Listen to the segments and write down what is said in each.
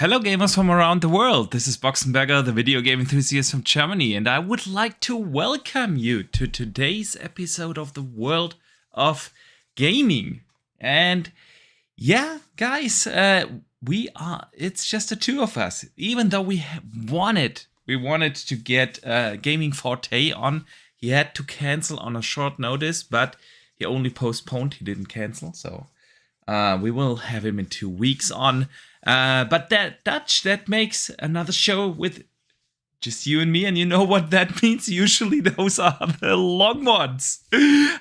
Hello gamers from around the world, this is Boxenberger, the video game enthusiast from Germany, and I would like to welcome you to today's episode of the World of Gaming. And yeah, guys, it's just the two of us. Even though we wanted to get Gaming Forte on, he had to cancel on a short notice, but he only postponed, he didn't cancel, so we will have him in 2 weeks on. But that makes another show with just you and me, and you know what that means. Usually those are the long ones.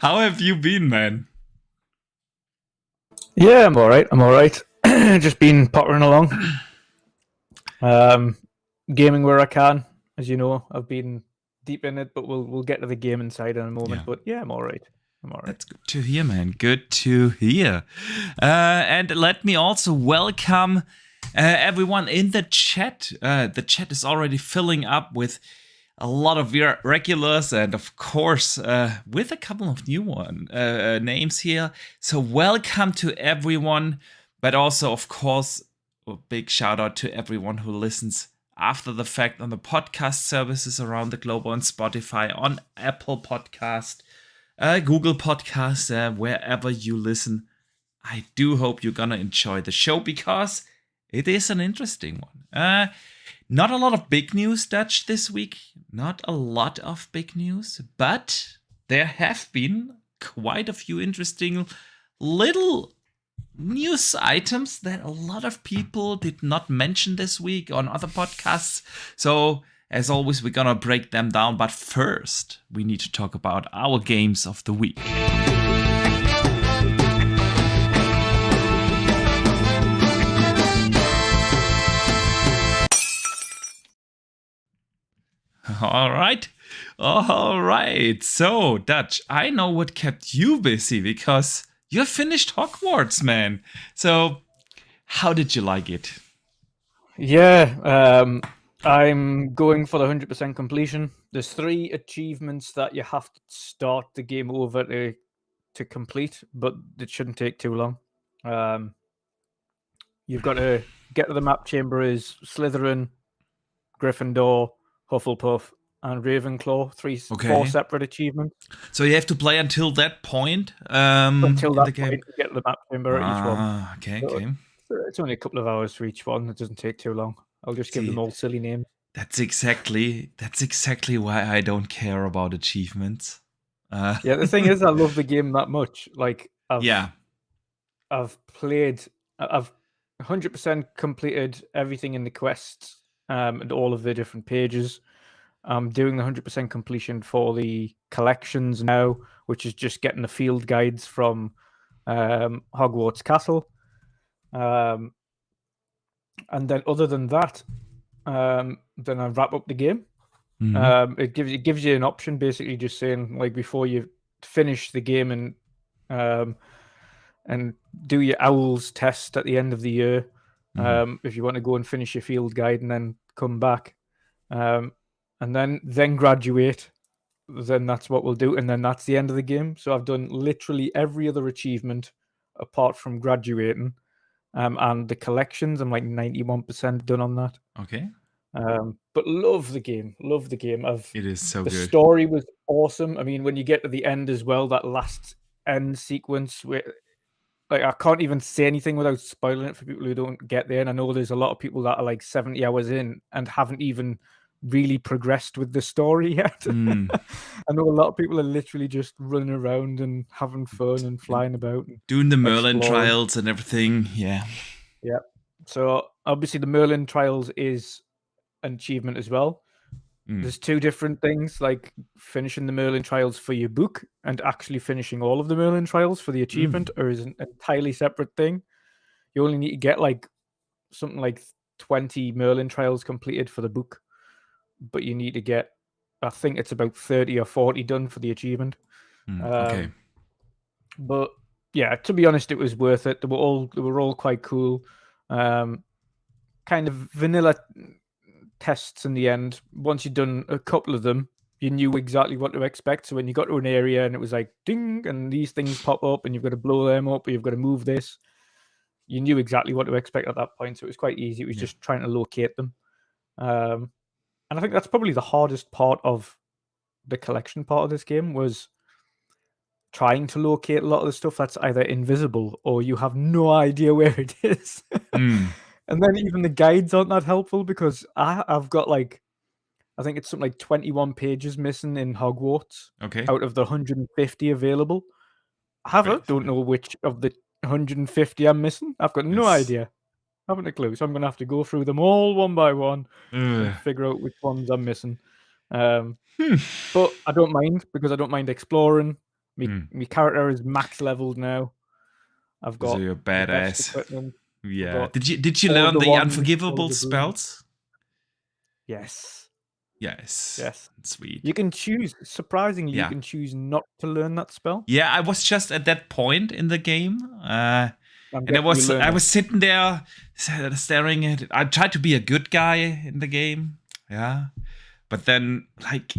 How have you been, man? Yeah, I'm all right. Just been pottering along. Gaming where I can, as you know. I've been deep in it, but we'll get to the gaming side in a moment. Yeah. But yeah, I'm all right. That's good to hear, man. Good to hear. And let me also welcome everyone in the chat. The chat is already filling up with a lot of regulars and, of course, with a couple of new names here. So welcome to everyone. But also, of course, a big shout out to everyone who listens after the fact on the podcast services around the globe, on Spotify, on Apple Podcast, Google Podcasts, wherever you listen. I do hope you're gonna enjoy the show because it is an interesting one. Not a lot of big news, Dutch, this week. Not a lot of big news, but there have been quite a few interesting little news items that a lot of people did not mention this week on other podcasts. So, as always, we're gonna break them down, but first, we need to talk about our games of the week. All right. So, Dutch, I know what kept you busy because you finished Hogwarts, man. So, how did you like it? Yeah, I'm going for the 100% completion. There's 3 achievements that you have to start the game over to complete, but it shouldn't take too long. You've got to get to the map chamber is Slytherin, Gryffindor, Hufflepuff, and Ravenclaw. 4 separate achievements. So you have to play until that point. Until that point, you get to the map chamber at each one. Okay. It's only a couple of hours for each one. It doesn't take too long. I'll just give them all silly names. That's exactly why I don't care about achievements. Yeah, the thing is, I love the game that much. Like, I've 100% completed everything in the quests and all of the different pages. I'm doing the 100% completion for the collections now, which is just getting the field guides from Hogwarts Castle. And then other than that, then I wrap up the game. Mm-hmm. It gives you an option, basically just saying, like, before you finish the game and do your owls test at the end of the year, if you want to go and finish your field guide and then come back, and then graduate, then that's what we'll do, and then that's the end of the game. So I've done literally every other achievement apart from graduating. And the collections, I'm like 91% done on that. Okay. But love the game. It is so good. The story was awesome. I mean, when you get to the end as well, that last end sequence, where, like, I can't even say anything without spoiling it for people who don't get there. And I know there's a lot of people that are like 70 hours in and haven't even really progressed with the story yet. I know a lot of people are literally just running around and having fun and flying about and doing the Merlin trials and everything. Yeah. So obviously the Merlin trials is an achievement as well. There's 2 different things, like finishing the Merlin trials for your book and actually finishing all of the Merlin trials for the achievement, or is an entirely separate thing. You only need to get like something like 20 Merlin trials completed for the book, but you need to get, I think it's about 30 or 40 done for the achievement. Okay. But yeah, to be honest, it was worth it. They were all quite cool. Kind of vanilla tests in the end. Once you'd done a couple of them, you knew exactly what to expect. So when you got to an area and it was like ding, and these things pop up and you've got to blow them up or you've got to move this, you knew exactly what to expect at that point, so it was quite easy. It was just trying to locate them. And I think that's probably the hardest part of the collection part of this game, was trying to locate a lot of the stuff that's either invisible or you have no idea where it is. And then even the guides aren't that helpful, because I've got like, I think it's something like 21 pages missing in Hogwarts Okay. out of the 150 available. I don't know which of the 150 I'm missing. I've got no idea. I haven't a clue. So I'm going to have to go through them all one by one and figure out which ones I'm missing. But I don't mind, because I don't mind exploring. My character is max leveled now. I've got so you're the best badass. equipment. Yeah. Did you learn the unforgivable spells? Yes. Sweet. You can choose. Surprisingly, you can choose not to learn that spell. Yeah, I was just at that point in the game, and I was sitting there staring at it. I tried to be a good guy in the game, but then like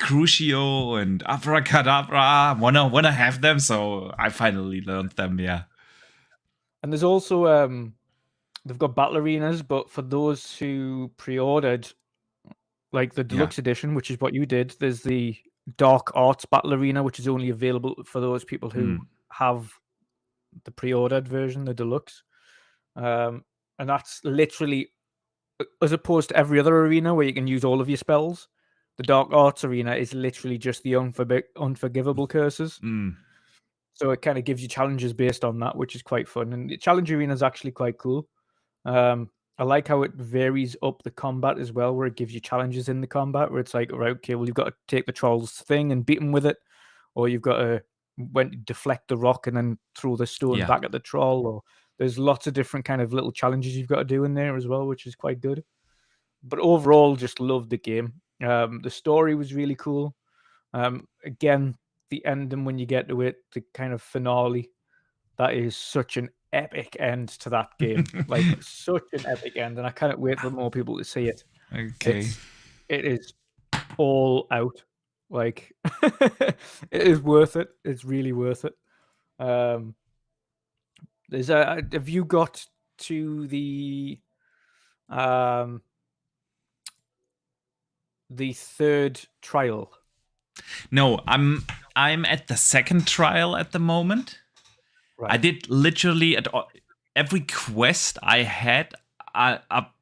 Crucio and Abracadabra wanna have them, so I finally learned them. Yeah. And there's also they've got battle arenas, but for those who pre-ordered like the deluxe edition, which is what you did, there's the Dark Arts battle arena, which is only available for those people who have the pre-ordered version, the deluxe. And that's literally, as opposed to every other arena where you can use all of your spells, the Dark Arts arena is literally just the unforgivable curses. So it kind of gives you challenges based on that, which is quite fun. And the challenge arena is actually quite cool. I like how it varies up the combat as well, where it gives you challenges in the combat, where it's like, right, okay, well, you've got to take the troll's thing and beat him with it, or you've got to deflect the rock and then throw the stone back at the troll, or there's lots of different kind of little challenges you've got to do in there as well, which is quite good. But overall, just loved the game. The story was really cool. Again, the ending, when you get to it, the kind of finale, that is such an epic end to that game. Like, such an epic end, and I can't wait for more people to see it. Okay. It is all out. Like, it is worth it. It's really worth it. Have you got to the third trial? No, I'm at the second trial at the moment. Right. I did literally at every quest I had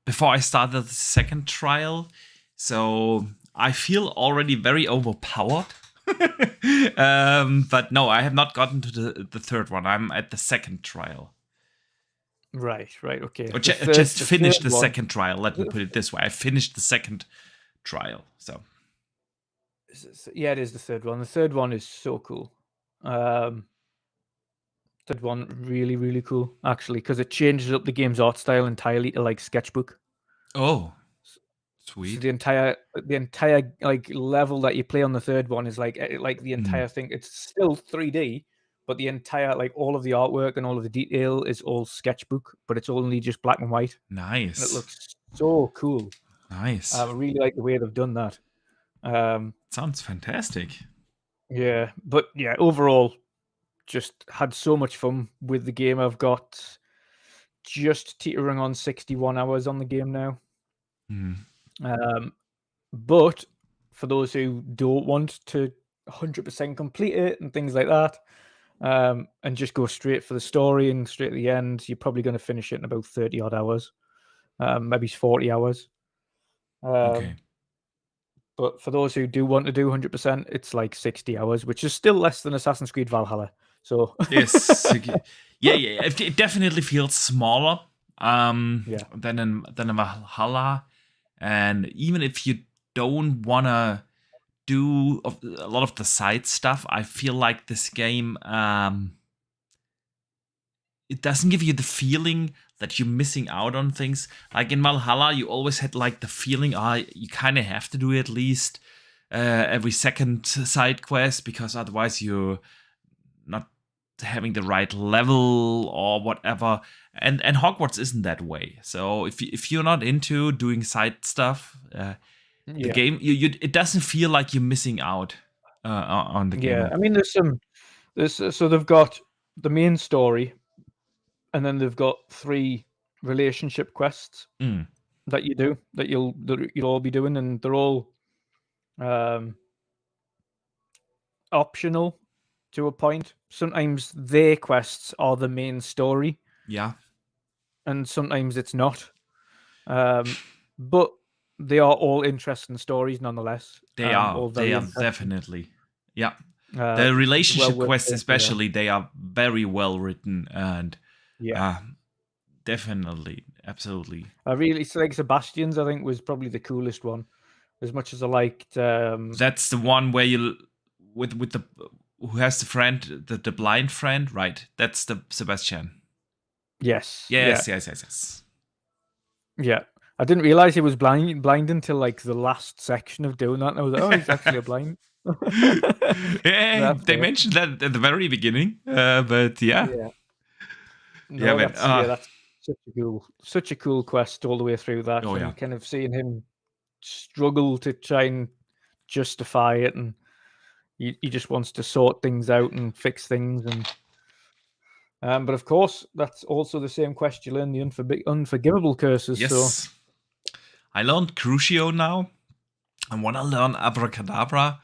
before I started the second trial, so I feel already very overpowered. But no, I have not gotten to the third one. I'm at the second trial. Right, okay. Or just finished the second trial. Let me put it this way: I finished the second trial. So yeah, it is the third one. The third one is so cool. Third one really, really cool, actually, because it changes up the game's art style entirely to like sketchbook. Oh, sweet. So the entire like level that you play on the third one is like the entire thing. It's still 3D, but the entire, like, all of the artwork and all of the detail is all sketchbook, but it's only just black and white. Nice. And it looks so cool. Nice. I really like the way they've done that. Sounds fantastic. Yeah, but yeah, overall, just had so much fun with the game. I've got just teetering on 61 hours on the game now. But for those who don't want to 100% complete it and things like that, and just go straight for the story and straight at the end, you're probably going to finish it in about 30 odd hours, maybe 40 hours. Okay. But for those who do want to do 100%, it's like 60 hours, which is still less than Assassin's Creed Valhalla. So yes, yeah, it definitely feels smaller than in Valhalla, and even if you don't wanna do a lot of the side stuff, I feel like this game it doesn't give you the feeling that you're missing out on things. Like in Valhalla, you always had like the feeling, you kind of have to do at least every second side quest, because otherwise you're not having the right level or whatever. And Hogwarts isn't that way. So if you're not into doing side stuff, the game it doesn't feel like you're missing out on the game. Yeah, I mean, so they've got the main story, and then they've got 3 relationship quests that you do that you'll all be doing, and they're all optional to a point. Sometimes their quests are the main story, and sometimes it's not. But they are all interesting stories nonetheless. They are. All They very are interesting. Definitely. Yeah. The relationship well quests, worth especially, they are very well written and definitely, absolutely. I really like Sebastian's. I think was probably the coolest one. As much as I liked, that's the one where you with the who has the friend, the blind friend, right? That's the Sebastian. Yes. Yes. Yeah. I didn't realize he was blind until like the last section of doing that. And I was like, oh, he's actually a blind. Yeah, they mentioned that at the very beginning, but yeah. No, that's such a cool quest all the way through that, and kind of seeing him struggle to try and justify it, and he just wants to sort things out and fix things, and but of course that's also the same quest you learn, the unforgivable curses. Yes. So I learned Crucio now. I want to learn Abracadabra.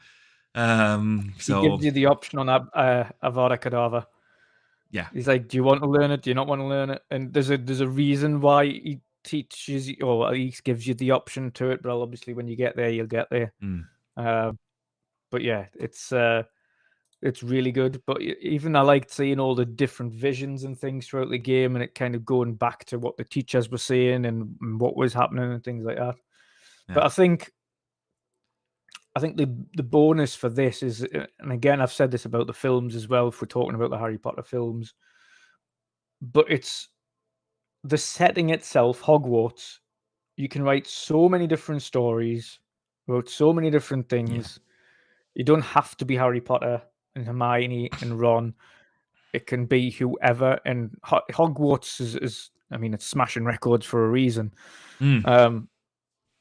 So he gives you the option on Avada Kedavra. Yeah. He's like, do you want to learn it? Do you not want to learn it? And there's a reason why he teaches you, or he gives you the option to it. But obviously, when you get there, you'll get there. But yeah, it's really good. But even I liked seeing all the different visions and things throughout the game, and it kind of going back to what the teachers were saying and what was happening and things like that. Yeah. But I think the bonus for this is, and again, I've said this about the films as well, if we're talking about the Harry Potter films, but it's the setting itself, Hogwarts. You can write so many different stories about so many different things. You don't have to be Harry Potter and Hermione and Ron. It can be whoever. And Hogwarts is I mean, it's smashing records for a reason.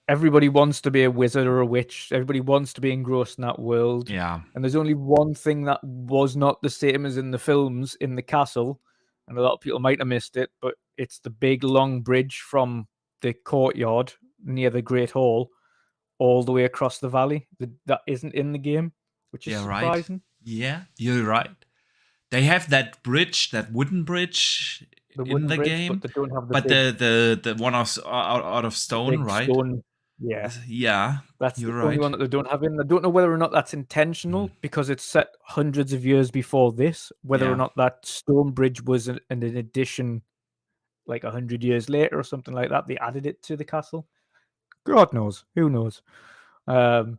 Everybody wants to be a wizard or a witch. Everybody wants to be engrossed in that world. Yeah. And there's only one thing that was not the same as in the films in the castle. And a lot of people might have missed it, but it's the big long bridge from the courtyard near the Great Hall all the way across the valley. That isn't in the game, which is surprising. Right. Yeah, you're right. They have that bridge, that wooden bridge in the game, but they don't have the one out of stone, right? Stone. Yeah, that's the only one that they don't have in. I don't know whether or not that's intentional because it's set hundreds of years before this. Whether or not that stone bridge was an addition, like 100 years later or something like that. They added it to the castle. God knows. Who knows? But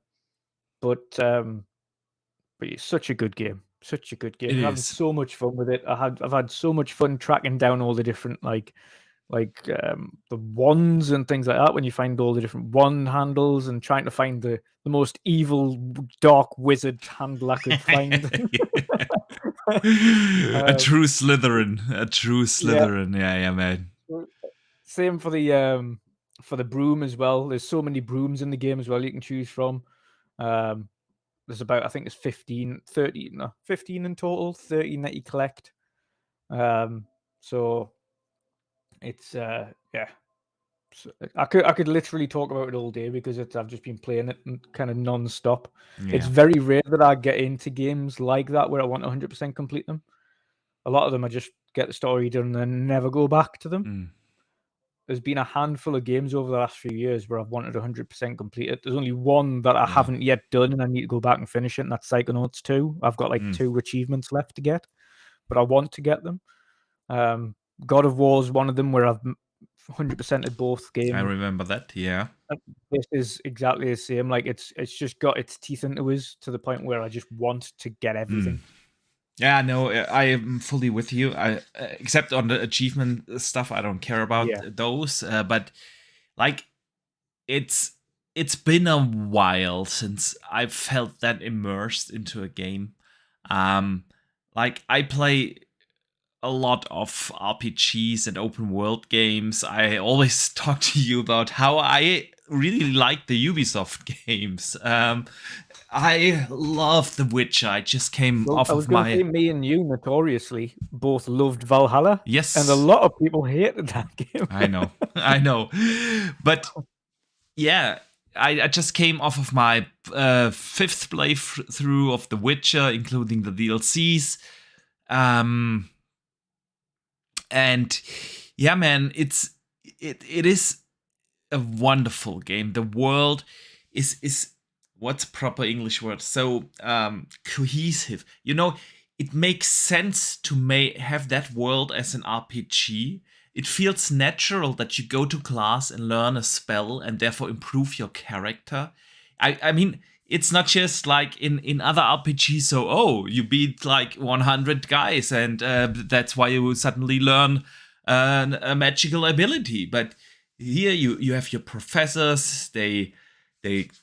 it's such a good game. Such a good game. I'm having so much fun with it. I've had so much fun tracking down all the different like the wands and things like that, when you find all the different wand handles and trying to find the most evil dark wizard handle I could find. A true Slytherin. Yeah, man. Same for the broom as well. There's so many brooms in the game as well you can choose from. There's about, I think it's 15 in total, 13 that you collect. So it's so I could literally talk about it all day because I've just been playing it kind of non-stop. It's very rare that I get into games like that where I want 100% complete them. A lot of them I just get the story done and then never go back to them. There's been a handful of games over the last few years where I've wanted 100% complete it. There's only one that I haven't yet done and I need to go back and finish it, and that's Psychonauts 2. I've got like 2 achievements left to get, but I want to get them. God of War is one of them where I've 100%ed both games. I remember that, yeah. This is exactly the same. Like it's just got its teeth into us to the point where I just want to get everything. Yeah, no, I am fully with you. Except on the achievement stuff, I don't care about those. But like, it's been a while since I've felt that immersed into a game. Like I play a lot of RPGs and open world games. I always talk to you about how I really like the Ubisoft games. I love The Witcher. I just came Well, off I was of going to say, my me and you notoriously both loved Valhalla, and a yes. lot of people hated that game. I know, I know, but yeah, I just came off of my fifth playthrough of The Witcher, including the DLCs. And yeah, man, it is a wonderful game. The world is what's proper English word? So cohesive. You know, it makes sense to have that world as an RPG. It feels natural that you go to class and learn a spell and therefore improve your character. I mean, it's not just like in other RPGs. So, oh, you beat like 100 guys, and that's why you suddenly learn a magical ability. But here you have your professors. They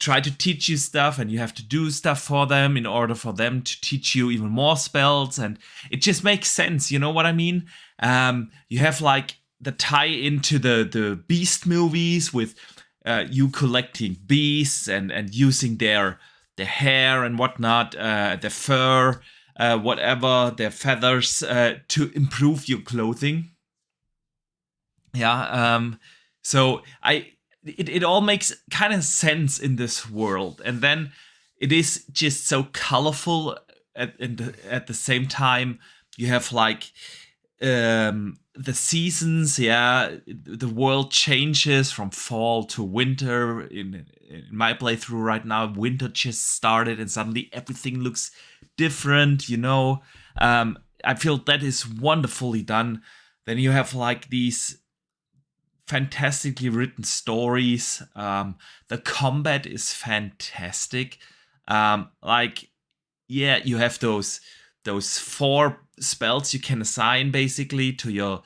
try to teach you stuff, and you have to do stuff for them in order for them to teach you even more spells. And it just makes sense. You know what I mean? You have like the tie into the Beast movies with you collecting beasts and using their hair and whatnot, their fur, whatever, their feathers to improve your clothing. Yeah. So it all makes kind of sense in this world, and then it is just so colorful at the same time. You have like the seasons. Yeah, the world changes from fall to winter. In my playthrough right now, winter just started, and suddenly everything looks different. You know, I feel that is wonderfully done. Then you have like these fantastically written stories. The combat is fantastic. Like, yeah, you have those 4 spells you can assign basically to your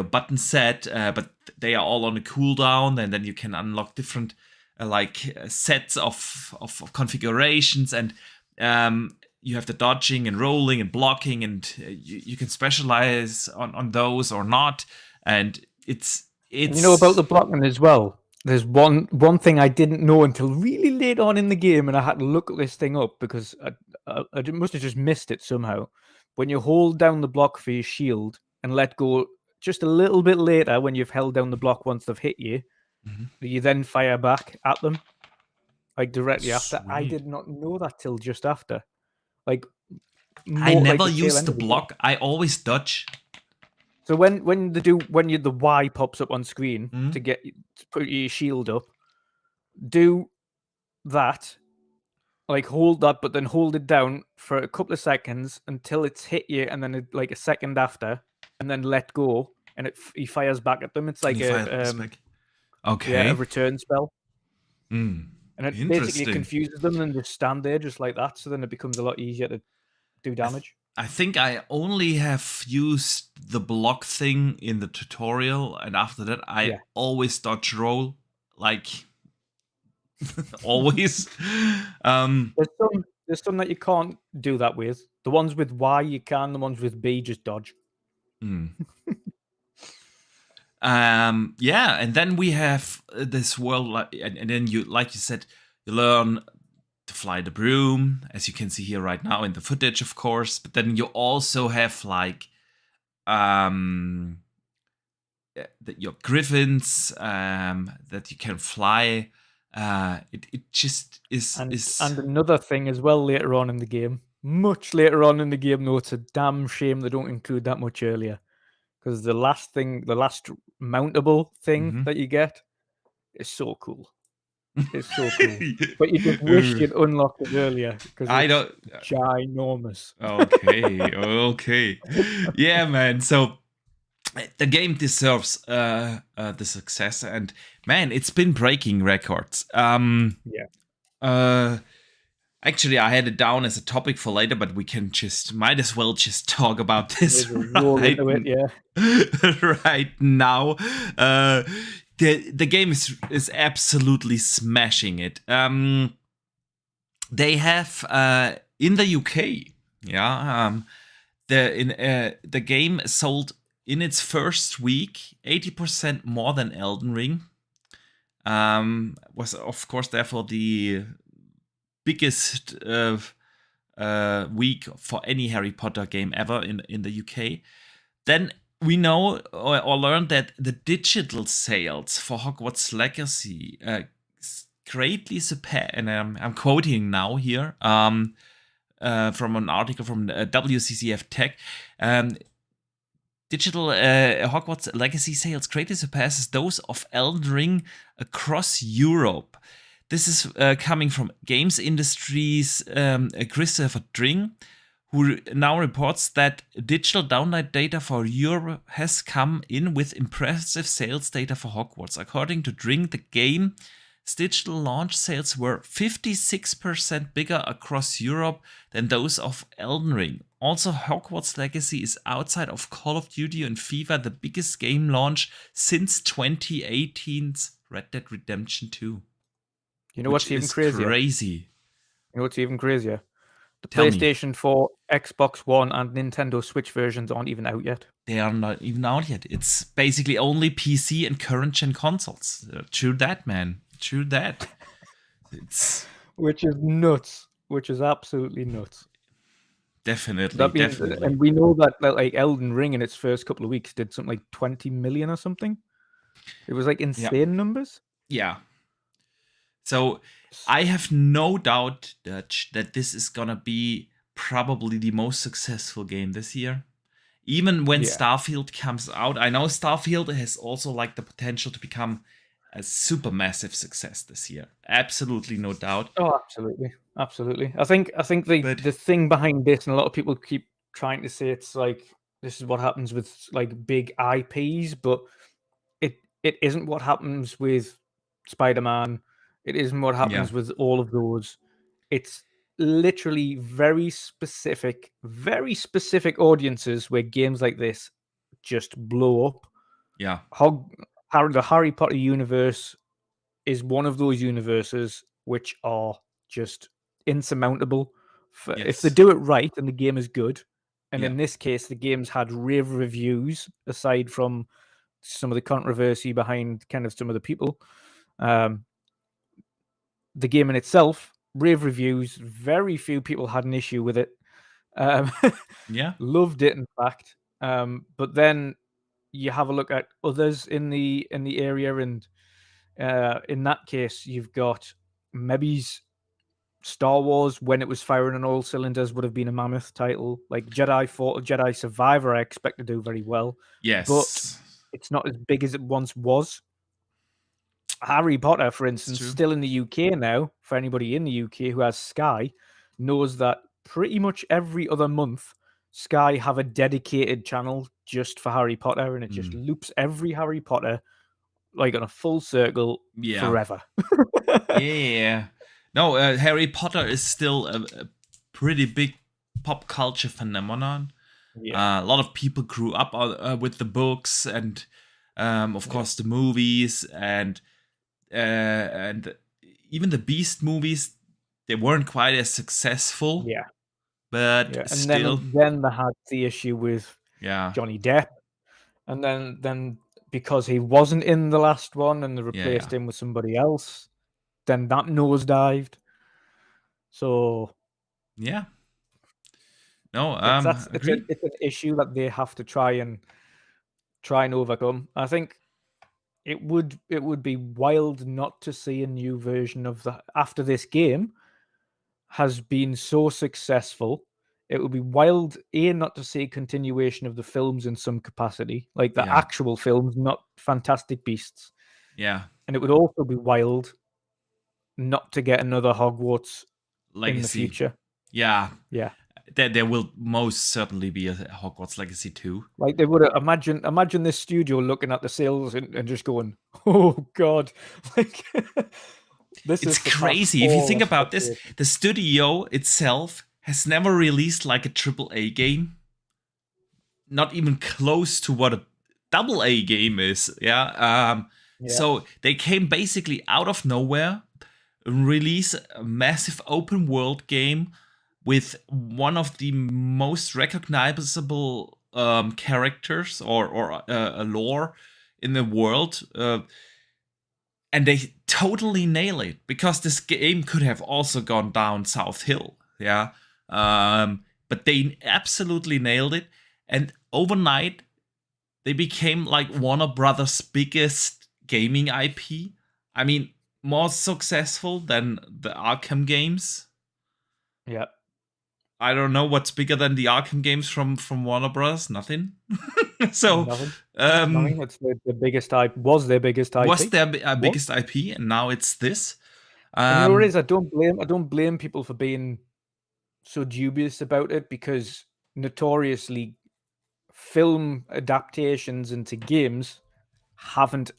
button set, but they are all on a cooldown, and then you can unlock different sets of configurations, and you have the dodging and rolling and blocking, and you can specialize on those or not, and it's And you know about the blocking as well. There's one thing I didn't know until really late on in the game, and I had to look this thing up because I must have just missed it somehow. When you hold down the block for your shield and let go just a little bit later, when you've held down the block once they've hit you, you then fire back at them, like directly after. I Sweet. did not know that till just after. Like, I more like never the tail use end the of the game. block. I always dodge. So when the Y pops up on screen to put your shield up, do that, like hold that, but then hold it down for a couple of seconds until it's hit you, and then like a second after, and then let go, and he fires back at them. It's like a Okay. return spell, Mm. and it basically Interesting. confuses them and just stand there just like that. So then it becomes a lot easier to do damage. I think I only have used the block thing in the tutorial, and after that, I always dodge roll, like always. There's some that you can't do that with. The ones with Y you can. The ones with B just dodge. Yeah, and then we have this world, and then you, like you said, you learn to fly the broom, as you can see here right now in the footage, of course. But then you also have like your griffins that you can fly. It just is and another thing as well later on in the game. Much later on in the game, though, it's a damn shame they don't include that much earlier. Because the last mountable thing that you get is so cool. It's so cool. But you just wish you'd unlocked it earlier because it's ginormous. Okay. Yeah, man. So the game deserves the success, and man, it's been breaking records. Actually, I had it down as a topic for later, but we might as well just talk about this right now. The game is absolutely smashing it. They have in the UK, the game sold in its first week 80% more than Elden Ring. Was of course therefore the biggest week for any Harry Potter game ever in the UK. Then we know or learned that the digital sales for Hogwarts Legacy greatly surpass, and I'm quoting now here from an article from WCCF Tech. Digital Hogwarts Legacy sales greatly surpasses those of Elden Ring across Europe. This is coming from Games Industry's Christopher Dring, who now reports that digital download data for Europe has come in with impressive sales data for Hogwarts. According to Dring, the game's digital launch sales were 56% bigger across Europe than those of Elden Ring. Also, Hogwarts Legacy is outside of Call of Duty and FIFA the biggest game launch since 2018's Red Dead Redemption 2. You know what's even crazier? Crazy. You know what's even crazier? The Tell PlayStation 4, Xbox One, and Nintendo Switch versions aren't even out yet. They are not even out yet. It's basically only PC and current gen consoles. True that, man. True that. It's which is nuts. Which is absolutely nuts. Definitely, definitely. And we know that like Elden Ring in its first couple of weeks did something like 20 million or something. It was like insane numbers. Yeah. So I have no doubt that this is gonna be probably the most successful game this year. Even when Starfield comes out, I know Starfield has also like the potential to become a super massive success this year. Absolutely, no doubt. Oh, absolutely, absolutely. I think the thing behind this, and a lot of people keep trying to say it's like this is what happens with like big IPs, but it isn't what happens with Spider-Man. It isn't what happens with all of those. It's literally very specific audiences where games like this just blow up. Yeah. The Harry Potter universe is one of those universes which are just insurmountable. If they do it right and the game is good, and in this case, the game's had rave reviews, aside from some of the controversy behind kind of some of the people. The game in itself, rave reviews, very few people had an issue with it. Loved it, in fact. But then you have a look at others in the area, and in that case, you've got maybe's Star Wars, when it was firing on all cylinders, would have been a mammoth title. Like Jedi Survivor, I expect to do very well. Yes. But it's not as big as it once was. Harry Potter, for instance, still in the UK now, for anybody in the UK who has Sky, knows that pretty much every other month, Sky have a dedicated channel just for Harry Potter, and it just loops every Harry Potter like on a full circle forever. No, Harry Potter is still a pretty big pop culture phenomenon. A lot of people grew up with the books and, of course, the movies and even the Beast movies. They weren't quite as successful. But and still, then they had the issue with Johnny Depp, and then because he wasn't in the last one and they replaced him with somebody else, then that nosedived. So no, it's an issue that they have to try and overcome. I think it would be wild not to see a new version of after this game has been so successful. It would be wild not to see a continuation of the films in some capacity, like the actual films, not Fantastic Beasts. And it would also be wild not to get another Hogwarts Legacy in the future. There will most certainly be a Hogwarts Legacy 2. Like they would imagine this studio looking at the sales and just going, "Oh God!" Like it's crazy if you think about this. The studio itself has never released like a AAA game, not even close to what a AA game is. So they came basically out of nowhere, release a massive open world game with one of the most recognizable characters or lore in the world. and they totally nail it, because this game could have also gone down South Hill, yeah. But they absolutely nailed it, and overnight they became like Warner Brothers' biggest gaming IP. I mean, more successful than the Arkham games. Yeah. I don't know what's bigger than the Arkham games from Warner Bros. Nothing. So, Nothing. It's the biggest IP. Was their biggest IP. was their biggest IP, and now it's this. And you know what it is? I don't blame people for being so dubious about it, because notoriously film adaptations into games haven't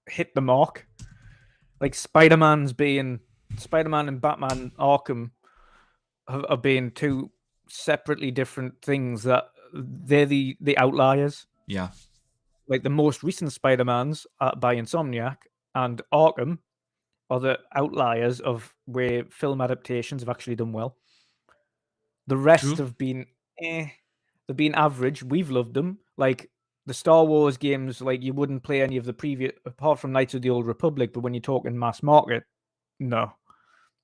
hit the mark. Like Spider-Man and Batman Arkham have been two separately different things that they're the outliers. Yeah. Like the most recent Spider-Mans by Insomniac and Arkham are the outliers of where film adaptations have actually done well. The rest have been they've been average. We've loved them. Like the Star Wars games, like you wouldn't play any of the previous, apart from Knights of the Old Republic. But when you're talking mass market, no,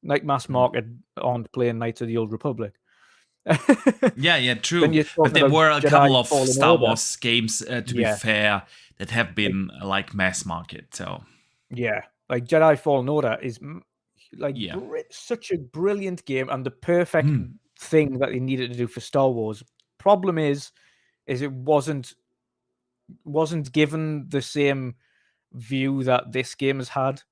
like mass market aren't playing Knights of the Old Republic. Yeah, true. But there were a couple of Star Wars games, to be fair, that have been like mass market. So yeah, like Jedi Fallen Order is like such a brilliant game and the perfect thing that they needed to do for Star Wars. Problem is it wasn't given the same view that this game has had.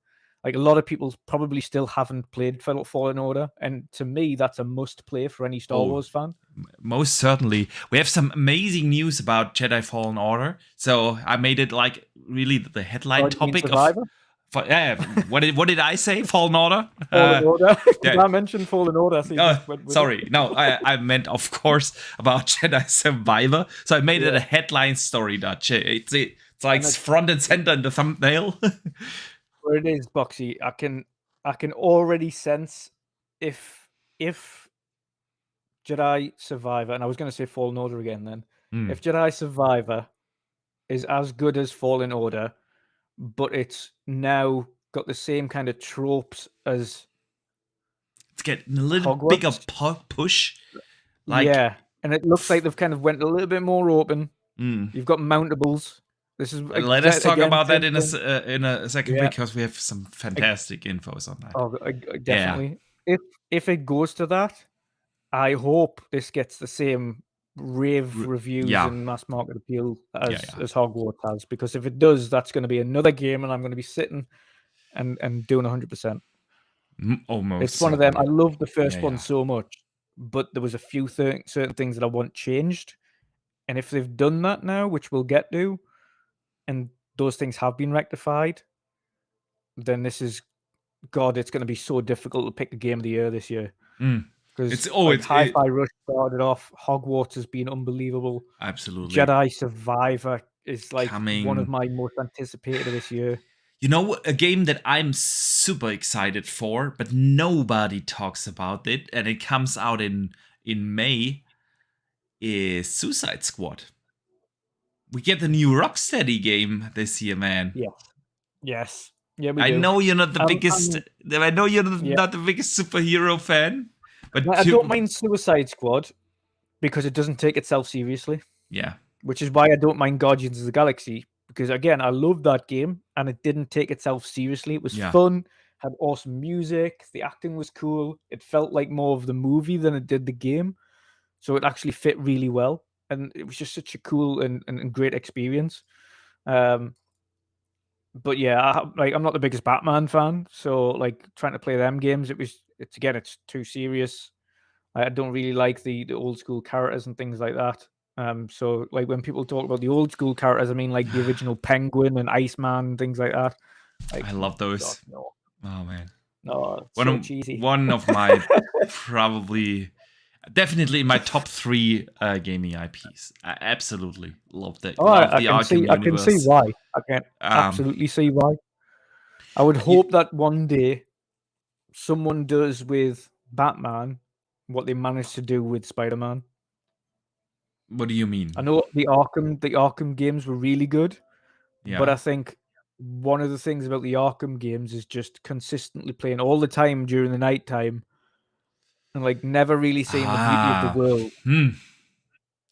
Like a lot of people probably still haven't played Fallen Order, and to me, that's a must-play for any Star Wars fan. Most certainly. We have some amazing news about Jedi Fallen Order. So I made it like really the headline topic of. What did I say? Fallen Order? Fallen Order. Did I mention Fallen Order? So sorry. No, I meant, of course, about Jedi Survivor. So I made it a headline story, Dutch. It's like front and center in the thumbnail. Where it is, Boxy, I can already sense if Jedi Survivor, and I was going to say Fallen Order again then, if Jedi Survivor is as good as Fallen Order, but it's now got the same kind of tropes as it's getting a little bigger push. Yeah, and it looks like they've kind of went a little bit more open. You've got mountables. This is let us talk about that in a second, because we have some fantastic infos on that. Oh, definitely. Yeah. If it goes to that, I hope this gets the same rave reviews and mass market appeal as Hogwarts has, because if it does, that's going to be another game, and I'm going to be sitting and doing 100%. Almost. It's one of them. I love the first one so much, but there was a few certain things that I want changed, and if they've done that now, which we'll get to, and those things have been rectified, then this is it's going to be so difficult to pick the game of the year this year. Because Hi-Fi Rush started off. Hogwarts has been unbelievable. Absolutely. Jedi Survivor is like one of my most anticipated of this year. You know, a game that I'm super excited for, but nobody talks about it, and it comes out in May, is Suicide Squad. We get the new Rocksteady game this year, man. Yes. Yeah, we do. I know you're not the biggest. I know you're not the biggest superhero fan, but I don't mind Suicide Squad because it doesn't take itself seriously. Yeah. Which is why I don't mind Guardians of the Galaxy, because again, I loved that game and it didn't take itself seriously. It was fun, had awesome music, the acting was cool. It felt like more of the movie than it did the game, so it actually fit really well. And it was just such a cool and great experience. But yeah, I'm not the biggest Batman fan, so like trying to play them games, it's too serious. I don't really like the old school characters and things like that. So like when people talk about the old school characters, I mean like the original Penguin and Iceman and things like that. Like, I love those. God, no. Oh man, no, it's so cheesy. One of my definitely in my top 3 gaming IPs. I absolutely love that. I can see why. I can absolutely see why. I would hope that one day someone does with Batman what they managed to do with Spider-Man. What do you mean? I know the Arkham games were really good, but I think one of the things about the Arkham games is just consistently playing all the time during the night time and like never really seeing the beauty of the world.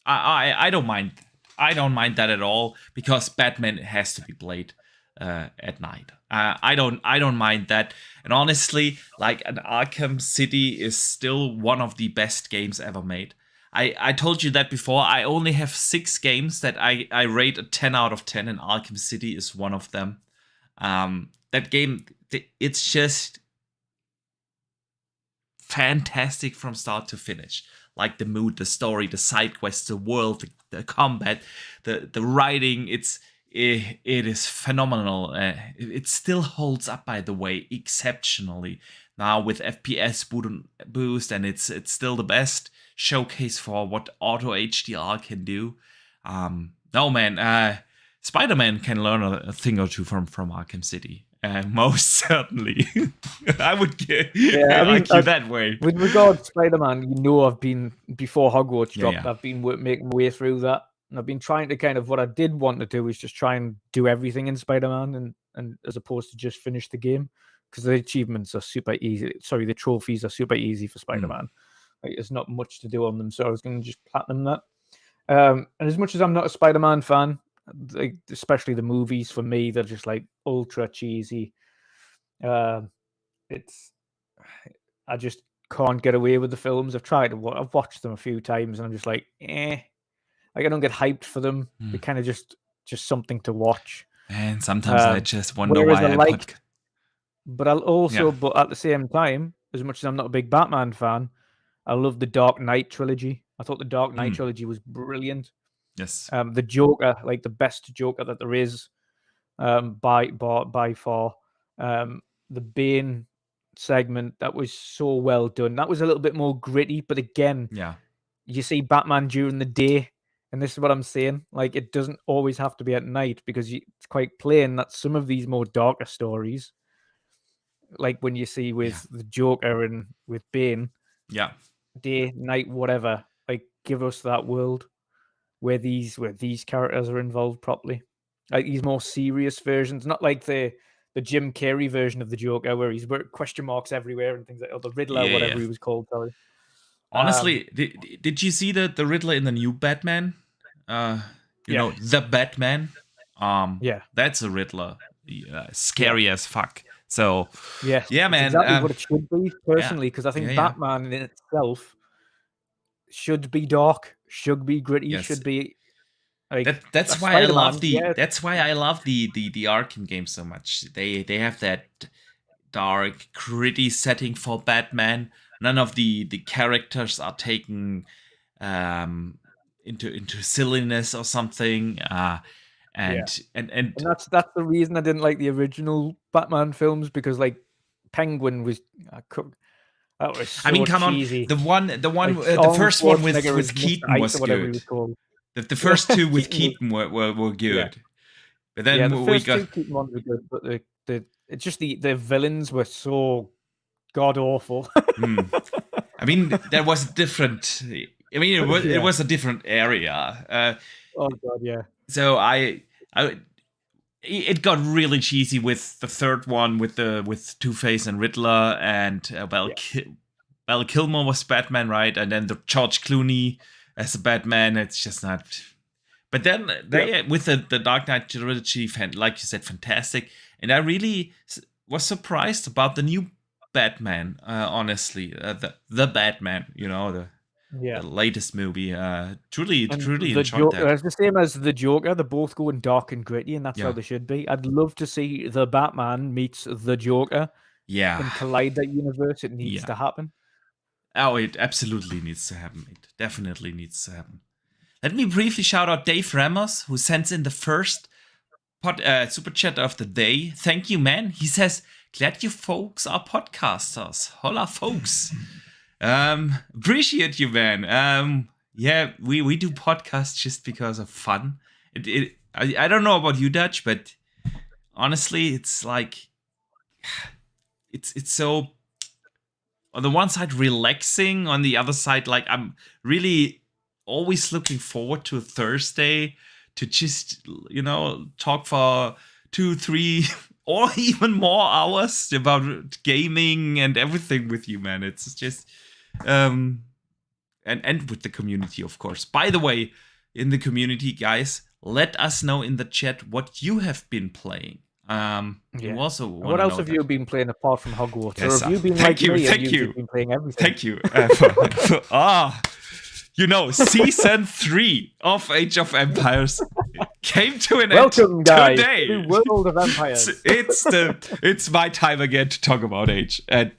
I don't mind. I don't mind that at all because Batman has to be played at night. I don't mind that. And honestly, like an Arkham City is still one of the best games ever made. I told you that before. I only have 6 games that I rate a 10 out of 10, and Arkham City is one of them. That game, it's just fantastic from start to finish. Like the mood, the story, the side quests, the world, the combat, the writing. It is phenomenal. It still holds up, by the way, exceptionally. Now with FPS boost, and it's still the best showcase for what auto HDR can do. No man, Spider-Man can learn a thing or two from Arkham City. Most certainly. I would argue that way. With regard to Spider-Man, I've been, before Hogwarts dropped, Yeah. I've been making my way through that. And I've been trying to kind of, what I did want to do is just try and do everything in Spider-Man and as opposed to just finish the game. Because the achievements are super easy. Sorry, the trophies are super easy for Spider-Man. Like, there's not much to do on them, so I was going to just platinum that. And as much as I'm not a Spider-Man fan, like, especially the movies, for me, they're just like ultra cheesy. I just can't get away with the films. I've watched them a few times, and I'm just like, eh. Like, I don't get hyped for them. They're kind of just something to watch. And sometimes I just wonder why I put. But but at the same time, as much as I'm not a big Batman fan, I love the Dark Knight trilogy. I thought the Dark Knight trilogy was brilliant. Yes. The Joker, like the best Joker that there is, by far. The Bane segment, that was so well done. That was a little bit more gritty, but again, you see Batman during the day, and this is what I'm saying. Like, it doesn't always have to be at night, because it's quite plain that some of these more darker stories, like when you see with the Joker and with Bane, day, night, whatever, like, give us that world where these characters are involved properly. Like these more serious versions, not like the Jim Carrey version of the Joker where he's question marks everywhere and things like, or the Riddler, whatever he was called. Sorry. Honestly, did you see the Riddler in the new Batman? You know, the Batman. That's a Riddler. Scary as fuck. So yeah, man. Exactly what it should be, personally, because I think Batman in itself should be dark, should be gritty, should be. Like, that's why I love that's why I love the Arkham games so much. They have that dark, gritty setting for Batman. None of the characters are taken into silliness or something. And that's the reason I didn't like the original Batman films, because like Penguin was that was so cheesy. The first one with Keaton was good. The first two with Keaton were good. But then the first two Keaton ones were good, but it's just the villains were so god awful. I mean, that was different. I mean, it was a different area. Oh god, yeah. So it got really cheesy with the third one with Two-Face and Riddler, and Val Kilmer was Batman, right? And then the George Clooney as a Batman. It's just not. But then they with the Dark Knight trilogy, like you said, fantastic. And I really was surprised about the new Batman. Honestly, the Batman, the latest movie. Truly enjoyed that. It's the same as the Joker. They're both going dark and gritty, and that's how they should be. I'd love to see the Batman meets the Joker. And collide that universe. It needs to happen. Oh, it absolutely needs to happen. It definitely needs to happen. Let me briefly shout out Dave Ramos, who sends in the first super chat of the day. Thank you, man. He says, "Glad you folks are podcasters. Hola, folks." Appreciate you, man. We do podcasts just because of fun. I don't know about you, Dutch, but honestly, it's like it's so, on the one side, relaxing. On the other side, like, I'm really always looking forward to a Thursday to just, talk for 2, 3, or even more hours about gaming and everything with you, man. It's just and with the community, of course. By the way, in the community, guys, let us know in the chat what you have been playing. You also what else have you been playing apart from Hogwarts? Yes, or have you been thank like you, me thank and you. you've been playing everything? Thank you. Season 3 of Age of Empires came to an Welcome, end guys, today. to the world of Empires. It's my time again to talk about Age. And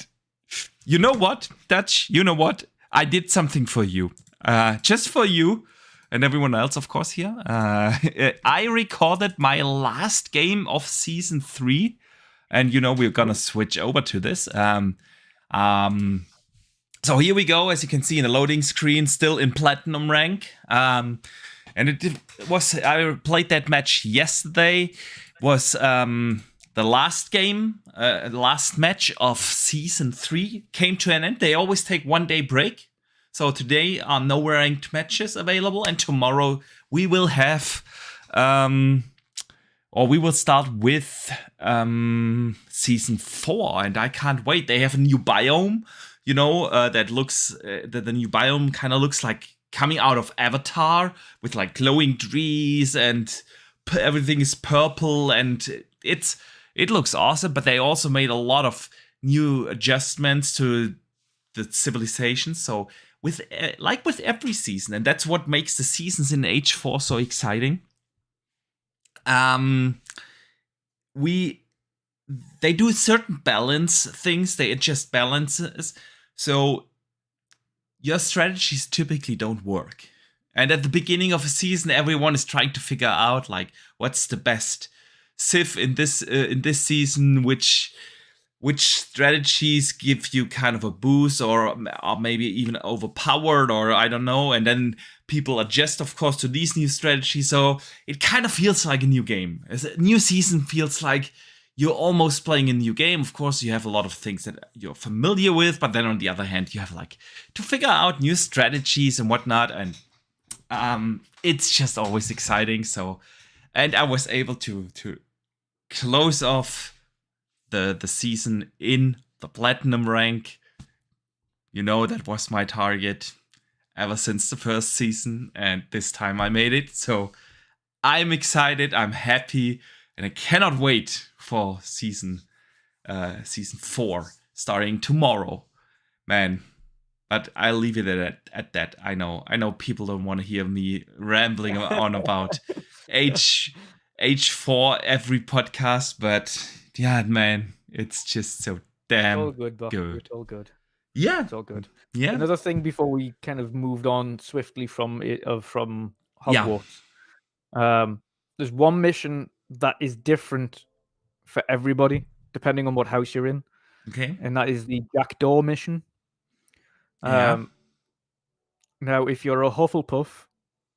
you know what, Dutch? You know what? I did something for you. Just for you and everyone else, of course, here. I recorded my last game of Season 3. And, we're going to switch over to this. So here we go, as you can see in the loading screen, still in Platinum rank. And I played that match yesterday. Was the last game, the last match of Season 3 came to an end. They always take 1 day break. So today are no ranked matches available. And tomorrow we will have... we will start with Season 4, and I can't wait. They have a new biome, that looks... the new biome kind of looks like coming out of Avatar, with like glowing trees, and everything is purple, and it looks awesome, but they also made a lot of new adjustments to the civilization, so... with every season, and that's what makes the seasons in H4 so exciting. They do certain balance things, they adjust balances, so your strategies typically don't work. And at the beginning of a season, everyone is trying to figure out like what's the best civ in this season, which strategies give you kind of a boost or maybe even overpowered, or I don't know. And then people adjust, of course, to these new strategies. So it kind of feels like a new game. As a new season feels like you're almost playing a new game. Of course, you have a lot of things that you're familiar with, but then on the other hand, you have like to figure out new strategies and whatnot. And it's just always exciting. So, and I was able to close off the season in the Platinum rank. That was my target ever since the first season, and this time I made it. So I'm excited, I'm happy, and I cannot wait for season 4 starting tomorrow, man. But I'll leave it at that. I know people don't want to hear me rambling on about H4 every podcast, but yeah, man, it's just so damn all good, Buff. good. It's all good. Yeah, it's all good. Yeah. Another thing before we kind of moved on swiftly from Hogwarts. There's one mission that is different for everybody, depending on what house you're in. Okay. And that is the Jackdaw mission. Yeah. Now, if you're a Hufflepuff,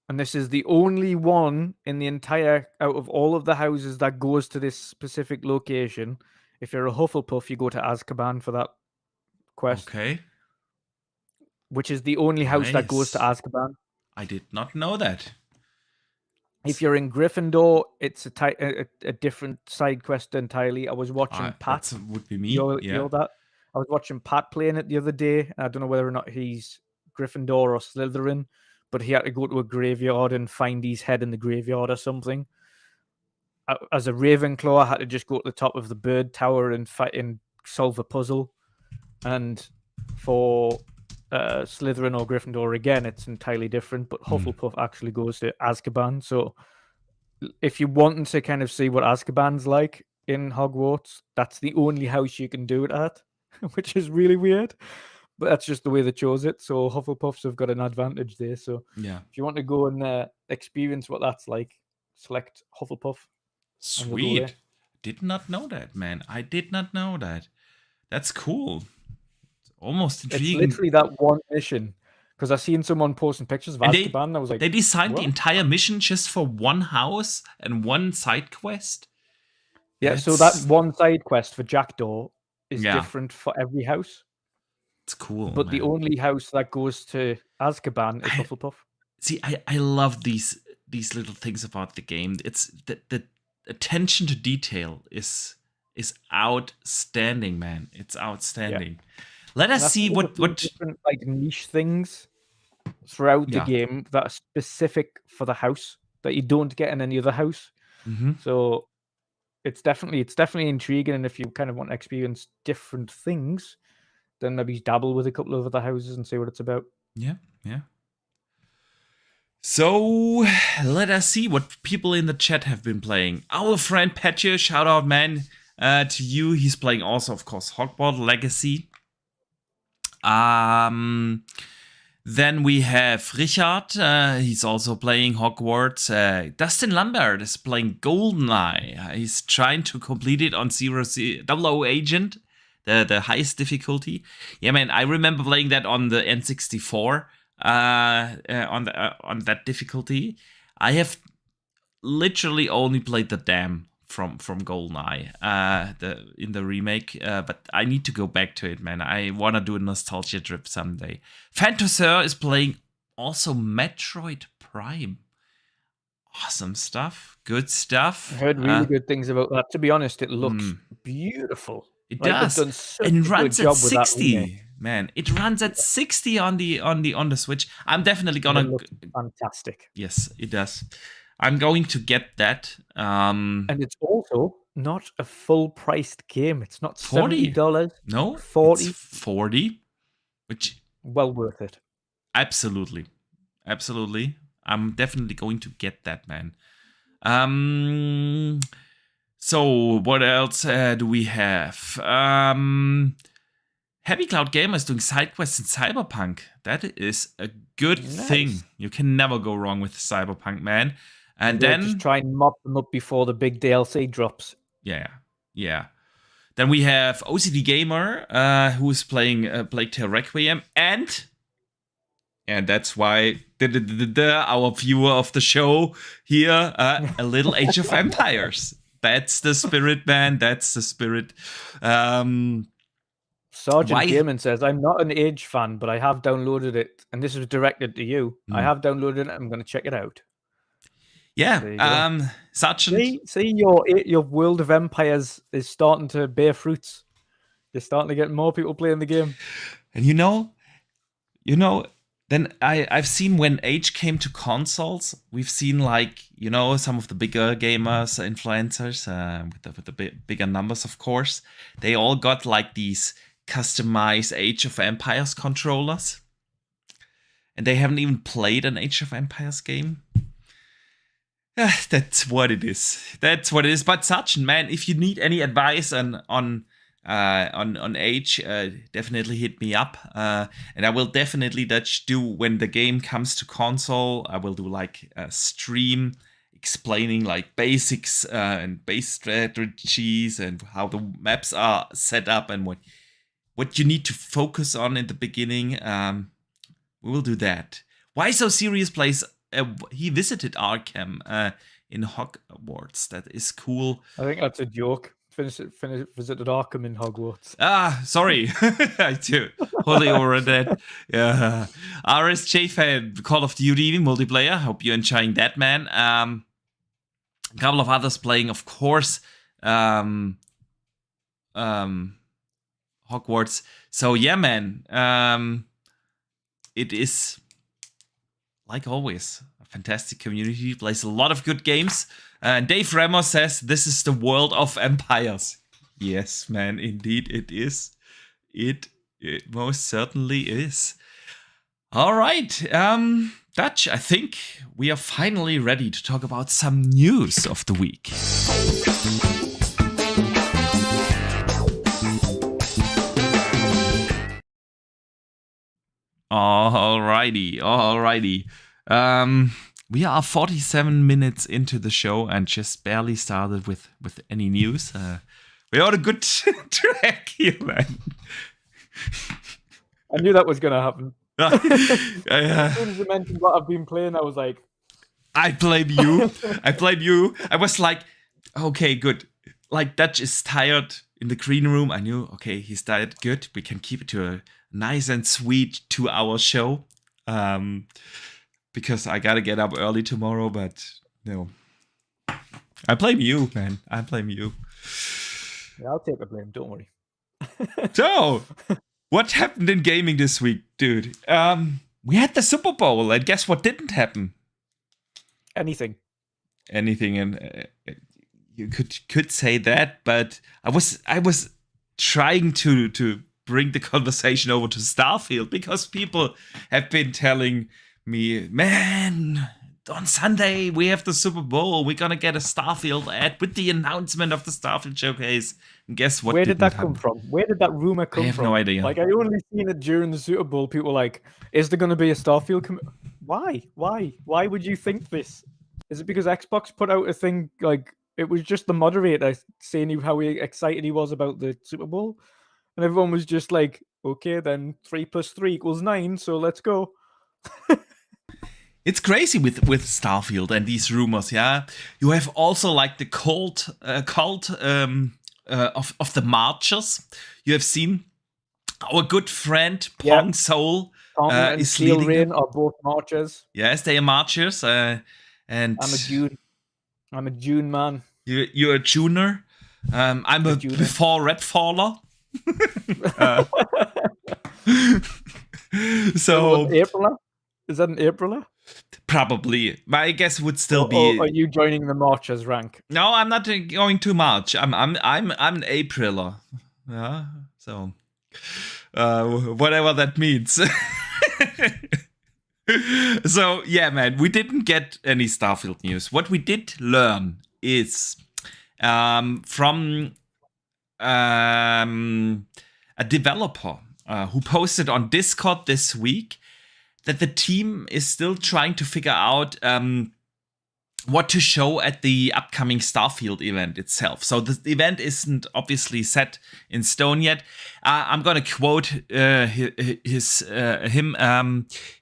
and this is the only one in the entire, out of all of the houses that goes to this specific location, if you're a Hufflepuff, you go to Azkaban for that quest. Okay. Which is the only house that goes to Azkaban. I did not know that. If you're in Gryffindor, it's a different side quest entirely. I was watching Pat. That would be me. You know that? I was watching Pat playing it the other day. I don't know whether or not he's Gryffindor or Slytherin, but he had to go to a graveyard and find his head in the graveyard or something. As a Ravenclaw, I had to just go to the top of the bird tower and fight and solve a puzzle. And for Slytherin or Gryffindor, again, it's entirely different, but Hufflepuff actually goes to Azkaban. So if you want to kind of see what Azkaban's like in Hogwarts, that's the only house you can do it at, which is really weird. But that's just the way they chose it. So Hufflepuffs have got an advantage there. So yeah, if you want to go and experience what that's like, select Hufflepuff. Sweet. Did not know that, man. I did not know that. That's cool. Almost intriguing. It's literally that one mission. Because I seen someone posting pictures of Azkaban, and I was like, they designed what? the entire mission just for one house and one side quest? Yeah, so that one side quest for Jackdaw is different for every house. It's cool. But the only house that goes to Azkaban is Hufflepuff. See, I love these little things about the game. It's the attention to detail is outstanding, man. It's outstanding. Let us see what different like niche things throughout the game that are specific for the house that you don't get in any other house. So it's definitely intriguing, and if you kind of want to experience different things, then maybe dabble with a couple of other houses and see what it's about. Yeah. So let us see what people in the chat have been playing. Our friend Petya, shout out, man, to you. He's playing also, of course, Hogwarts Legacy. Then we have Richard. He's also playing Hogwarts. Dustin Lambert is playing GoldenEye. He's trying to complete it on 00 Agent, the highest difficulty. Yeah, man, I remember playing that on the N64. On that difficulty. I have literally only played the dam from GoldenEye in the remake, but I need to go back to it, man. I want to do a nostalgia trip someday. Phantaseur is playing also Metroid Prime. Awesome stuff. Good stuff. I heard really good things about that. To be honest, it looks beautiful. It does. Done such and a runs good job at with that 60. Man, it runs at 60 on the Switch. I'm definitely gonna. It looks fantastic. Yes, it does. I'm going to get that. And it's also not a full-priced game. It's not $40. $70. No, 40. It's 40, which well worth it. Absolutely. I'm definitely going to get that, man. So what else do we have? Heavy Cloud Gamer is doing side quests in Cyberpunk. That is a good thing. You can never go wrong with Cyberpunk, man. And then just try and mop them up before the big DLC drops. Yeah. Then we have OCD Gamer, who is playing Plague Tale Requiem, and that's why our viewer of the show here, a little Age of Empires. That's the spirit, man. That's the spirit. Sergeant Gaiman says, I'm not an Age fan, but I have downloaded it. And this was directed to you. I have downloaded it. I'm going to check it out. Yeah. Sergeant. See your World of Empires is starting to bear fruits. You're starting to get more people playing the game. And you know, then I've seen when Age came to consoles, we've seen some of the bigger gamers, influencers, with the bigger numbers, of course. They all got like these customized Age of Empires controllers. And they haven't even played an Age of Empires game. That's what it is. But Sergeant, man, if you need any advice on Age, definitely hit me up. And I will definitely do when the game comes to console. I will do like a stream explaining like basics and base strategies and how the maps are set up and what you need to focus on in the beginning. We will do that. Why So Serious plays. He visited Arkham in Hogwarts. That is cool. I think that's a joke. Visited Arkham in Hogwarts. Sorry. I totally overread that. Yeah. RSJ fan, Call of Duty multiplayer. Hope you're enjoying that, man. A couple of others playing, of course. Hogwarts. So yeah, man. It is, like always, a fantastic community. Plays a lot of good games. And Dave Ramos says, this is the world of empires. Yes, man, indeed it is. It most certainly is. All right, Dutch, I think we are finally ready to talk about some news of the week. Alrighty. We are 47 minutes into the show and just barely started with any news. We're on a good track here, man. I knew that was going to happen. As soon as you mentioned what I've been playing, I was like... I blame you. I was like, okay, good. Like, Dutch is tired in the green room. I knew, okay, he's tired. Good. We can keep it to a nice and sweet 2-hour show. Because I gotta get up early tomorrow, but no. I blame you, man. I blame you. Yeah, I'll take the blame. Don't worry. So, what happened in gaming this week, dude? We had the Super Bowl, and guess what didn't happen? Anything. Anything, and you could say that, but I was trying to bring the conversation over to Starfield because people have been telling me, man, on Sunday we have the Super Bowl. We're gonna get a Starfield ad with the announcement of the Starfield showcase. And guess what? Where did that happen? come from? Where did that rumor come from? I have no idea. Like, I only seen it during the Super Bowl. People were like, is there going to be a Starfield? Why? Why would you think this? Is it because Xbox put out a thing like it was just the moderator saying how excited he was about the Super Bowl, and everyone was just like, okay, then 3 + 3 = 9, so let's go. It's crazy with Starfield and these rumors. Yeah, you have also like the cult of the marchers. You have seen our good friend Pong Soul and is Steel leading Rain them. are both marchers. Yes, they are marchers. And I'm a June man. You're a Juner. I'm a before Red Faller. So April? Is that an April? Probably. My guess would still be. Are you joining the marchers rank? No, I'm not going to march. I'm an Apriler. Yeah. So, whatever that means. So yeah, man, we didn't get any Starfield news. What we did learn is from a developer who posted on Discord this week that the team is still trying to figure out what to show at the upcoming Starfield event itself. So the event isn't obviously set in stone yet. I'm gonna quote him.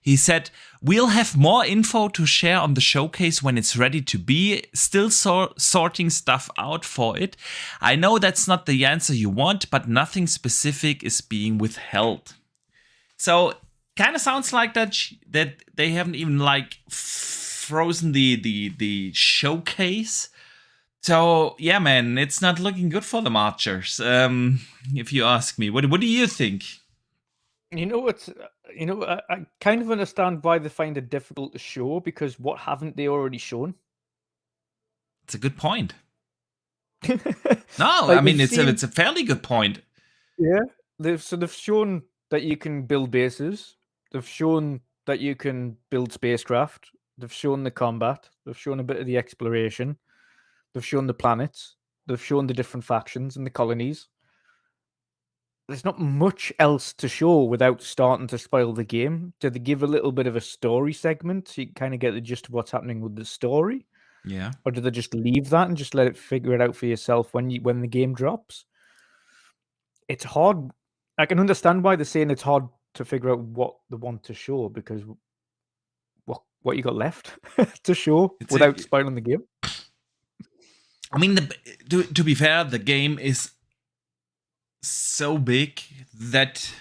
He said, "We'll have more info to share on the showcase when it's ready to be. Still sorting stuff out for it. I know that's not the answer you want, but nothing specific is being withheld." So kind of sounds like that they haven't even like frozen the showcase. So yeah, man, it's not looking good for the marchers. If you ask me, what do you think? You know what? I kind of understand why they find it difficult to show, because what haven't they already shown? It's a good point. No, like I mean it's a fairly good point. Yeah, they've shown that you can build bases. They've shown that you can build spacecraft. They've shown the combat. They've shown a bit of the exploration. They've shown the planets. They've shown the different factions and the colonies. There's not much else to show without starting to spoil the game. Do they give a little bit of a story segment so you can kind of get the gist of what's happening with the story? Yeah. Or do they just leave that and just let it figure it out for yourself when the game drops? It's hard. I can understand why they're saying it's hard to figure out what they want to show, because what you got left to show without spoiling the game. I mean, to be fair, the game is so big that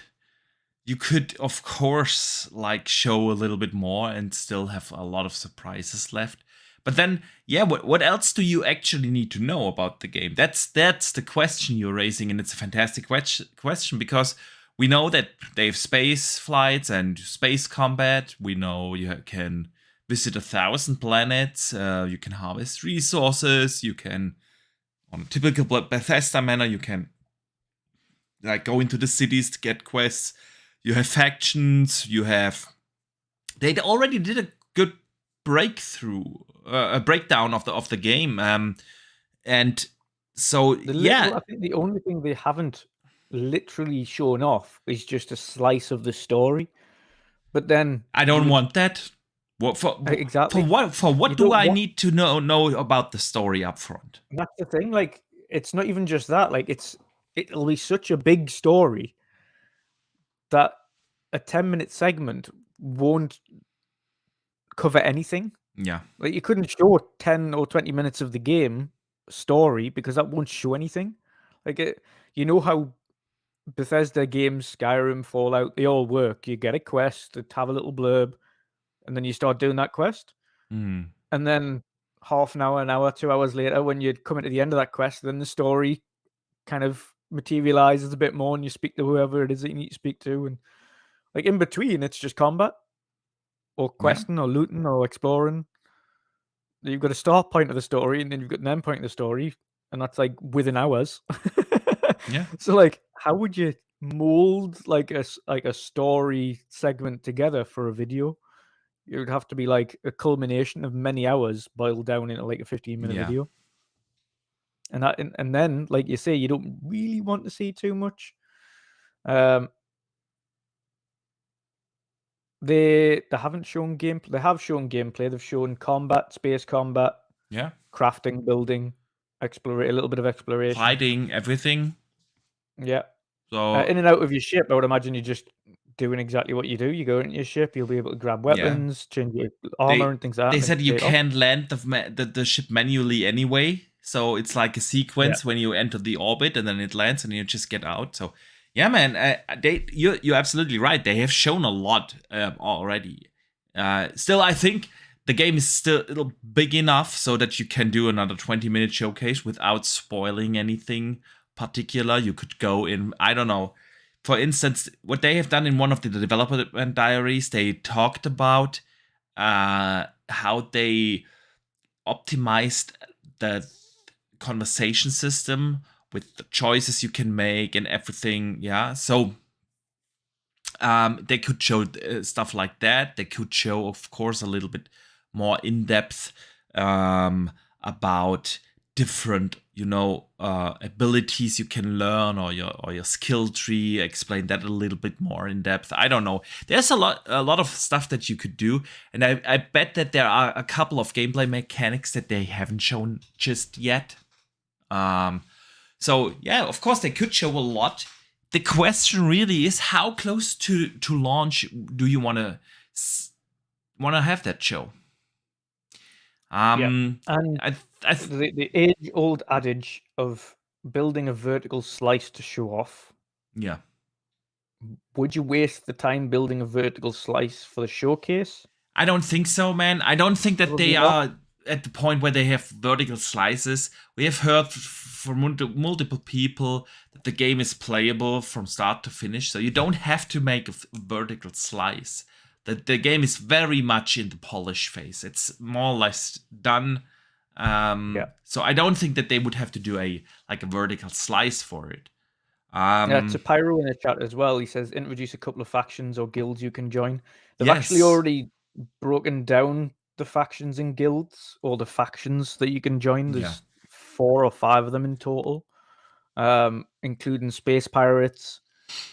you could, of course, like show a little bit more and still have a lot of surprises left. But then, yeah, what else do you actually need to know about the game? That's the question you're raising, and it's a fantastic question because we know that they have space flights and space combat. We know you can visit 1,000 planets. You can harvest resources. You can, on a typical Bethesda manner, you can like go into the cities to get quests. You have factions. They already did a good a breakdown of the game. And so I think the only thing they haven't literally shown off is just a slice of the story. But then I don't want that. Exactly. For what do I need to know about the story up front? That's the thing. Like, it's not even just that. Like, it'll be such a big story that a 10-minute segment won't cover anything. Yeah. Like, you couldn't show 10 or 20 minutes of the game story because that won't show anything. Like, you know how Bethesda games, Skyrim, Fallout, they all work. You get a quest, have a little blurb, and then you start doing that quest. Mm. And then half an hour, 2 hours later, when you're coming to the end of that quest, then the story kind of materializes a bit more, and you speak to whoever it is that you need to speak to, and like in between, it's just combat or questing or looting or exploring. You've got a start point of the story, and then you've got an end point of the story, and that's like within hours. Yeah. So like, how would you mold like a story segment together for a video? It would have to be like a culmination of many hours boiled down into like a 15-minute Yeah. video. And then, like you say, you don't really want to see too much. They haven't shown gameplay. They have shown gameplay. They've shown combat, space combat, Yeah. crafting, building, a little bit of exploration. Fighting, everything. Yeah. So in and out of your ship, I would imagine you're just doing exactly what you do. You go into your ship, you'll be able to grab weapons, change your armor, and things like that. They and said then you take off. can't land the ship manually anyway. So it's like a sequence when you enter the orbit and then it lands and you just get out. So yeah, man, you're absolutely right. They have shown a lot already. Still, I think the game is still a little big enough so that you can do another 20-minute showcase without spoiling anything particular. You could go in, I don't know. For instance, what they have done in one of the development diaries, they talked about how they optimized the conversation system with the choices you can make and everything. Yeah, so they could show stuff like that. They could show, of course, a little bit more in depth about different, abilities you can learn, or your skill tree. Explain that a little bit more in depth. I don't know. There's a lot of stuff that you could do, and I bet that there are a couple of gameplay mechanics that they haven't shown just yet. So yeah, of course they could show a lot. The question really is, how close to launch do you want to have that show? And the age-old adage of building a vertical slice to show off. Yeah. Would you waste the time building a vertical slice for the showcase? I don't think so, man. I don't think that Probably they not. are at the point where they have vertical slices. We have heard from multiple people that the game is playable from start to finish, so you don't have to make a vertical slice. The game is very much in the polish phase. It's more or less done. So I don't think that they would have to do a vertical slice for it. To Pyro in the chat as well, he says introduce a couple of factions or guilds you can join. They've actually already broken down the factions and guilds, or the factions that you can join. There's 4 or 5 of them in total, including space pirates,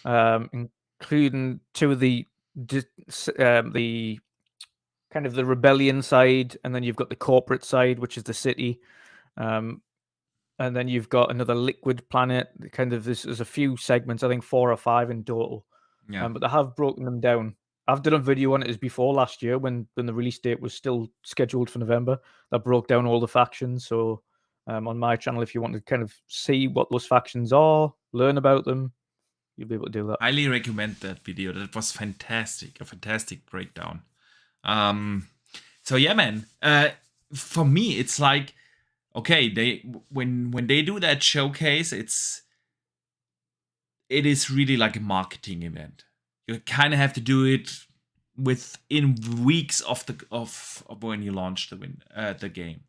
including 2 of the kind of the rebellion side, and then you've got the corporate side, which is the city. And then you've got another liquid planet. Kind of, there's a few segments, I think 4 or 5 in total. But they have broken them down. I've done a video on it before last year when the release date was still scheduled for November. That broke down all the factions. So on my channel, if you want to kind of see what those factions are, learn about them, you'll be able to do that. Highly recommend that video. That was fantastic. A fantastic breakdown. So yeah, man. For me, it's like, okay, when they do that showcase, it is really like a marketing event. You kind of have to do it within weeks of when you launch the game.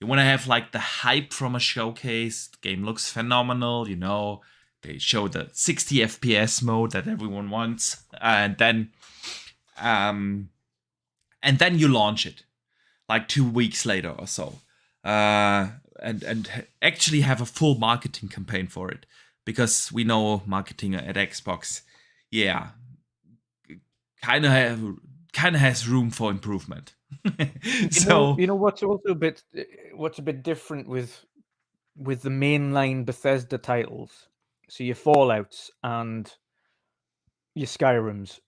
You want to have like the hype from a showcase. The game looks phenomenal, They show the 60 FPS mode that everyone wants, and then you launch it like 2 weeks later or so, and actually have a full marketing campaign for it, because we know marketing at Xbox, kind of has room for improvement. So what's also a bit different with the mainline Bethesda titles. So your Fallouts and your Skyrims,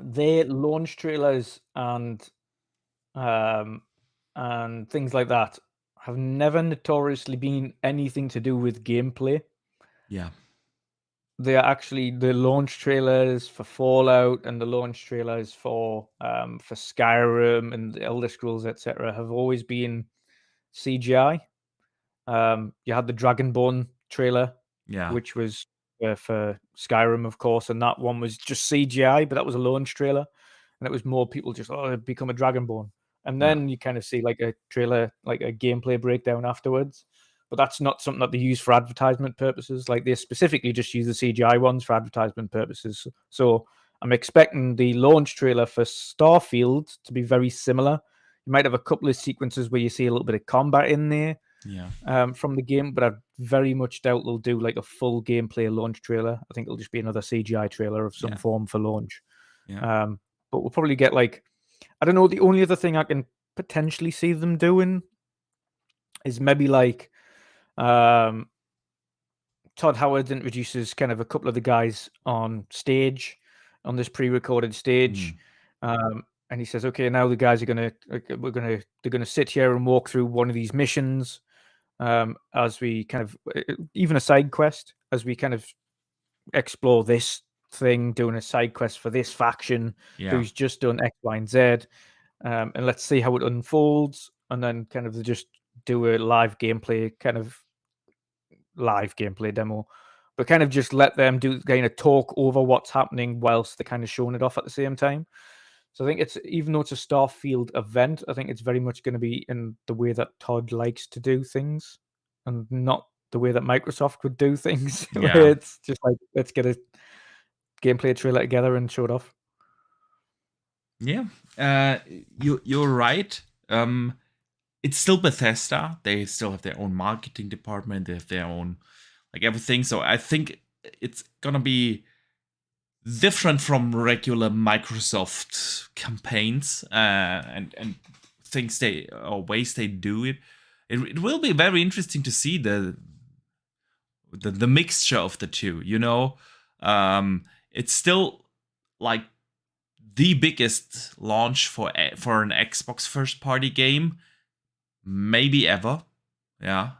their launch trailers and things like that have never notoriously been anything to do with gameplay. Yeah. they are actually the launch trailers for Fallout and the launch trailers for Skyrim and the Elder Scrolls, etc., have always been CGI. You had the Dragonborn trailer, Yeah. which was for Skyrim, of course, and that one was just CGI, but that was a launch trailer, and it was more people just become a Dragonborn, and Yeah. then you kind of see like a trailer, like a gameplay breakdown afterwards. But that's not something that they use for advertisement purposes. Like they specifically just use the CGI ones for advertisement purposes. So I'm expecting the launch trailer for Starfield to be very similar. You might have a couple of sequences where you see a little bit of combat in there, Yeah. from the game, but I very much doubt they'll do like a full gameplay launch trailer. I think it'll just be another CGI trailer of some Yeah. form for launch. Yeah. But we'll probably get like, I don't know, the only other thing I can potentially see them doing is maybe like Todd Howard introduces kind of a couple of the guys on stage, on this pre-recorded stage. And he says, okay, now the guys are they're gonna sit here and walk through one of these missions, as we kind of, even a side quest, as we kind of explore this thing, doing a side quest for this faction who's just done X, Y, and Z, and let's see how it unfolds, and then kind of just do a live gameplay demo, but kind of just let them do kind of talk over what's happening whilst they're kind of showing it off at the same time. So I think it's, even though it's a Starfield event, I think it's very much going to be in the way that Todd likes to do things, and not the way that Microsoft would do things. Yeah. Where it's just like, let's get a gameplay trailer together and show it off. Yeah. You're right. It's still Bethesda. They still have their own marketing department. They have their own, like, everything. So I think it's gonna be different from regular Microsoft campaigns, and things or ways they do it. It will be very interesting to see the mixture of the two. It's still like the biggest launch for an Xbox first party game maybe ever. Yeah.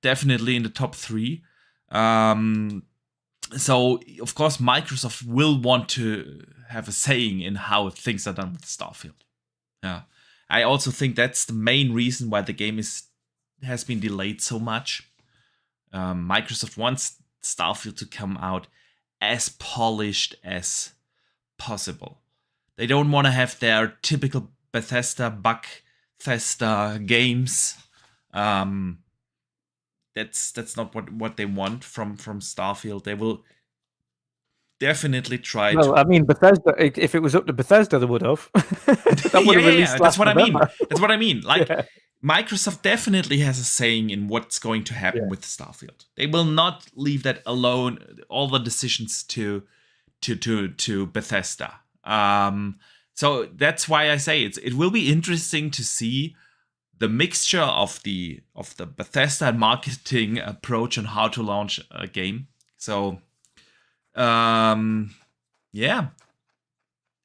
Definitely in the top 3. So of course Microsoft will want to have a saying in how things are done with Starfield. Yeah. I also think that's the main reason why the game has been delayed so much. Microsoft wants Starfield to come out as polished as possible. They don't want to have their typical Bethesda Bugfesta games. That's not what they want from Starfield. They will definitely try Well, to. I mean, Bethesda, if it was up to Bethesda, they would have. That would have released That's what November. That's what I mean. Like, Microsoft definitely has a saying in what's going to happen with Starfield. They will not leave that alone. All the decisions to Bethesda. So that's why I say it will be interesting to see the mixture of the Bethesda marketing approach on how to launch a game. So, yeah,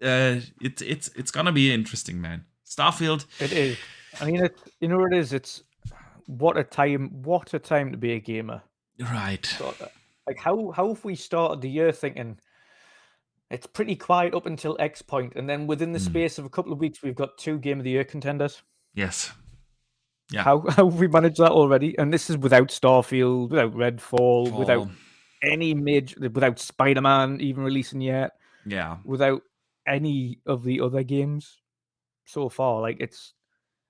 it's gonna be interesting, man. Starfield. It is. I mean, it is. It's what a time to be a gamer. Right. So, like, how have we started the year thinking it's pretty quiet up until X point, and then within the space of a couple of weeks, we've got 2 Game of the Year contenders. Yes. Yeah. How have we managed that already? And this is without Starfield, without Redfall, without any without Spider-Man even releasing yet. Yeah. Without any of the other games so far. Like,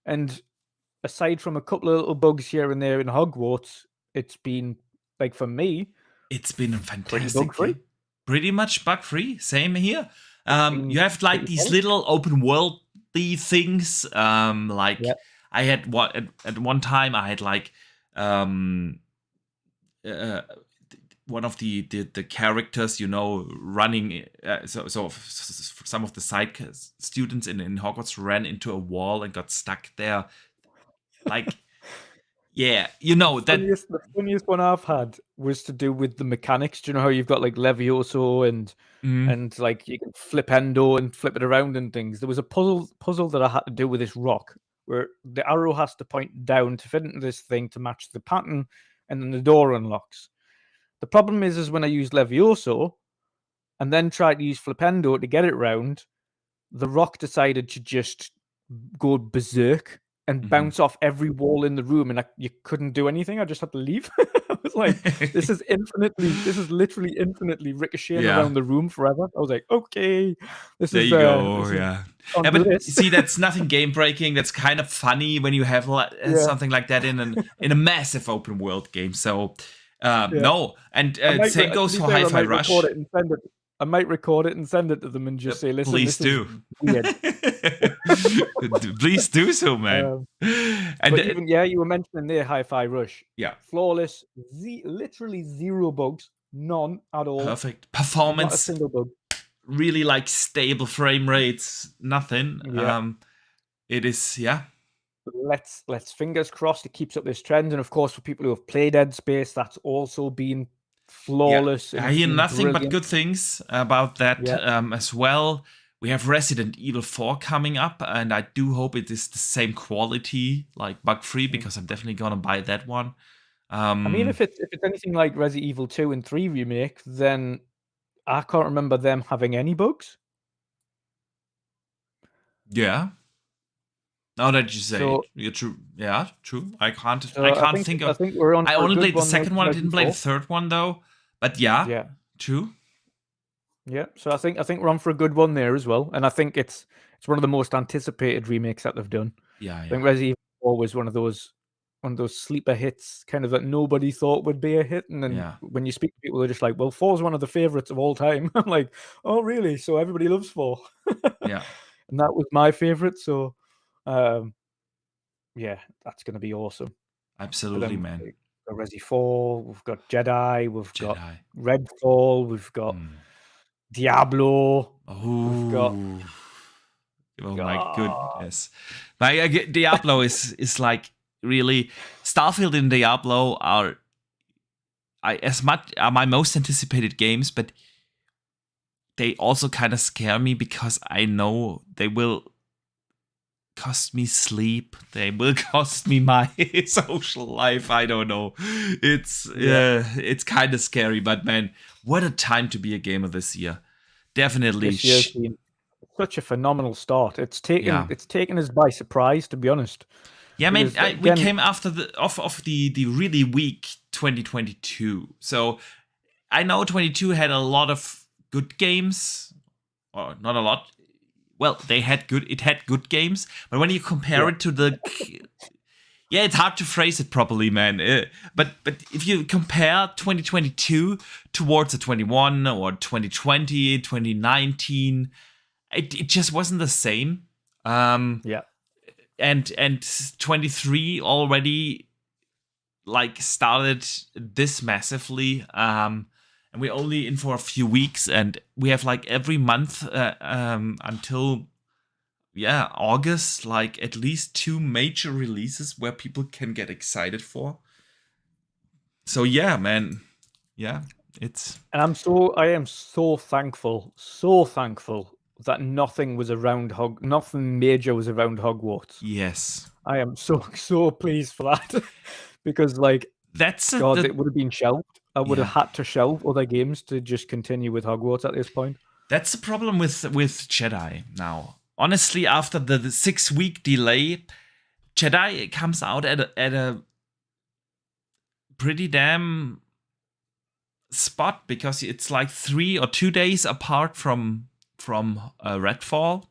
and aside from a couple of little bugs here and there in Hogwarts, it's been, like, for me, it's been fantastic. Pretty bug-free. Pretty much bug-free. Same here. You have like these little open world-y things. Like, I had at one time I had like one of the characters, running. So some of the side students in Hogwarts ran into a wall and got stuck there. Like, yeah, the funniest one I've had was to do with the mechanics. Do you know how you've got like Levioso and like you can flip Endo and flip it around and things? There was a puzzle that I had to do with this rock where the arrow has to point down to fit into this thing to match the pattern, and then the door unlocks. The problem is when I used Levioso and then tried to use Flipendo to get it round, the rock decided to just go berserk and bounce off every wall in the room, and you couldn't do anything. I just had to leave. I was like, this is literally infinitely ricocheting around the room forever. I was like, okay, this there is you go. this Yeah. on Yeah, the but list. see, that's nothing game breaking. That's kind of funny when you have something like that in a massive open world game. So no, and same goes for Hi-Fi Rush. I might record it and send it to them and just say, listen, please this do. is weird. Please do so, man. And but even you were mentioning there Hi-Fi Rush. Yeah. Flawless, literally zero bugs, none at all. Perfect performance. Not a single bug. Really like stable frame rates, nothing. Yeah. It is, Let's fingers crossed it keeps up this trend, and of course for people who have played Dead Space, that's also been flawless. I hear nothing but good things about that as well. We have Resident Evil 4 coming up, and I do hope it is the same quality, like bug-free, because I'm definitely gonna buy that one. I mean, if it's anything like Resident Evil 2 and 3 remake, then I can't remember them having any bugs. Yeah. Now that you say it, you're true. Yeah, true. I can't think of. I think we're on. I only played the second one. I didn't play the third one though. But yeah, true. Yeah, so I think we're on for a good one there as well, and I think it's one of the most anticipated remakes that they've done. Yeah. I think Resident Evil 4 was one of those sleeper hits, kind of that nobody thought would be a hit, and then when you speak to people, they're just like, "Well, 4 is one of the favorites of all time." I'm like, "Oh, really? So everybody loves 4?" Yeah, and that was my favorite. So, yeah, that's going to be awesome. Absolutely, man. We've got Resi 4, we've got Jedi, we've got Redfall, we've got Diablo. We've got. Oh my goodness! Like Diablo is like really Starfield and Diablo are my most anticipated games, but they also kind of scare me because I know they will cost me sleep. They will cost me my social life. I don't know. It's kind of scary, but man, what a time to be a gamer this year. Definitely. This year's been such a phenomenal start. It's taken us by surprise, to be honest. Yeah, man. We came after the really weak 2022. So I know 22 had a lot of good games, or not a lot. Well, it had good games, but when you compare it to the, it's hard to phrase it properly, man. But if you compare 2022 towards the 21 or 2020, 2019, it just wasn't the same. And 23 already like started this massively. And we're only in for a few weeks, and we have like every month until August, like at least 2 major releases where people can get excited for. So yeah, man. Yeah, it's. And I am so thankful that nothing major was around Hogwarts. Yes. I am so pleased for that. Because like it would have been shelved. I would have had to shelve other games to just continue with Hogwarts at this point. That's the problem with Jedi now. Honestly, after the 6-week delay, Jedi comes out at a pretty damn spot, because it's like 3 or 2 days apart from Redfall.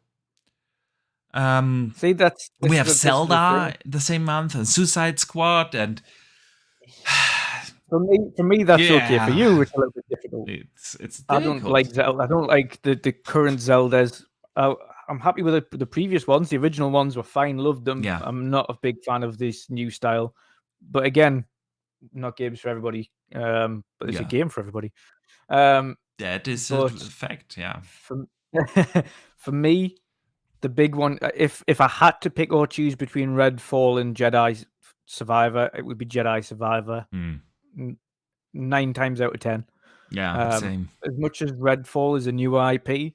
See, we have Zelda the same month, and Suicide Squad, and for me that's okay. For you, it's a little bit difficult. It's I don't like Zelda. I don't like the current Zeldas. I'm happy with the previous ones. The original ones were fine. Loved them. Yeah. I'm not a big fan of this new style. But again, not games for everybody. But it's a game for everybody. That is a fact. Yeah. For me, the big one, if I had to pick or choose between Redfall and Jedi Survivor, it would be Jedi Survivor. 9 times out of 10. Yeah, same. As much as Redfall is a new IP,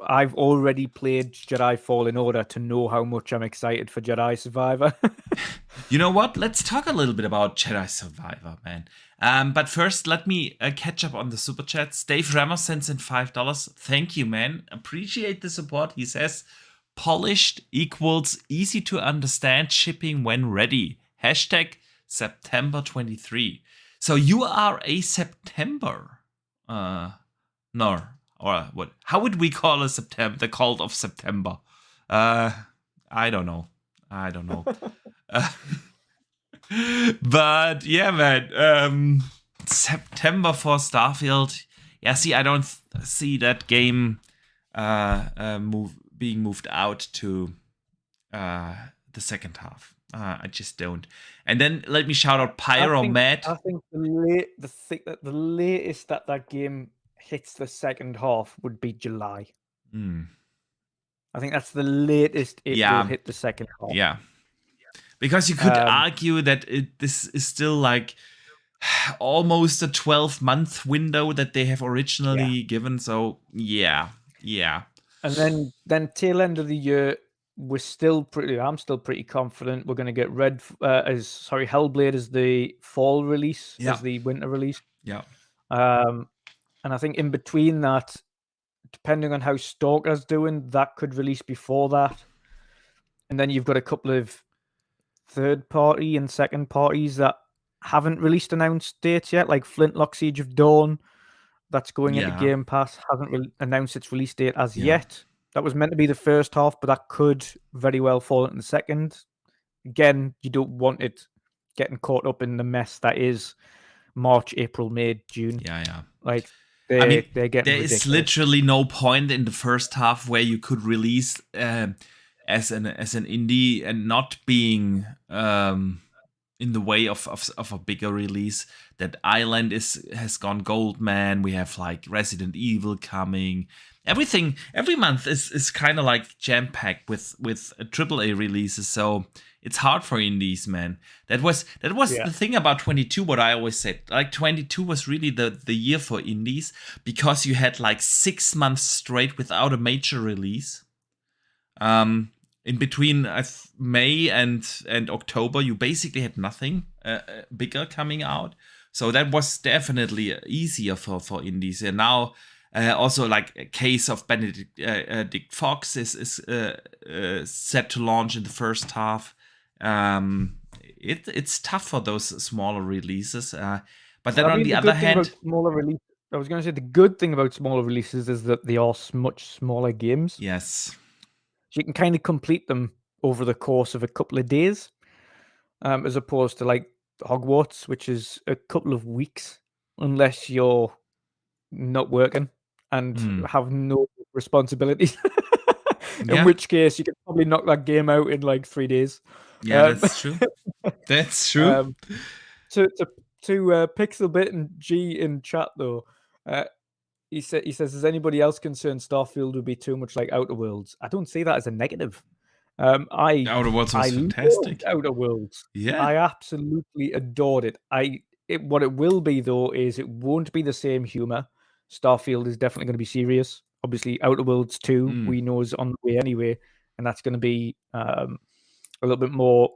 I've already played Jedi Fallen Order to know how much I'm excited for Jedi Survivor. You know what? Let's talk a little bit about Jedi Survivor, man. But first, let me catch up on the super chats. Dave Ramos sends in $5. Thank you, man. Appreciate the support. He says, polished equals easy to understand shipping when ready. Hashtag September 23. So you are a September. No. Or what? How would we call a September? The cult of September. I don't know. But yeah, man. September for Starfield. Yeah, see, I don't see that game being moved out to the second half. I just don't. And then let me shout out Pyromat. I think the latest that game hits the second half would be July. I think that's the latest it will hit the second half. Yeah. Because you could argue that this is still like almost a 12-month window that they have originally given. So yeah. And then tail end of the year, I'm still pretty confident we're going to get Hellblade as the fall release, as the winter release. Yeah. And I think in between that, depending on how Stalker's doing, that could release before that. And then you've got a couple of third party and second parties that haven't released announced dates yet, like Flintlock Siege of Dawn. That's going into Game Pass. Hasn't announced its release date as yet. That was meant to be the first half, but that could very well fall into the second. Again, you don't want it getting caught up in the mess that is March, April, May, June. Yeah. Like they're getting there ridiculous. is literally no point in the first half where you could release as an indie and not being in the way of a bigger release. That Island has gone gold, man. We have like Resident Evil coming. Every month is kind of like jam packed with AAA releases. So it's hard for indies, man. That was the thing about 22. What I always said, like 22 was really the year for indies because you had like 6 months straight without a major release. In between May and October, you basically had nothing bigger coming out. So that was definitely easier for indies. And now also like a case of Benedict Fox is set to launch in the first half. It's tough for those smaller releases. But then on the other hand, I was going to say the good thing about smaller releases is that they are much smaller games. Yes. So you can kind of complete them over the course of a couple of days, as opposed to like Hogwarts, which is a couple of weeks, unless you're not working and have no responsibilities. In which case, you could probably knock that game out in like 3 days. Yeah, that's true. That's true. To Pixelbit and G in chat though, he says, "Is anybody else concerned Starfield would be too much like Outer Worlds?" I don't see that as a negative. Outer Worlds was fantastic. Outer Worlds, yeah, I absolutely adored it. What it will be though is it won't be the same humor. Starfield is definitely going to be serious. Obviously, Outer Worlds 2 we know is on the way anyway, and that's going to be a little bit more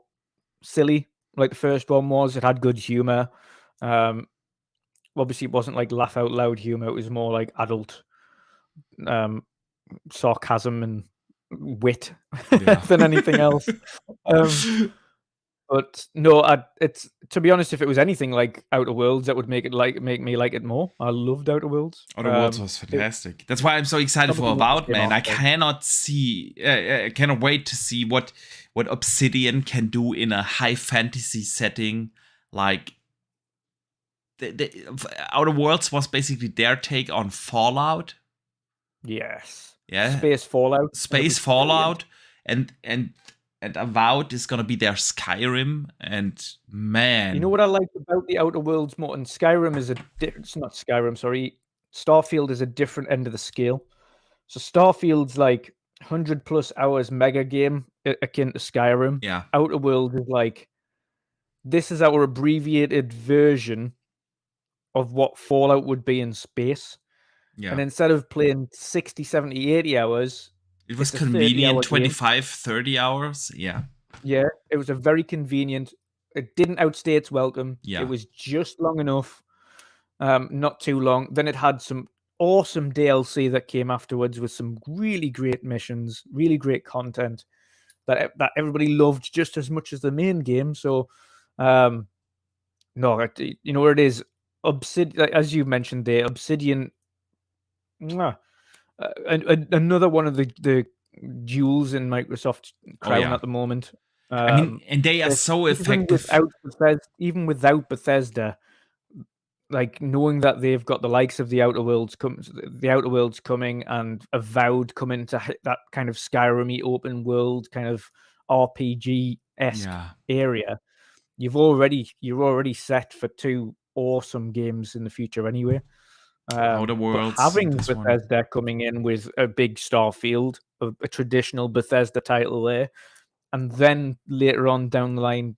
silly, like the first one was. It had good humor. Obviously, it wasn't like laugh out loud humor. It was more like adult sarcasm and wit than anything else. But no, it's, to be honest, if it was anything like Outer Worlds, that would make me like it more. I loved Outer Worlds. Outer Worlds was fantastic. That's why I'm so excited for About, man. I cannot wait to see what Obsidian can do in a high fantasy setting. Like the Outer Worlds was basically their take on Fallout. Yes. Yeah. Space Fallout. And Avowed is gonna be their Skyrim, and man, you know what I like about the Outer Worlds more? And Skyrim is it's not Skyrim, sorry. Starfield is a different end of the scale. So Starfield's like 100+ hours mega game akin to Skyrim. Yeah. Outer Worlds is like, this is our abbreviated version of what Fallout would be in space. Yeah. And instead of playing 60, 70, 80 hours, It was it's a 30-hour convenient, game. 25, 30 hours. Yeah. Yeah, it was a very convenient. It didn't outstay its welcome. Yeah. It was just long enough, not too long. Then it had some awesome DLC that came afterwards with some really great missions, really great content that everybody loved just as much as the main game. So, no, you know where it is. Obsidian, as you mentioned there, Obsidian. Mwah, another one of the jewels in Microsoft's Oh, crown yeah. at the moment. I mean, and they are There's- so effective. even without Bethesda, like knowing that they've got the likes of the Outer Worlds coming, and Avowed coming to that kind of Skyrim-y open world kind of RPG-esque Yeah. area, you're already set for two awesome games in the future anyway. Outer Worlds, but having this one. Bethesda coming in with a big Starfield, a traditional Bethesda title there, and then later on down the line,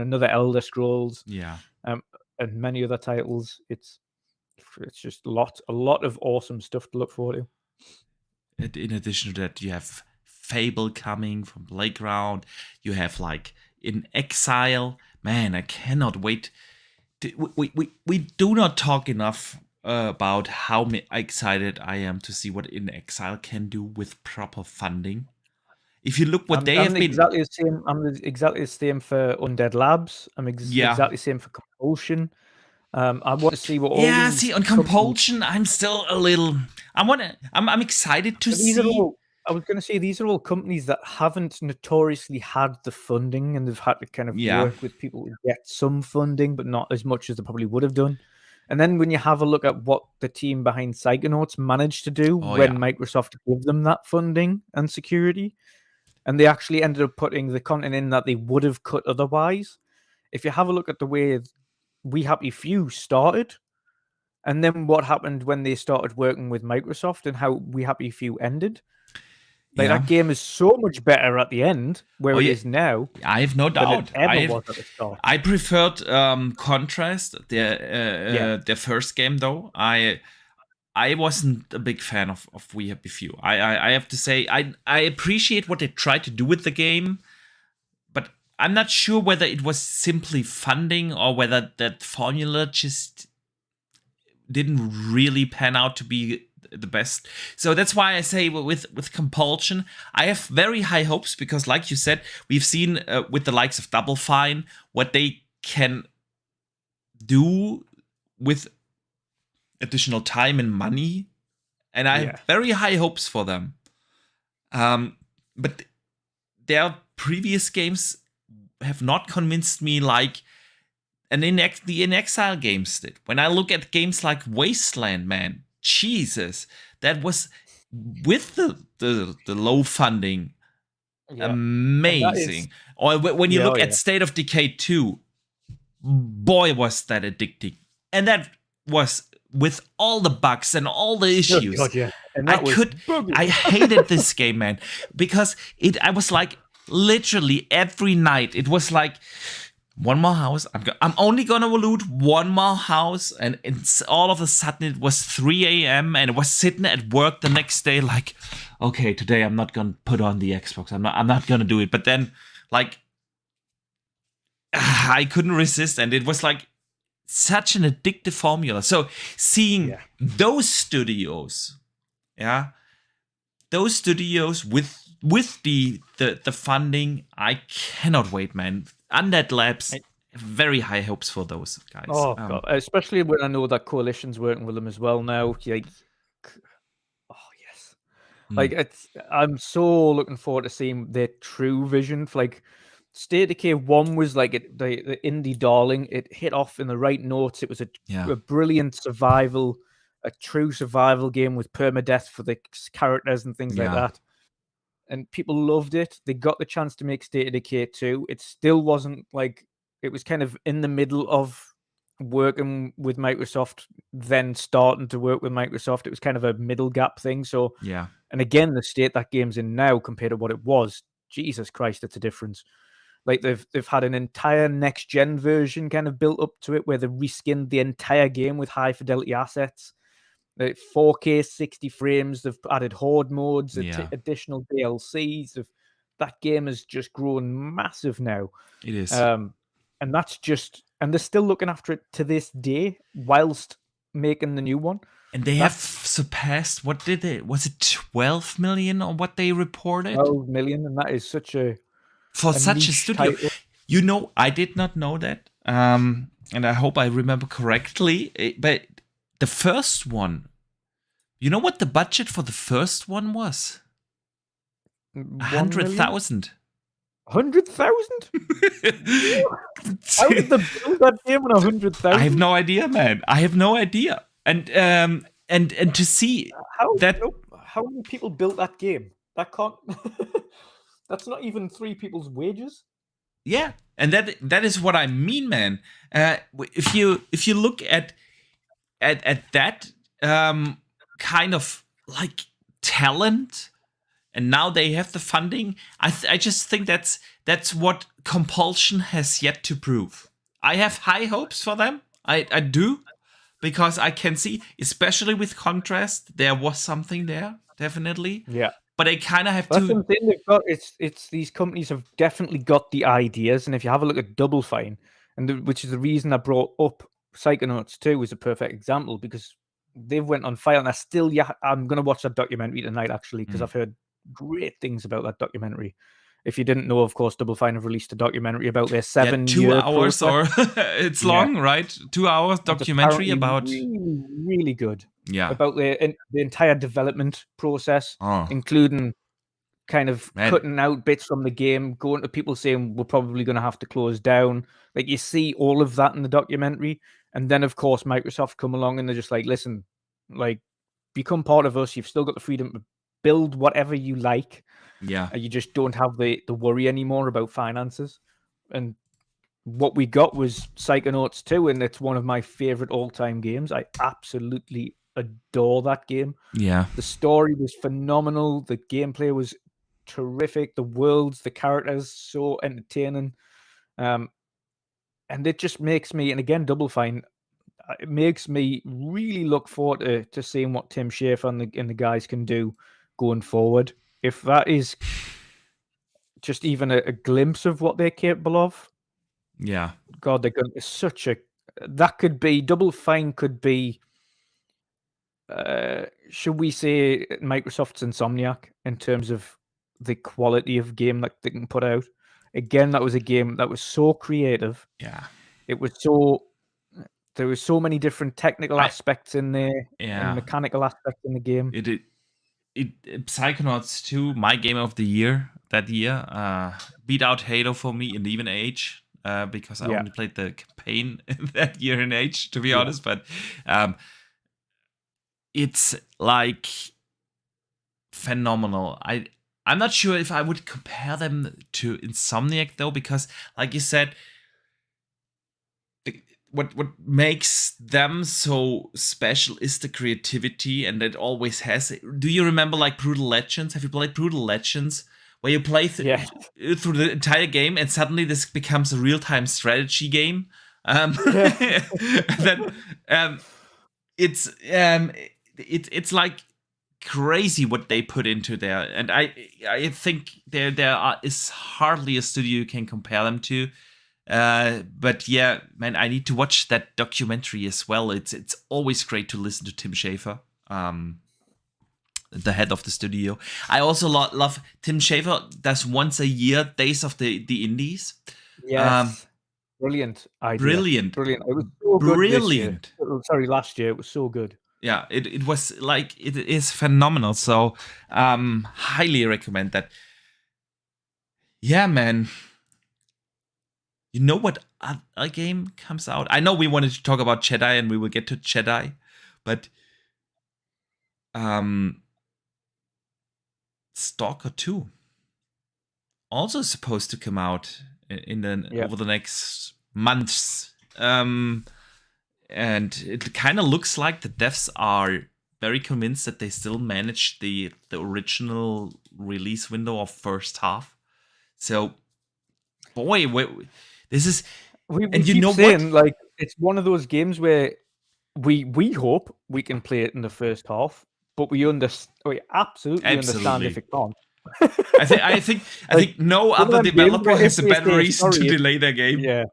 another Elder Scrolls, Yeah. and many other titles. It's just a lot of awesome stuff to look forward to. In addition to that, you have Fable coming from Playground. You have like In Exile. Man, I cannot wait. We do not talk enough about how excited I am to see what In Exile can do with proper funding. If you look what they have been, exactly the same. I'm exactly the same for Undead Labs. I'm exactly the same for Compulsion. I want to see what all these. See, on Compulsion, I'm still a little. I'm excited to see. I was going to say these are all companies that haven't notoriously had the funding, and they've had to kind of work with people to get some funding, but not as much as they probably would have done. And then when you have a look at what the team behind Psychonauts managed to do Microsoft gave them that funding and security, and they actually ended up putting the content in that they would have cut otherwise. If you have a look at the way We Happy Few started, and then what happened when they started working with Microsoft, and how We Happy Few ended. That game is so much better at the end, where it is now. I have no doubt. Was at the start. I preferred Contrast, their first game, though. I wasn't a big fan of We Happy Few. I have to say, I appreciate what they tried to do with the game, but I'm not sure whether it was simply funding or whether that formula just didn't really pan out to be the best. So that's why I say with Compulsion, I have very high hopes, because like you said, we've seen with the likes of Double Fine what they can do with additional time and money, and I have very high hopes for them. But their previous games have not convinced me like the In Exile games did. When I look at games like Wasteland, man, Jesus, that was with the low funding, amazing. Or when you look at State of Decay 2, boy, was that addicting. And that was with all the bugs and all the issues. And I hated this game, man, because I was like, literally every night, it was like, one more house. I'm only gonna loot one more house, and all of a sudden it was 3 a.m. and I was sitting at work the next day, like, okay, today I'm not gonna put on the Xbox. I'm not gonna do it. But then, like, I couldn't resist, and it was like such an addictive formula. So seeing those studios, with the funding, I cannot wait, man. Undead Labs, very high hopes for those guys. Oh God, especially when I know that Coalition's working with them as well now. Like, like I'm so looking forward to seeing their true vision. Like, State of Decay 1 was like the indie darling. It hit off in the right notes. It was a brilliant survival, a true survival game with permadeath for the characters and things like that. And people loved it. They got the chance to make State of Decay 2. It still wasn't like, it was kind of in the middle of working with Microsoft, then starting to work with Microsoft. It was kind of a middle gap thing. So, and again, the state that game's in now compared to what it was, Jesus Christ, it's a difference. Like, they've had an entire next gen version kind of built up to it, where they reskinned the entire game with high fidelity assets. 4K 60 frames. They've added horde modes, Yeah. additional DLCs. That game has just grown massive now. It is. And that's just, and they're still looking after it to this day whilst making the new one. And they have surpassed, what did they, was it 12 million or what they reported? 12 million, and that is such a such a studio. Title. You know, I did not know that. And I hope I remember correctly. But the first one, you know what the budget for the first one was? 100,000. 100,000? How did they build that game on 100,000? I have no idea, man. I have no idea. And to see how many people built that game? That can't. That's not even 3 people's wages. Yeah, and that is what I mean, man. If you look at that kind of like talent, and now they have the funding, I just think that's what Compulsion has yet to prove. I have high hopes for them. I do, because I can see, especially with Contrast, there was something there, definitely. Yeah. But they kind of have That's to. the thing they've got. It's these companies have definitely got the ideas, and if you have a look at Double Fine, which is the reason I brought up Psychonauts 2 as a perfect example, because they've went on fire, and I'm gonna watch that documentary tonight actually, because I've heard great things about that documentary. If you didn't know, of course, Double Fine have released a documentary about their 7-year 2 hours process. or it's long, right? 2 hours documentary about really, really good. Yeah. About the entire development process, including kind of cutting out bits from the game, going to people saying we're probably going to have to close down. Like, you see all of that in the documentary, and then of course Microsoft come along and they're just like, listen, like, become part of us. You've still got the freedom to build whatever you like. Yeah. You just don't have the worry anymore about finances. And what we got was Psychonauts 2, and it's one of my favorite all-time games. I absolutely adore that game. Yeah. The story was phenomenal. The gameplay was terrific. The worlds, the characters, so entertaining. And it just makes me, and again, Double Fine, it makes me really look forward to seeing what Tim Schafer and the guys can do going forward. If that is just even a glimpse of what they're capable of, yeah, God, they're going to that could be, Double Fine could be, should we say, Microsoft's Insomniac in terms of the quality of game that they can put out. Again, that was a game that was so creative. Yeah, it was there were so many different technical aspects in there, and mechanical aspects in the game. Psychonauts 2, my game of the year that year, beat out Halo for me in even age, because I only played the campaign that year in age, to be honest. But it's like phenomenal. I'm not sure if I would compare them to Insomniac though, because like you said, what makes them so special is the creativity, and it always has. Do you remember like Brutal Legends? Have you played Brutal Legends, where you play through the entire game and suddenly this becomes a real-time strategy game? Then it's like crazy what they put into there, and I think there is hardly a studio you can compare them to. But yeah, man, I need to watch that documentary as well. It's always great to listen to Tim Schafer, the head of the studio. I also love Tim Schafer does once a year Days of the Indies. Yes. Brilliant idea. Brilliant. It was so brilliant. Good sorry, last year. It was so good. Yeah, it was like, it is phenomenal. So highly recommend that. Yeah, man. You know what a game comes out? I know we wanted to talk about Jedi, and we will get to Jedi, but Stalker 2 also supposed to come out over the next months. And it kind of looks like the devs are very convinced that they still manage the original release window of first half. So, boy, this is, we keep saying, like, it's one of those games where we hope we can play it in the first half, but we absolutely understand if it can't. I think no other developer has a better reason to delay their game. Yeah.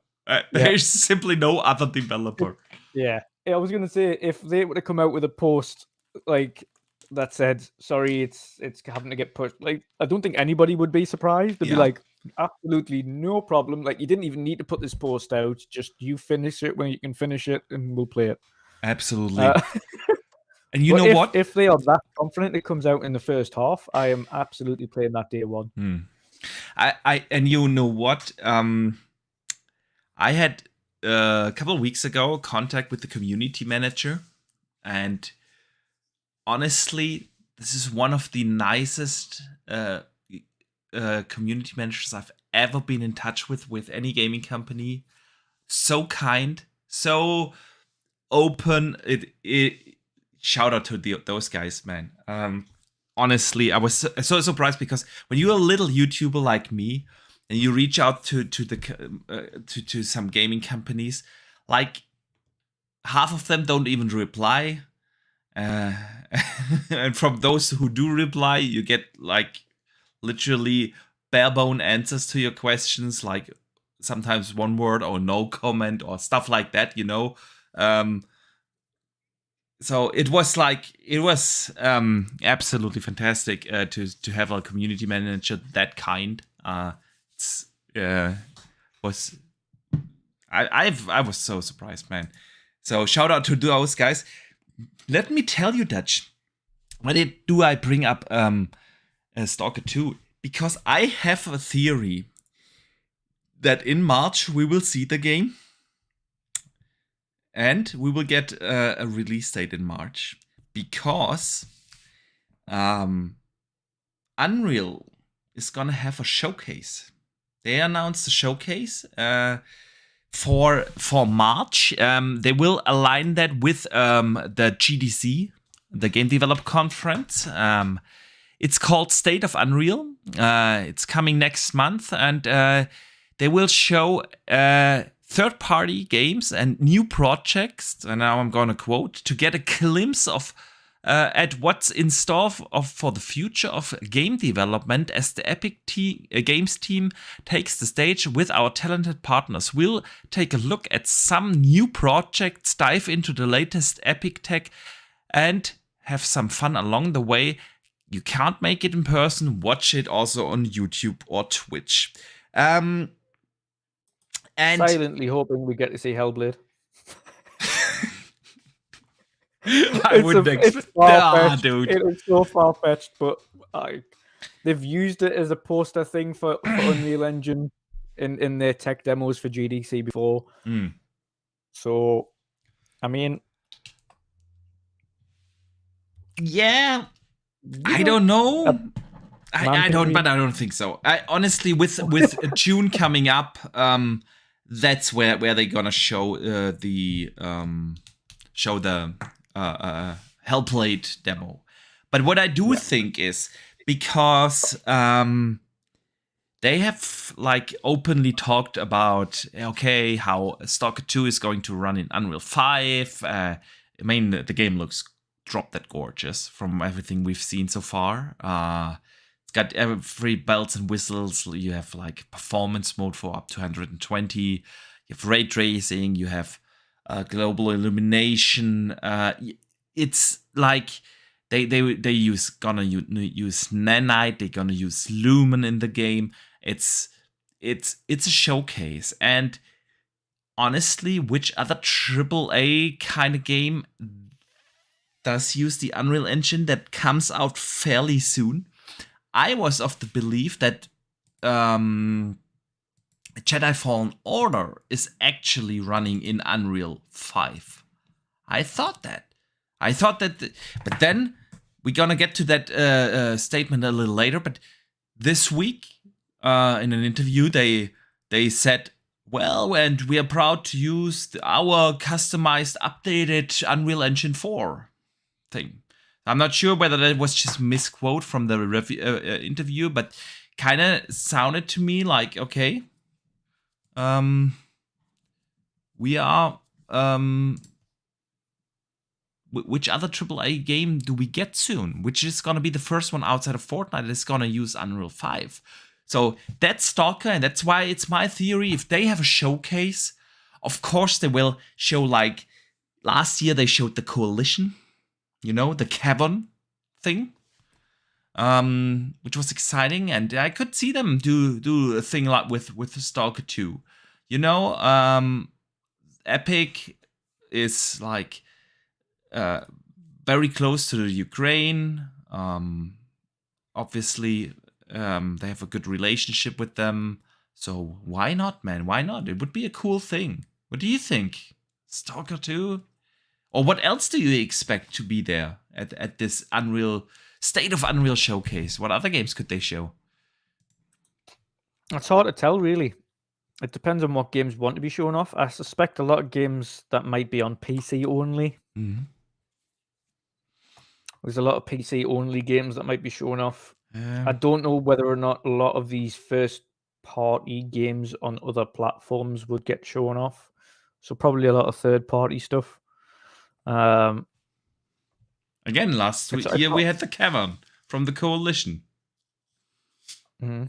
There's simply no other developer. Yeah. I was gonna say, if they were to come out with a post like that said, sorry, it's having to get pushed, like, I don't think anybody would be surprised. They'd be like, absolutely no problem. Like, you didn't even need to put this post out. Just you finish it when you can finish it, and we'll play it. Absolutely. And you know what? If they are that confident it comes out in the first half, I am absolutely playing that day one. And you know what? I had a couple of weeks ago contact with the community manager, and honestly, this is one of the nicest community managers I've ever been in touch with any gaming company. So kind, so open. Shout out to those guys, man. Honestly, I was so surprised, because when you're a little YouTuber like me and you reach out to some gaming companies, like half of them don't even reply. And from those who do reply, you get like literally bare bone answers to your questions, like sometimes one word or no comment or stuff like that, you know. So it was absolutely fantastic to have a community manager that kind. I was so surprised, man. So shout out to those guys. Let me tell you, Dutch, why do I bring up Stalker 2? Because I have a theory that in March we will see the game. And we will get a release date in March, because Unreal is gonna have a showcase. They announced a showcase for March. They will align that with the GDC, the Game Developer Conference. It's called State of Unreal. It's coming next month, and they will show third-party games and new projects, and now I'm going to quote, to get a glimpse of at what's in store for the future of game development as the Epic Games team takes the stage with our talented partners. We'll take a look at some new projects, dive into the latest Epic tech, and have some fun along the way. You can't make it in person. Watch it also on YouTube or Twitch. And silently hoping we get to see Hellblade. I wouldn't expect that, dude. It is so far-fetched, but they've used it as a poster thing for Unreal Engine in their tech demos for GDC before. So, I mean, yeah, I don't know. I don't think so. I honestly, with June coming up, that's where they're gonna show the Hellblade demo. But what I do think is, because they have like openly talked about how Stalker 2 is going to run in Unreal 5. I mean, the game looks drop dead gorgeous from everything we've seen so far. It's got every bells and whistles. You have like performance mode for up to 120. You have ray tracing. You have global illumination. It's like they gonna use nanite. They're gonna use lumen in the game. It's a showcase. And honestly, which other AAA kind of game does use the Unreal Engine that comes out fairly soon? I was of the belief that Jedi Fallen Order is actually running in Unreal 5. I thought that, but then we're gonna get to that statement a little later. But this week, in an interview, they said, well, and we are proud to use our customized, updated Unreal Engine 4 thing. I'm not sure whether that was just misquote from the interview, but kind of sounded to me like, okay, we are which other AAA game do we get soon? Which is gonna be the first one outside of Fortnite that's gonna use Unreal 5? So that's Stalker, and that's why it's my theory. If they have a showcase, of course they will show, like last year they showed the Coalition, the cavern thing, which was exciting, and I could see them do a thing like with Stalker 2. Epic is like very close to the Ukraine. Obviously, they have a good relationship with them. So why not, man? Why not? It would be a cool thing. What do you think? Stalker 2? Or what else do you expect to be there at this State of Unreal showcase? What other games could they show? It's hard to tell, really. It depends on what games want to be shown off. I suspect a lot of games that might be on PC only. Mm-hmm. There's a lot of PC only games that might be shown off. I don't know whether or not a lot of these first party games on other platforms would get shown off. So probably a lot of third party stuff. Again, last week here we had the cavern from the Coalition. Mm-hmm.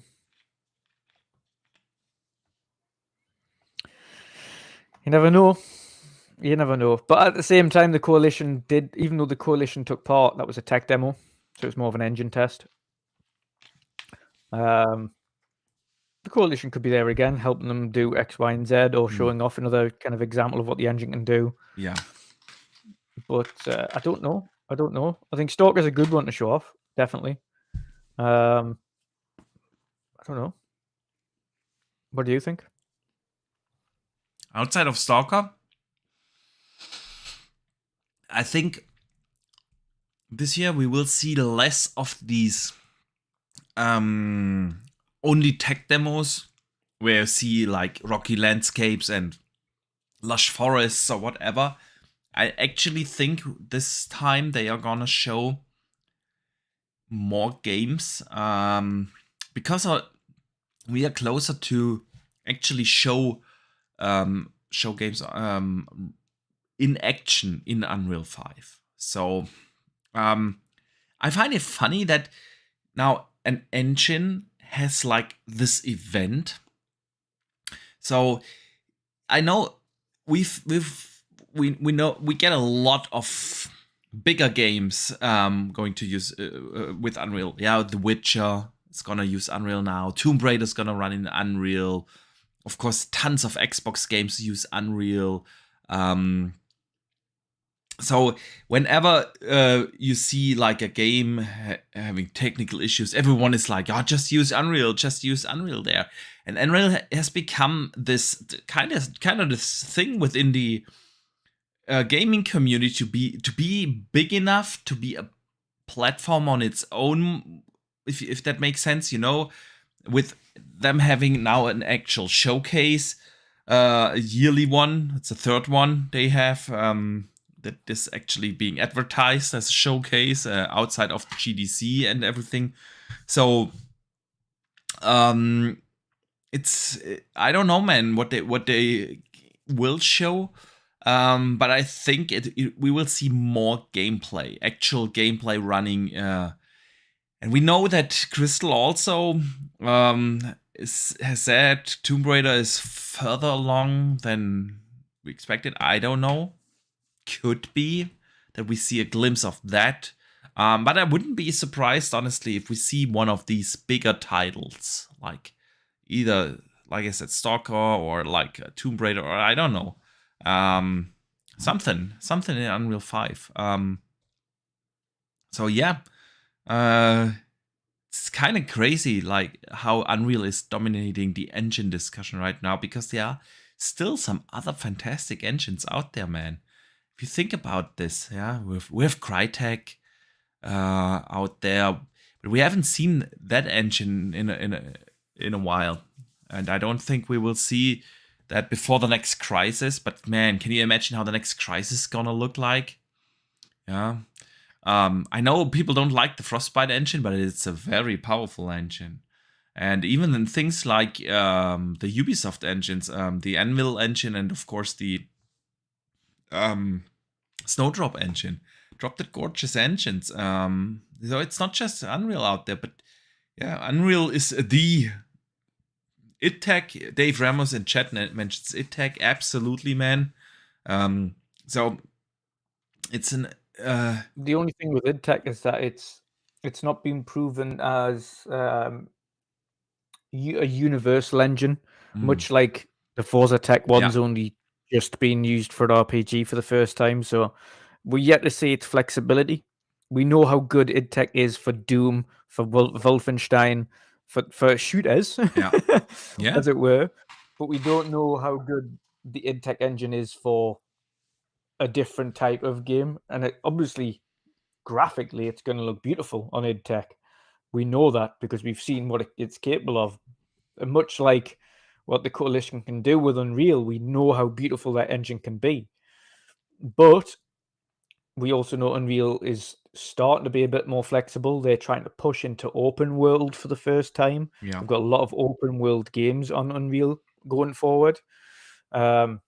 You never know. You never know. But at the same time, the Coalition did, even though the Coalition took part, that was a tech demo. So it was more of an engine test. The Coalition could be there again, helping them do X, Y, and Z, or showing off another kind of example of what the engine can do. Yeah. But I don't know. I think Stalker's a good one to show off, definitely. I don't know. What do you think? Outside of Stalker, I think this year we will see less of these only tech demos where you see like rocky landscapes and lush forests or whatever. I actually think this time they are gonna show more games because we are closer to actually show games in action in Unreal 5. So I find it funny that now an engine has like this event. So I know we know we get a lot of bigger games going to use with Unreal. Yeah, The Witcher is gonna use Unreal now. Tomb Raider is gonna run in Unreal. Of course, tons of Xbox games use Unreal. So whenever you see like a game having technical issues, everyone is like, "Oh, just use Unreal there." And Unreal has become this kind of this thing within the gaming community to be big enough to be a platform on its own, if that makes sense, with them having now an actual showcase, a yearly one. It's the third one they have. That is actually being advertised as a showcase outside of GDC and everything. So, it's I don't know, man, what they will show, but I think we will see more gameplay, actual gameplay running. And we know that Crystal also has said Tomb Raider is further along than we expected. I don't know. Could be that we see a glimpse of that. But I wouldn't be surprised, honestly, if we see one of these bigger titles, like either, like I said, Stalker or like Tomb Raider, or I don't know. Something in Unreal 5. So yeah. It's kind of crazy, like how Unreal is dominating the engine discussion right now, because there are still some other fantastic engines out there, man. If you think about this, yeah, we have Crytek out there, but we haven't seen that engine in a while, and I don't think we will see that before the next Crisis. But man, can you imagine how the next Crisis is gonna look like? Yeah. I know people don't like the Frostbite engine, but it's a very powerful engine. And even in things like the Ubisoft engines, the Anvil engine, and of course the Snowdrop engine. Dropped that gorgeous engines. So it's not just Unreal out there, but yeah, Unreal is the id Tech. Dave Ramos in chat mentions id Tech. Absolutely, man. So it's an. The only thing with id Tech is that it's not been proven as a universal engine, much like the Forza Tech one's only just been used for an RPG for the first time. So we're yet to see its flexibility. We know how good id Tech is for Doom, for Wolfenstein, for shooters, as it were. But we don't know how good the id Tech engine is for a different type of game. And obviously, graphically, it's going to look beautiful on id Tech. We know that because we've seen what it's capable of. And much like what the Coalition can do with Unreal, we know how beautiful that engine can be. But we also know Unreal is starting to be a bit more flexible. They're trying to push into open world for the first time. Yeah. We've got a lot of open world games on Unreal going forward. They are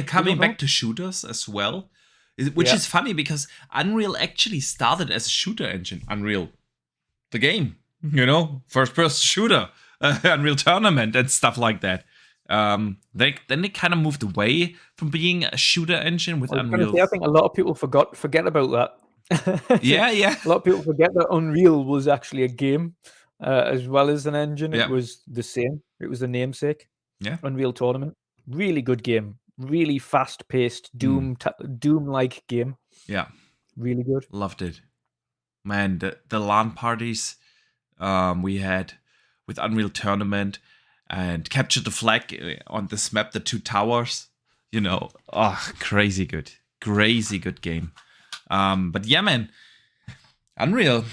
coming back to shooters as well, which is funny because Unreal actually started as a shooter engine. Unreal, the game, first-person shooter, Unreal Tournament and stuff like that. They kind of moved away from being a shooter engine with Unreal. I think a lot of people forget about that. Yeah. A lot of people forget that Unreal was actually a game as well as an engine. Yeah. It was the same. It was the namesake. Yeah. Unreal Tournament. Really good game. Really fast-paced Doom-like game. Yeah. Really good. Loved it. Man, the LAN parties we had with Unreal Tournament and Capture the Flag on this map, the two towers, crazy good game. But yeah, man, Unreal.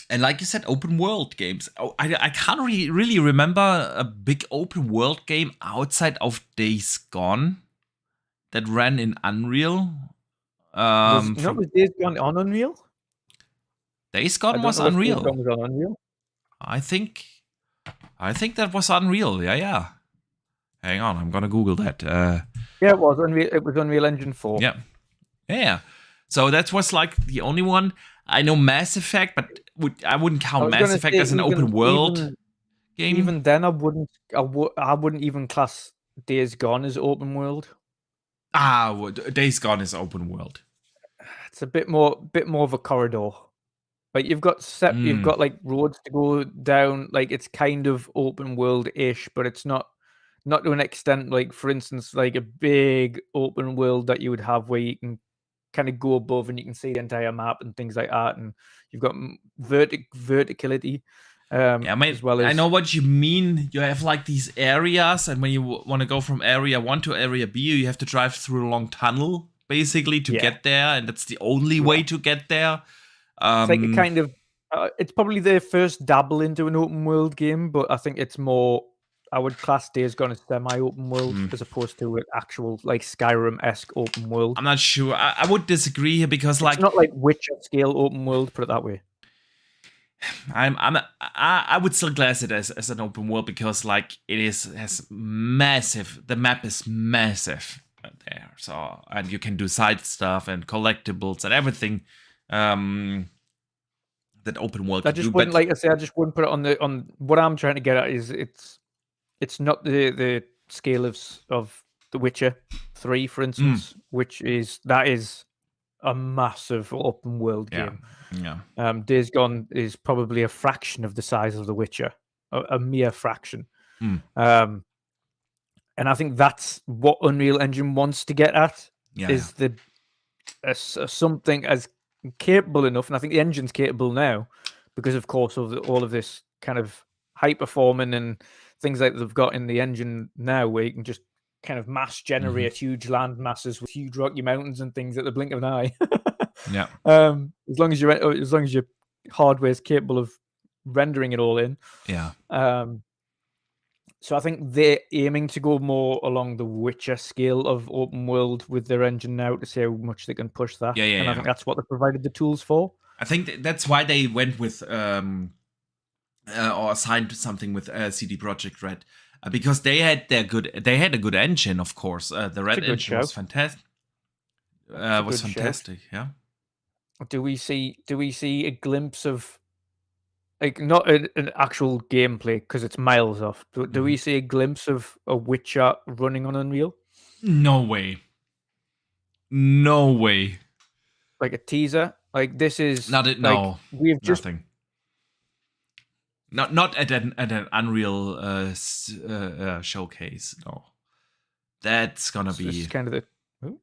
And like you said, open world games. I can't really remember a big open world game outside of Days Gone that ran in Unreal. Was Days Gone on Unreal? Days Gone was Unreal. Days Gone was on Unreal. I think that was Unreal. Yeah. Hang on, I'm gonna Google that. Yeah, it was Unreal. It was Unreal Engine 4. Yeah. So that was like the only one. I know Mass Effect, but I wouldn't count Mass Effect as an open world game. Even then, I wouldn't even class Days Gone as open world. Days Gone is open world. It's a bit more of a corridor. Like you've got like roads to go down. Like it's kind of open world-ish, but it's not to an extent. Like for instance, like a big open world that you would have where you can kind of go above and you can see the entire map and things like that, and you've got verticality as well as... I know what you mean. You have like these areas, and when you want to go from area 1 to area B, you have to drive through a long tunnel basically to get there, and that's the only way to get there. It's like a kind of it's probably their first dabble into an open world game, but I think it's more... I would class Days Gone as semi-open world as opposed to an actual like Skyrim-esque open world. I'm not sure. I would disagree here because it's not like Witcher scale open world, put it that way. I would still class it as an open world because like has massive... The map is massive there. So, and you can do side stuff and collectibles and everything that open world I just wouldn't, like I say, I just wouldn't put it on what I'm trying to get at is it's not the scale of The Witcher 3, for instance, that is a massive open world game. Yeah. Days Gone is probably a fraction of the size of The Witcher, a mere fraction. And I think that's what Unreal Engine wants to get at, is something as capable enough, and I think the engine's capable now, because of course of all of this kind of high performing and things like they've got in the engine now, where you can just kind of mass generate huge land masses with huge rocky mountains and things at the blink of an eye. As long as your hardware is capable of rendering it all in. So I think they're aiming to go more along the Witcher scale of open world with their engine now, to see how much they can push that. I think that's what they provided the tools for. I think that's why they went with or signed something with CD Projekt Red. because they had a good engine, of course. The It's a red good engine was shout. fantastic. It's a Was good shout. fantastic. Yeah. Do we see a glimpse of, like, not an actual gameplay because it's miles off? Do we see a glimpse of a Witcher running on Unreal? No way. No way. Like a teaser? Like this is Not it. like No. we've just Nothing. Not at an Unreal showcase. No. That's gonna this is be. kind of the. Oh,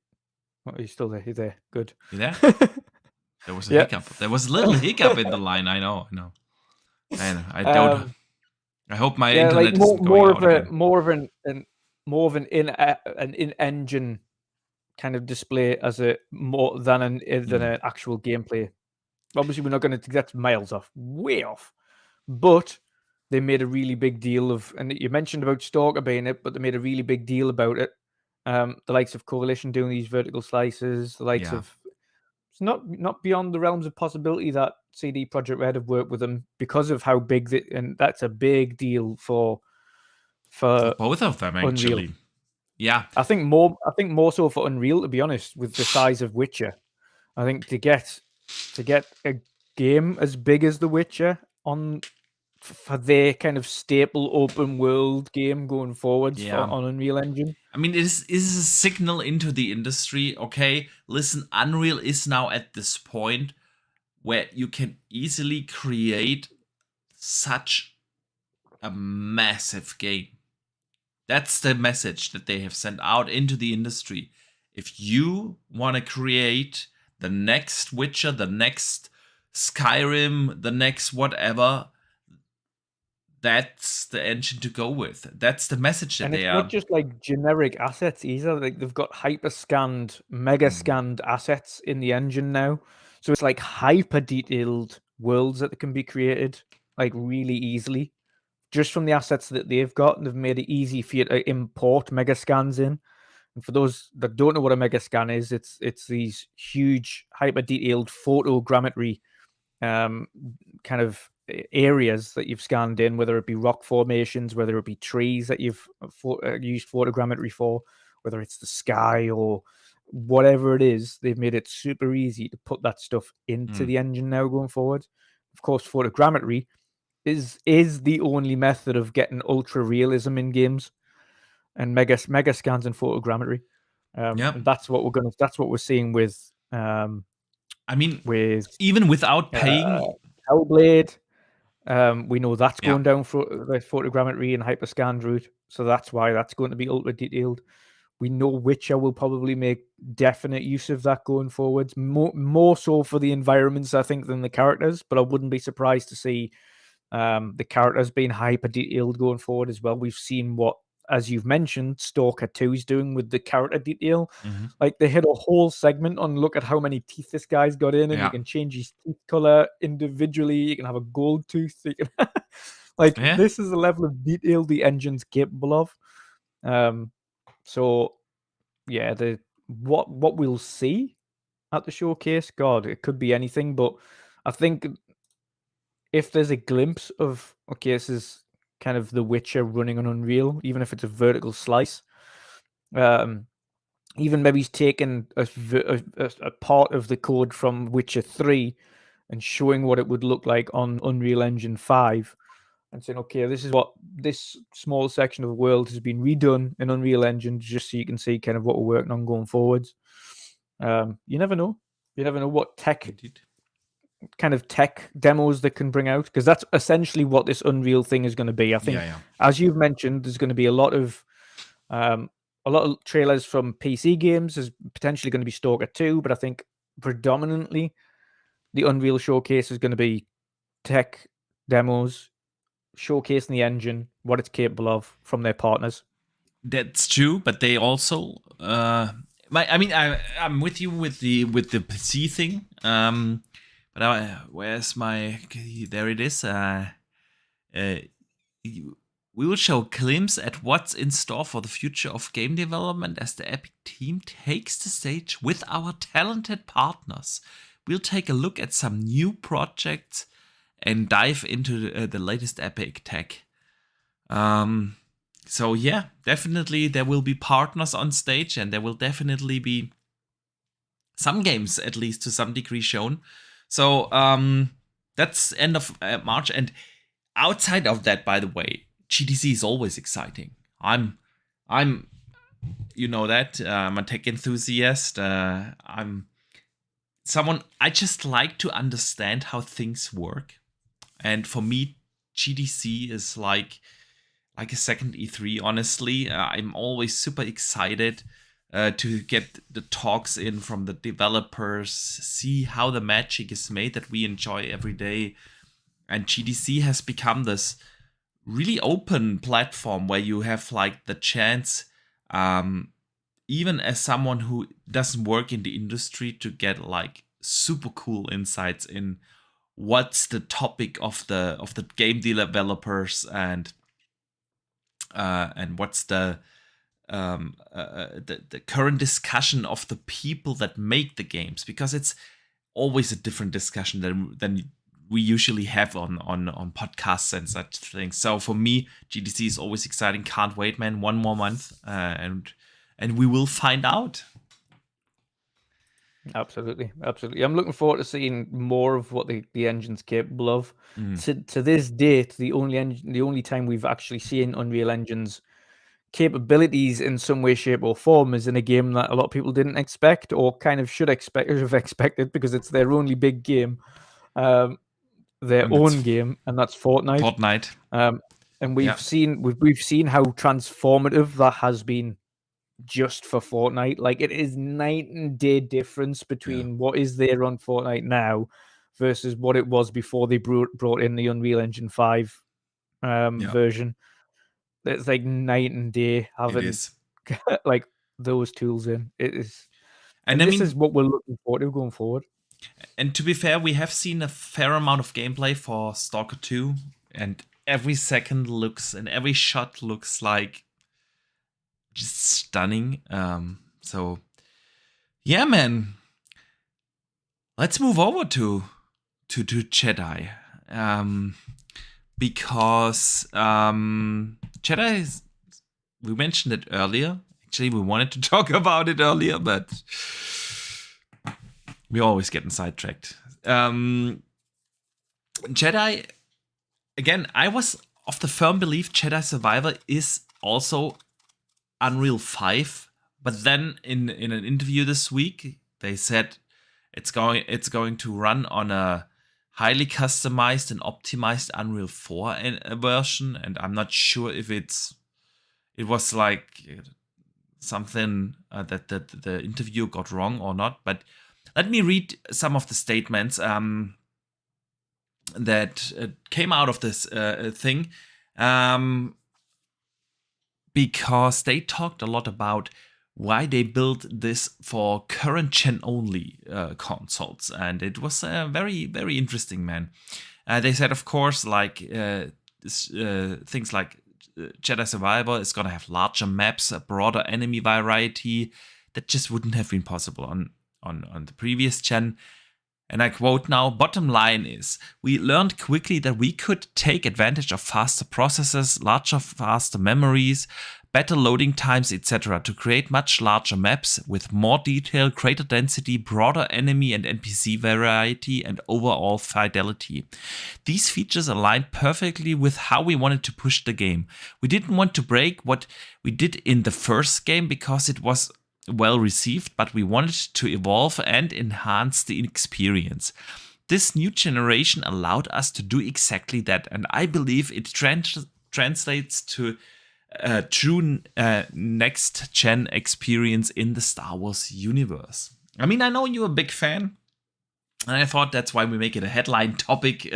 are you still there? You're there. Good. You there? There was a Yeah. hiccup. There was a little hiccup in the line. I know. And I don't. I hope my Yeah, internet like isn't going out again. more of an in-engine kind of display as a more than an actual gameplay. Obviously, we're not going to. That's miles off, way off. But they made a really big deal of, and you mentioned about Stalker being it, but they made a really big deal about it. The likes of Coalition doing these vertical slices, the likes Yeah. of, it's not beyond the realms of possibility that CD Projekt Red have worked with them because of how big and that's a big deal for Both of them, Unreal. actually. Yeah. I think more so for Unreal, to be honest, with the size of Witcher. I think to get a game as big as The Witcher on for their kind of staple open world game going forwards on Unreal Engine. I mean, it is a signal into the industry. Okay, listen, Unreal is now at this point where you can easily create such a massive game. That's the message that they have sent out into the industry. If you want to create the next Witcher, the next Skyrim, the next whatever, that's the engine to go with. That's the message that And they it's are. not just like generic assets either. Like they've got hyper scanned, mega scanned assets in the engine now. So it's like hyper detailed worlds that can be created like really easily just from the assets that they've got. And they've made it easy for you to import mega scans in. And for those that don't know what a mega scan is, it's these huge hyper detailed photogrammetry kind of areas that you've scanned in, whether it be rock formations, whether it be trees that you've used photogrammetry for, whether it's the sky or whatever it is. They've made it super easy to put that stuff into the engine now going forward. Of course, photogrammetry is the only method of getting ultra realism in games, and mega scans and photogrammetry. And that's what we're seeing with. I mean, with even without paying, Hellblade, we know that's going down for the photogrammetry and hyperscan route, so that's why that's going to be ultra detailed. We know Witcher will probably make definite use of that going forwards, more so for the environments, I think, than the characters. But I wouldn't be surprised to see the characters being hyper detailed going forward as well. We've seen what, as you've mentioned, Stalker 2 is doing with the character detail. Like they had a whole segment on look at how many teeth this guy's got in, and you can change his teeth color individually. You can have a gold tooth. You can like this is the level of detail the engine's capable of. So yeah, what we'll see at the showcase, God, it could be anything, but I think if there's a glimpse of, okay, this is kind of The Witcher running on Unreal, even if it's a vertical slice, even maybe he's taken a part of the code from Witcher 3 and showing what it would look like on Unreal Engine 5 and saying, okay, this is what this small section of the world has been redone in Unreal Engine, just so you can see kind of what we're working on going forwards. You never know. You never know what kind of tech demos they can bring out, because that's essentially what this Unreal thing is going to be. I think, as you've mentioned, there's going to be a lot of trailers from PC games. There's potentially going to be Stalker 2, but I think predominantly the Unreal showcase is going to be tech demos, showcasing the engine, what it's capable of from their partners. That's true, but they also I'm with you with the PC thing. But where's my? There it is. We will show a glimpse at what's in store for the future of game development as the Epic team takes the stage with our talented partners. We'll take a look at some new projects and dive into the latest Epic tech. So yeah, definitely there will be partners on stage, and there will definitely be some games, at least to some degree, shown. So that's end of March, and outside of that, by the way, GDC is always exciting. I'm, you know that I'm a tech enthusiast. I'm someone I just like to understand how things work, and for me, GDC is like a second E3. Honestly, I'm always super excited to get the talks in from the developers, see how the magic is made that we enjoy every day. And GDC has become this really open platform where you have like the chance, even as someone who doesn't work in the industry, to get like super cool insights in what's the topic of the game developers, and what's the current discussion of the people that make the games, because it's always a different discussion than we usually have on podcasts and such things. So for me, GDC is always exciting. Can't wait, man. One more month, and we will find out. Absolutely. I'm looking forward to seeing more of what the engine's capable of. To this date, the only time we've actually seen Unreal Engine's capabilities in some way, shape, or form is in a game that a lot of people didn't expect, or kind of should have expected, because it's their only big game, their And own it's game, and that's Fortnite. Fortnite. And we've Yeah. seen how transformative that has been just for Fortnite. Like, it is night and day difference between what is there on Fortnite now versus what it was before they brought in the Unreal Engine 5 version. It's like night and day It having is. like those tools in. It is, And and I this mean, is what we're looking forward to going forward. and to be fair, we have seen a fair amount of gameplay for Stalker 2, and every second looks and every shot looks like just stunning. So yeah, man. Let's move over to Jedi. Because Jedi is, we mentioned it earlier. Actually, we wanted to talk about it earlier, but we're always getting sidetracked. Jedi, again, I was of the firm belief Jedi Survivor is also Unreal 5, but then in an interview this week, they said it's going to run on a highly customized and optimized Unreal 4 version, and I'm not sure if it was like something that the interview got wrong or not. But let me read some of the statements that came out of this thing, because they talked a lot about why they built this for current gen only consoles, and it was very, very interesting, man. They said, of course, like things like Jedi Survivor is gonna have larger maps, a broader enemy variety that just wouldn't have been possible on the previous gen. And I quote now, bottom line is, we learned quickly that we could take advantage of faster processors, faster memories, better loading times, etc. to create much larger maps with more detail, greater density, broader enemy and NPC variety, and overall fidelity. These features aligned perfectly with how we wanted to push the game. We didn't want to break what we did in the first game because it was well received, but we wanted to evolve and enhance the experience. This new generation allowed us to do exactly that, and I believe it translates to a true next gen experience in the Star Wars universe. I mean, I know you're a big fan, and I thought that's why we make it a headline topic,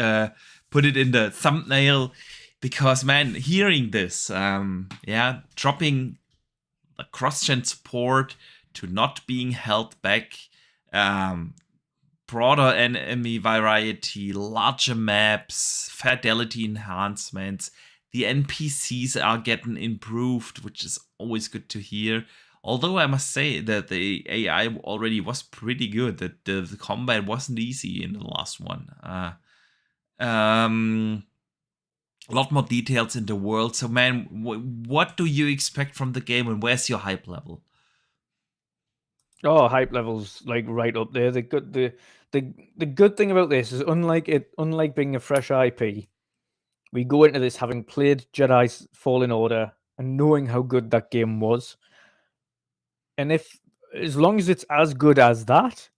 put it in the thumbnail, because, man, hearing this, dropping the cross-gen support to not being held back, broader enemy variety, larger maps, fidelity enhancements. The NPCs are getting improved, which is always good to hear. Although I must say that the AI already was pretty good, that the combat wasn't easy in the last one. a lot more details in the world. So, man, what do you expect from the game, and where's your hype level? Oh, hype levels like right up there. The good thing about this is unlike being a fresh IP, we go into this having played Jedi's Fallen Order and knowing how good that game was. And as long as it's as good as that,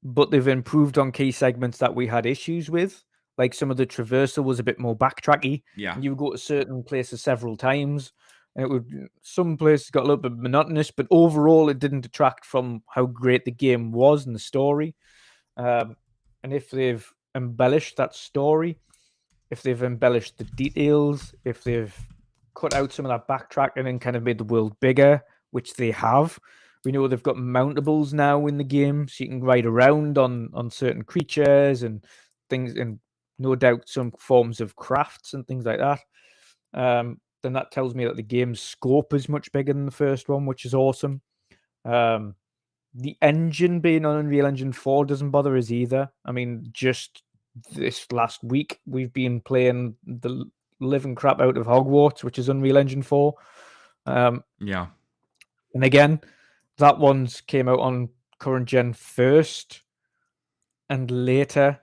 but they've improved on key segments that we had issues with, like some of the traversal was a bit more backtracky. Yeah. You would go to certain places several times, and some places got a little bit monotonous, but overall it didn't detract from how great the game was and the story. And if they've embellished that story, if they've embellished the details, if they've cut out some of that backtracking and kind of made the world bigger, which they have. We know they've got mountables now in the game, so you can ride around on certain creatures and things, and no doubt some forms of crafts and things like that. Then that tells me that the game's scope is much bigger than the first one, which is awesome. The engine being on Unreal Engine 4 doesn't bother us either. I mean, just this last week, we've been playing the living crap out of Hogwarts, which is Unreal Engine 4. Yeah. And again, that one's came out on current gen first, and later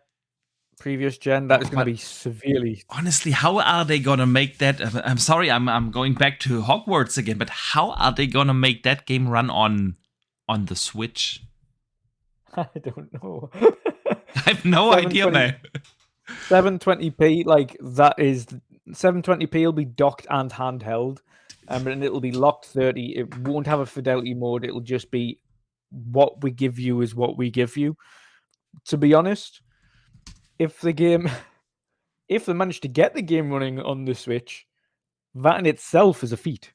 previous gen. That is going to be severely. Honestly, how are they gonna make that? I'm sorry, I'm going back to Hogwarts again, but how are they gonna make that game run on the Switch? I don't know. I have no idea, man. 720p, like that is 720p will be docked and handheld, and it'll be locked 30. It won't have a fidelity mode. It'll just be what we give you is what we give you. To be honest, if they manage to get the game running on the Switch, that in itself is a feat.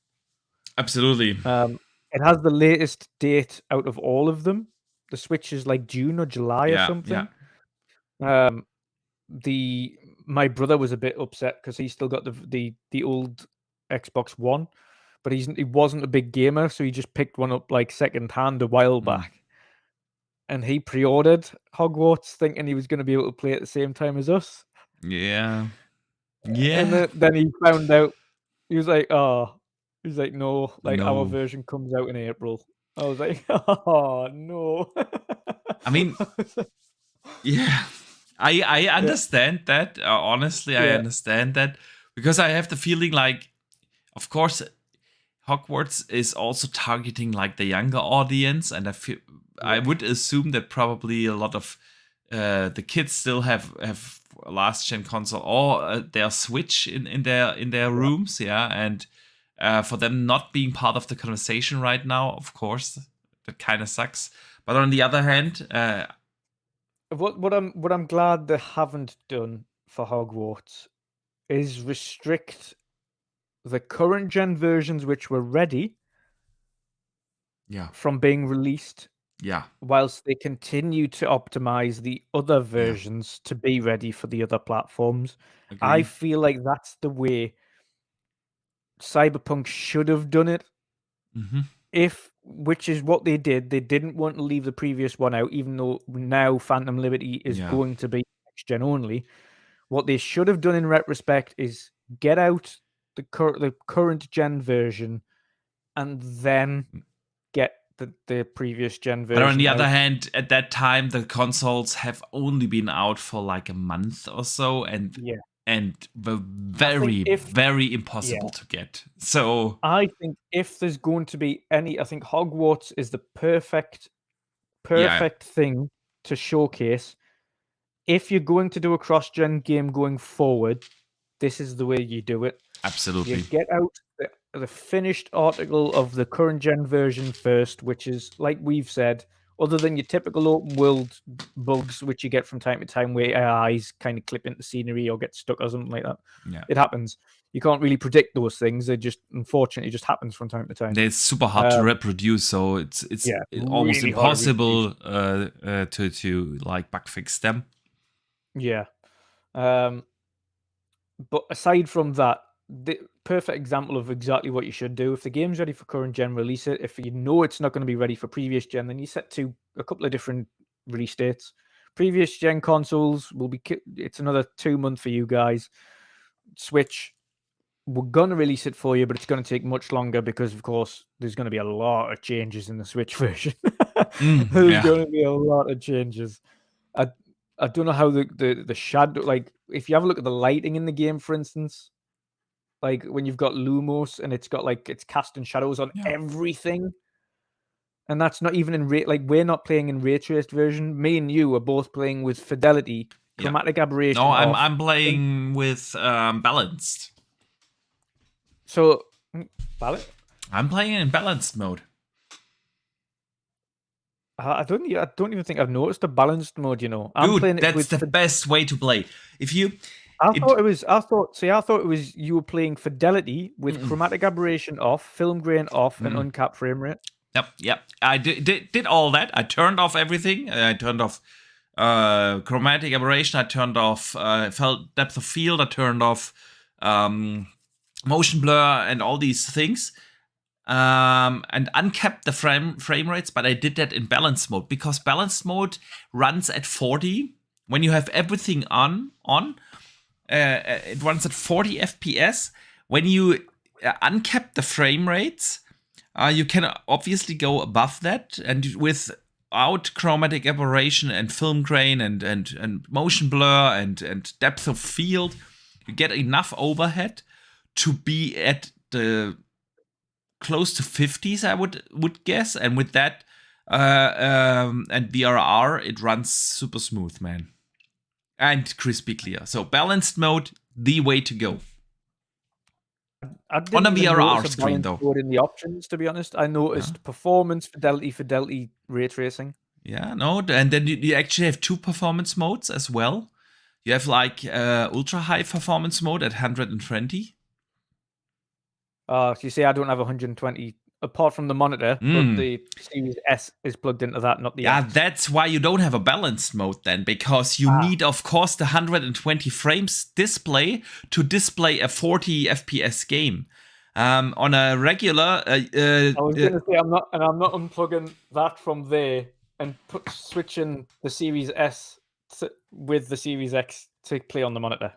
Absolutely. It has the latest date out of all of them. The Switch is like June or July or something. Yeah. My brother was a bit upset because he still got the old Xbox One, but he wasn't a big gamer, so he just picked one up like second hand a while back. And he pre-ordered Hogwarts thinking he was going to be able to play at the same time as us. Yeah. And then he found out, he was like, no, like No. our version comes out in April. I was like, oh no. I mean, yeah, I understand that. Honestly, I understand that, because I have the feeling like, of course, Hogwarts is also targeting like the younger audience, and I would assume that probably a lot of the kids still have a last gen console or their Switch in their rooms, and for them not being part of the conversation right now, of course, that kind of sucks. But on the other hand, what I'm glad they haven't done for Hogwarts is restrict the current gen versions which were ready from being released, whilst they continue to optimize the other versions to be ready for the other platforms. I feel like that's the way Cyberpunk should have done it. Which is what they did. They didn't want to leave the previous one out, even though now Phantom Liberty is going to be next gen only. What they should have done in retrospect is get out the current gen version and then get the previous gen version. But on the other hand, at that time, the consoles have only been out for like a month or so, and were very impossible to get. So I think if there's going to be I think Hogwarts is the perfect thing to showcase. If you're going to do a cross-gen game going forward, this is the way you do it. Absolutely. You get out the finished article of the current gen version first, which is, like we've said, other than your typical open world bugs, which you get from time to time where AIs kind of clip into scenery or get stuck or something like that. It happens. You can't really predict those things. They just, unfortunately, just happens from time to time. It's super hard to reproduce, so it's almost really impossible to like bug fix them. Yeah. But aside from that, the perfect example of exactly what you should do. If the game's ready for current gen, release it. If you know it's not going to be ready for previous gen, then you set to a couple of different release dates. Previous gen consoles will be, it's another 2 months for you guys. Switch, we're going to release it for you, but it's going to take much longer because, of course, there's going to be a lot of changes in the Switch version. There's going to be a lot of changes. I don't know how the shadow, like, if you have a look at the lighting in the game, for instance, like when you've got Lumos and it's got like, it's casting shadows on everything. And that's not even in like, we're not playing in ray traced version. Me and you are both playing with fidelity, chromatic aberration. No, I'm playing with balanced. So, I'm playing in balanced mode. I don't even think I've noticed a balanced mode. You know, I'm playing it with the best way to play. I thought it was you were playing fidelity with chromatic aberration off, film grain off, and uncapped frame rate. Yep. I did all that. I turned off everything. I turned off chromatic aberration. I turned off depth of field. I turned off motion blur and all these things. And uncapped the frame rates, but I did that in balanced mode because balanced mode runs at 40. When you have everything on, it runs at 40 FPS. When you uncap the frame rates, you can obviously go above that, and without chromatic aberration and film grain and motion blur and depth of field, you get enough overhead to be at the close to 50s, I would guess, and with that and VRR, it runs super smooth, man, and crispy clear. So balanced mode, the way to go. On a VRR screen, though. In the options, to be honest, I noticed performance, fidelity, ray tracing. Yeah, no, and then you actually have two performance modes as well. You have like ultra high performance mode at 120. So you say I don't have 120 apart from the monitor, but the Series S is plugged into that, not the X. That's why you don't have a balanced mode then, because you need, of course, the 120 frames display to display a 40 FPS game. On a regular, I was going to say I'm not unplugging that from there and switching the Series S with the Series X to play on the monitor.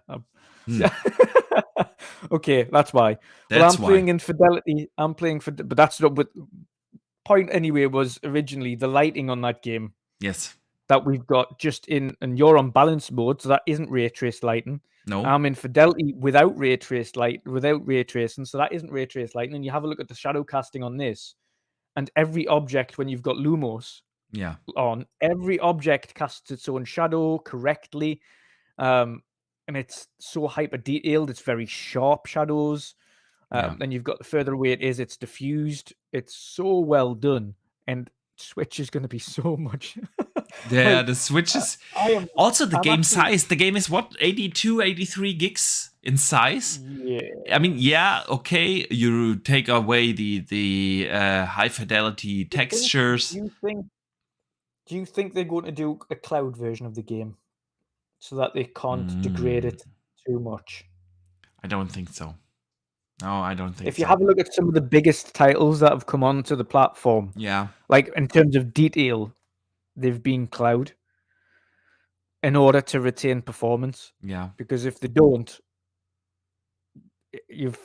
Okay, that's why. I'm playing in fidelity. But that's not what point anyway was originally the lighting on that game. Yes. That we've got and you're on balance mode, so that isn't ray traced lighting. No. I'm in fidelity without ray tracing, so that isn't ray traced lighting. And you have a look at the shadow casting on this, and every object when you've got Lumos on, every object casts its own shadow correctly. And it's so hyper detailed. It's very sharp shadows. Then you've got the further away it is, it's diffused. It's so well done. And Switch is going to be so much. Yeah, the Switch is also the game size. The game is what, 82, 83 gigs in size? Yeah. I mean, okay. You take away the high fidelity textures. Do you think they're going to do a cloud version of the game? So that they can't degrade it too much. I don't think so. No, I don't think so. If you have a look at some of the biggest titles that have come onto the platform, like in terms of detail, they've been cloud in order to retain performance. Yeah. Because if they don't, you've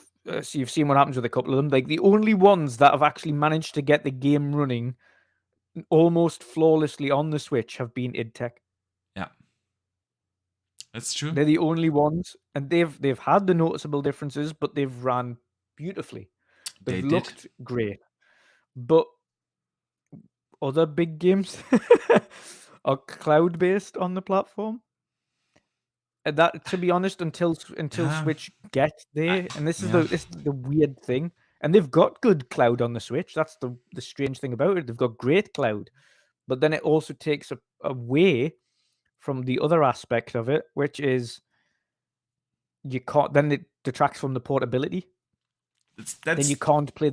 seen what happens with a couple of them. Like the only ones that have actually managed to get the game running almost flawlessly on the Switch have been id Tech. Yeah. That's true. They're the only ones, and they've had the noticeable differences, but they've ran beautifully. They've looked great. But other big games are cloud based on the platform. And that, to be honest, until Switch gets there, and this is the weird thing. And they've got good cloud on the Switch. That's the strange thing about it. They've got great cloud, but then it also takes away from the other aspect of it, which is you can't. Then it detracts from the portability. Then you can't play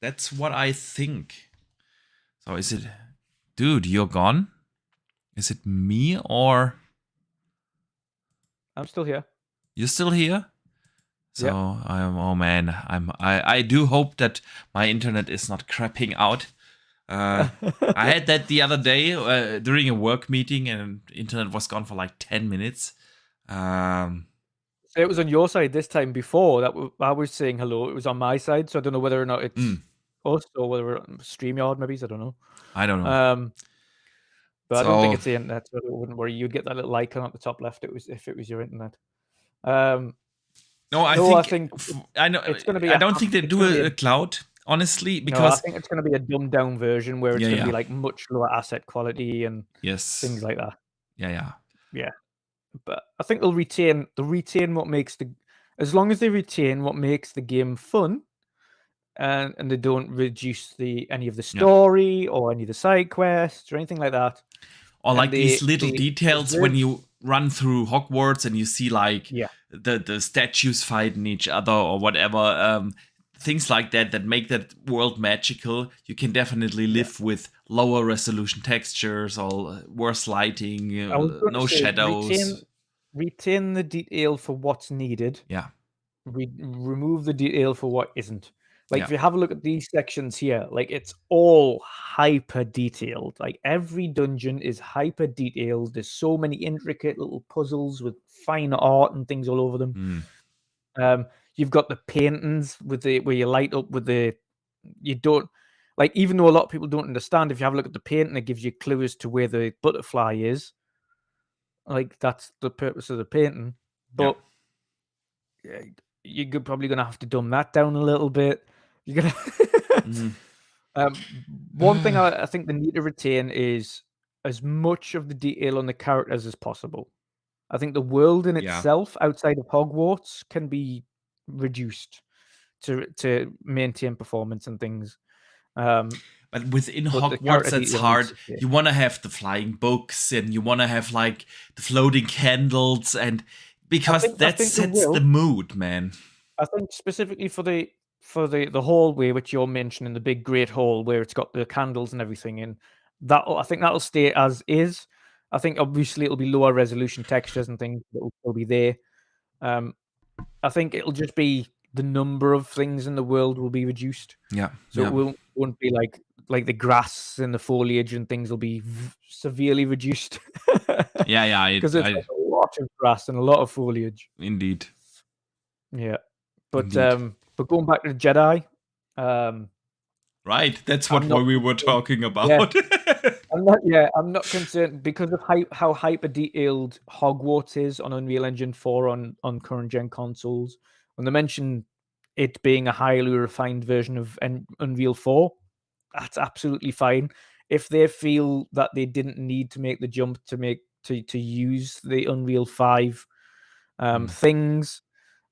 That's what I think. So is it, dude? You're gone. Is it me or? I'm still here. You're still here. So I do hope that my internet is not crapping out. I had that the other day during a work meeting, and internet was gone for like 10 minutes. So it was on your side this time. Before that, I was saying hello. It was on my side, so I don't know whether or not it's us or whether we're on StreamYard. Maybe I don't know. I don't know. But I don't think So it's the internet, so it wouldn't worry. You'd get that little icon at the top left. If it was your internet. no, I think I know. It's going to be. I don't think they do a cloud, honestly, No, I because think it's going to be a dumbed down version where it's going to be yeah. like much lower asset quality and yes, things like that. Yeah. But I think they'll retain what makes as long as they retain what makes the game fun, and they don't reduce any of the story or any of the side quests or anything like that. Or like these little details when you run through Hogwarts and you see like the statues fighting each other or whatever. Things like that make that world magical. You can definitely live with lower resolution textures or worse lighting, no shadows. Retain the detail for what's needed. Yeah. Remove the detail for what isn't. Like if you have a look at these sections here, like it's all hyper detailed. Like every dungeon is hyper detailed. There's so many intricate little puzzles with fine art and things all over them. You've got the paintings where you light up with you don't like, even though a lot of people don't understand, if you have a look at the painting, it gives you clues to where the butterfly is. Like that's the purpose of the painting. But you're probably going to have to dumb that down a little bit. You're gonna one thing I think they need to retain is as much of the detail on the characters as possible. I think the world in itself outside of Hogwarts can be reduced to maintain performance and things. But within Hogwarts, that's hard. You want to have the flying books and you want to have like the floating candles, and because that sets the mood, man. I think specifically for the hallway, which you're mentioning, the big great hall where it's got the candles and everything, and I think that'll stay as is. I think obviously it'll be lower resolution textures and things that will still be there. I think it'll just be the number of things in the world will be reduced. So it won't be like the grass and the foliage and things will be severely reduced. Because there's a lot of grass and a lot of foliage. Indeed. Yeah. But going back to the Jedi, right, that's what we were talking about. I'm not concerned because of how hyper detailed Hogwarts is on Unreal Engine 4 on current gen consoles. When they mention it being a highly refined version of Unreal 4, that's absolutely fine. If they feel that they didn't need to make the jump to use the Unreal 5 things,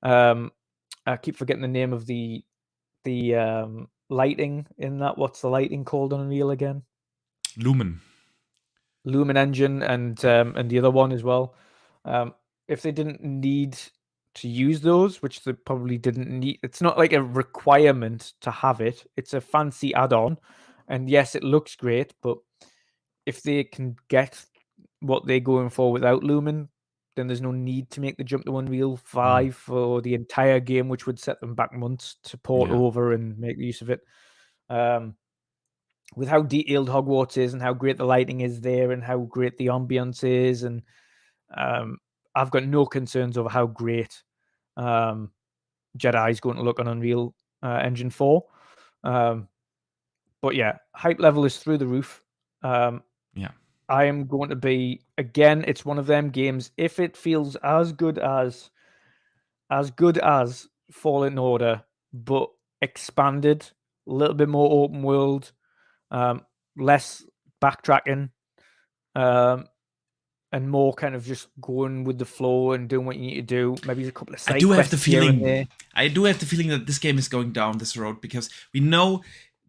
I keep forgetting the name of the lighting in that. What's the lighting called on Unreal again? Lumen engine and the other one as well. If they didn't need to use those, which they probably didn't need, it's not like a requirement to have it. It's a fancy add-on, and yes, it looks great. But if they can get what they're going for without Lumen, then there's no need to make the jump to Unreal 5 for the entire game, which would set them back months to port over and make use of it. With how detailed Hogwarts is and how great the lighting is there and how great the ambience is, and I've got no concerns over how great Jedi is going to look on Unreal Engine 4. But yeah, hype level is through the roof. I am going to be, again, it's one of them games. If it feels as good as Fallen Order, but expanded, a little bit more open world, less backtracking, and more kind of just going with the flow and doing what you need to do. Maybe a couple of side quests. I do have the feeling that this game is going down this road because we know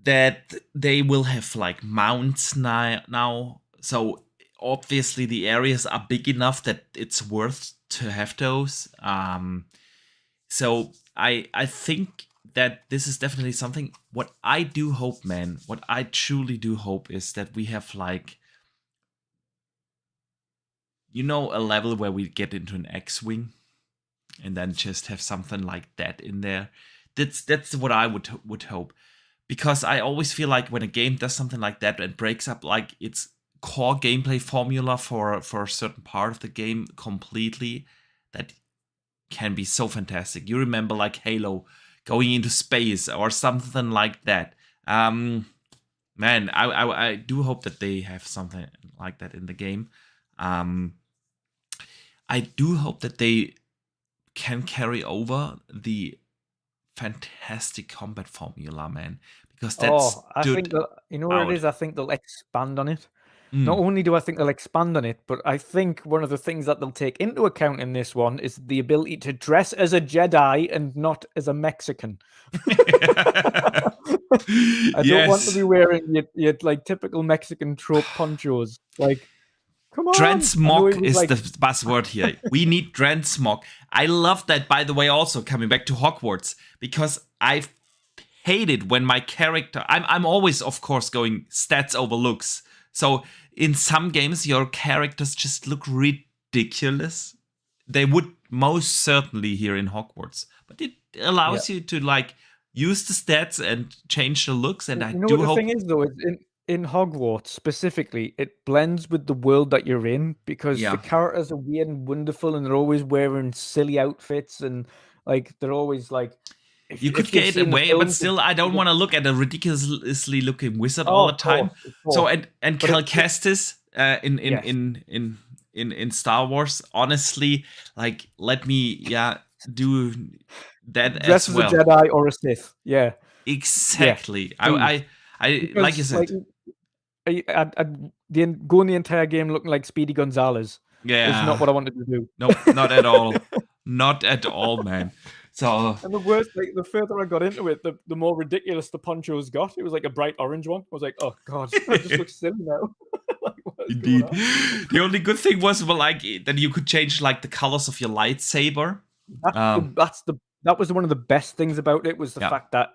that they will have like mounts now. So obviously the areas are big enough that it's worth to have those. So I think that this is definitely something. What I do hope, man, what I truly do hope is that we have like, a level where we get into an X-Wing and then just have something like that in there. That's what I would hope. Because I always feel like when a game does something like that and breaks up like its core gameplay formula for a certain part of the game completely, that can be so fantastic. You remember like Halo going into space or something like that. Man, I do hope that they have something like that in the game. I do hope that they can carry over the fantastic combat formula, man, because that I think stood that what it out. is. I think they'll expand on it. Not Mm. only do I think they'll expand on it, but I think one of the things that they'll take into account in this one is the ability to dress as a Jedi and not as a Mexican. I don't want to Yes. be wearing your like typical Mexican trope ponchos. Like, come on! I know he Transmog was is like, the buzzword here. We need transmog. I love that, by the way, also coming back to Hogwarts, because I hate it when my character. I'm always, of course, going stats over looks. So in some games, your characters just look ridiculous. They would most certainly here in Hogwarts, but it yeah. allows you to like use the stats and change the looks. And I You know do what the hope. thing is though, is in Hogwarts specifically, it blends with the world that you're in because the Yeah. characters are weird and wonderful, and they're always wearing silly outfits, and like they're always like, You could if you've get seen the away, but films, still, I don't want to look at a ridiculously looking wizard all oh, the time. of So course, and but Cal Kestis yes, in Star Wars, honestly, like let me do that dress as as a well. Jedi or a Sith, yeah, Exactly. do I like you because like said. going the entire game looking like Speedy Gonzalez is not Yeah. what I wanted to do. Nope, not at all. Not at all, man. So And the worst, like the further I got into it, the more ridiculous the ponchos got. It was like a bright orange one. I was like, oh god, I just look silly now. Like, what is going indeed. on? The only good thing was well, like that you could change like the colors of your lightsaber. That was one of the best things about it was the Yeah. fact that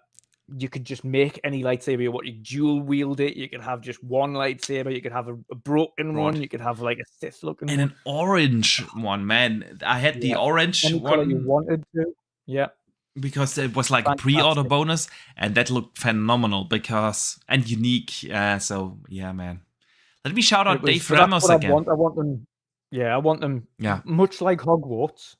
you could just make any lightsaber you want. You dual wield it. You could have just one lightsaber. You could have a broken one. You could have like a Sith looking And one. an orange one, man. I had the Yeah, orange any color you one wanted to. Yeah, because it was like a pre-order fantastic. bonus, and that looked phenomenal because and unique. So yeah, man. Let me shout out Dave But that's Ramos what I again. want. I want them. Yeah, I want them. Yeah. Much like Hogwarts,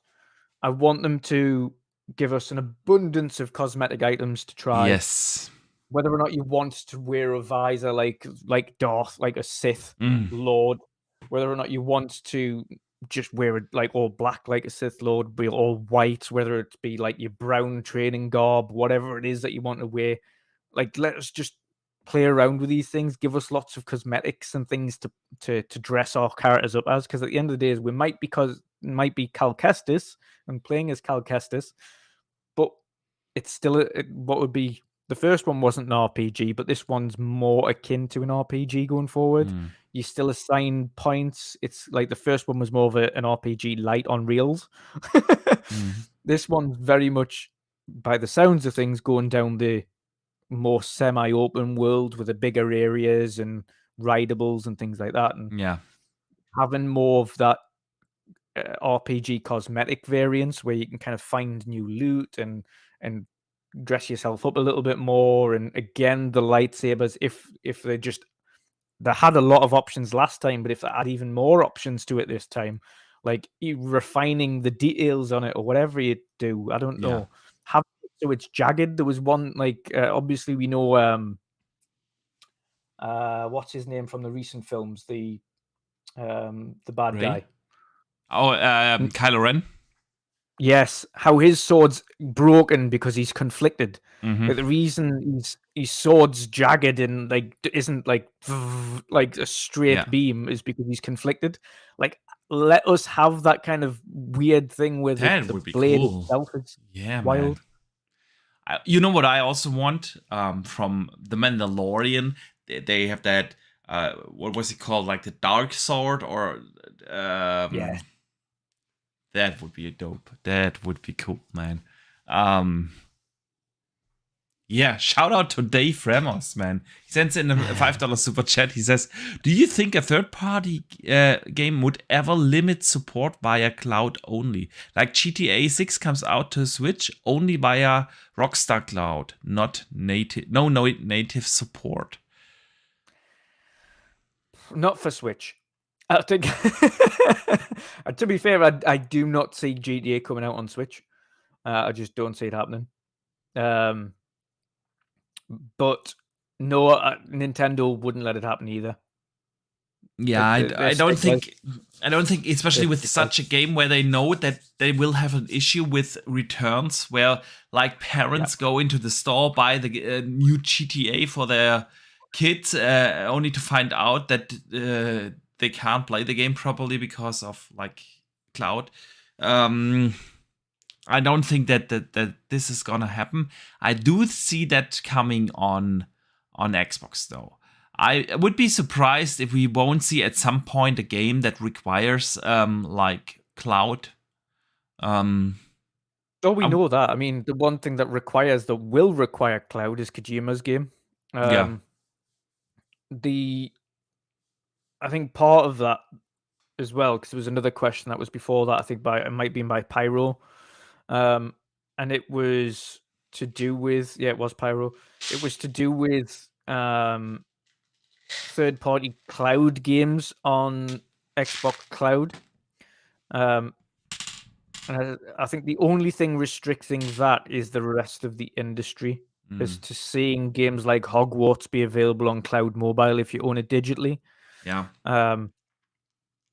I want them to give us an abundance of cosmetic items to try. Yes. Whether or not you want to wear a visor like Darth, like a Sith Lord, whether or not you want to just wear it like all black like a Sith Lord, be all white, whether it be like your brown training garb, whatever it is that you want to wear. Like, let us just play around with these things. Give us lots of cosmetics and things to dress our characters up as. Because at the end of the day, we might be Cal Kestis and playing as Cal Kestis, but it's still what would be the first one wasn't an RPG, but this one's more akin to an RPG going forward. You still assign points. It's like the first one was more of an RPG light on rails. This one's very much, by the sounds of things, going down the more semi-open world with the bigger areas and rideables and things like that, and having more of that RPG cosmetic variants where you can kind of find new loot and dress yourself up a little bit more. And again, the lightsabers, if they had a lot of options last time, but if they add even more options to it this time, like refining the details on it or whatever you do, I don't know. Have so it's jagged. There was one like obviously we know what's his name from the recent films, the bad guy. Oh, Kylo Ren. Yes, how his sword's broken because he's conflicted. Like the reason his sword's jagged and like isn't like a straight beam is because he's conflicted. Like, let us have that kind of weird thing with that the would be blade cool. itself. It's wild. Man. You know what I also want from the Mandalorian? They have that. What was it called? Like the dark sword or Yeah. That would be dope. That would be cool, man. Yeah, shout out to Dave Ramos, man. He sends in a $5 super chat. He says, do you think a third-party game would ever limit support via cloud only? Like GTA 6 comes out to Switch only via Rockstar Cloud, not native, no native support. Not for Switch. I think, to be fair, I do not see GTA coming out on Switch. I just don't see it happening. But no, Nintendo wouldn't let it happen either. Yeah, They're I don't sticklers. think, especially with such a game where they know that they will have an issue with returns, where like parents go into the store, buy the new GTA for their kids, only to find out that they can't play the game properly because of like cloud. I don't think that this is gonna happen. I do see that coming on Xbox though. I would be surprised if we won't see at some point a game that requires like cloud. Oh, we know that. I mean, the one thing that will require cloud is Kojima's game. Yeah. I think part of that as well, because there was another question that was before that. I think it might be by Pyro, and it was to do with it was Pyro. It was to do with third-party cloud games on Xbox Cloud. And I think the only thing restricting that is the rest of the industry, as to seeing games like Hogwarts be available on Cloud Mobile if you own it digitally. Yeah.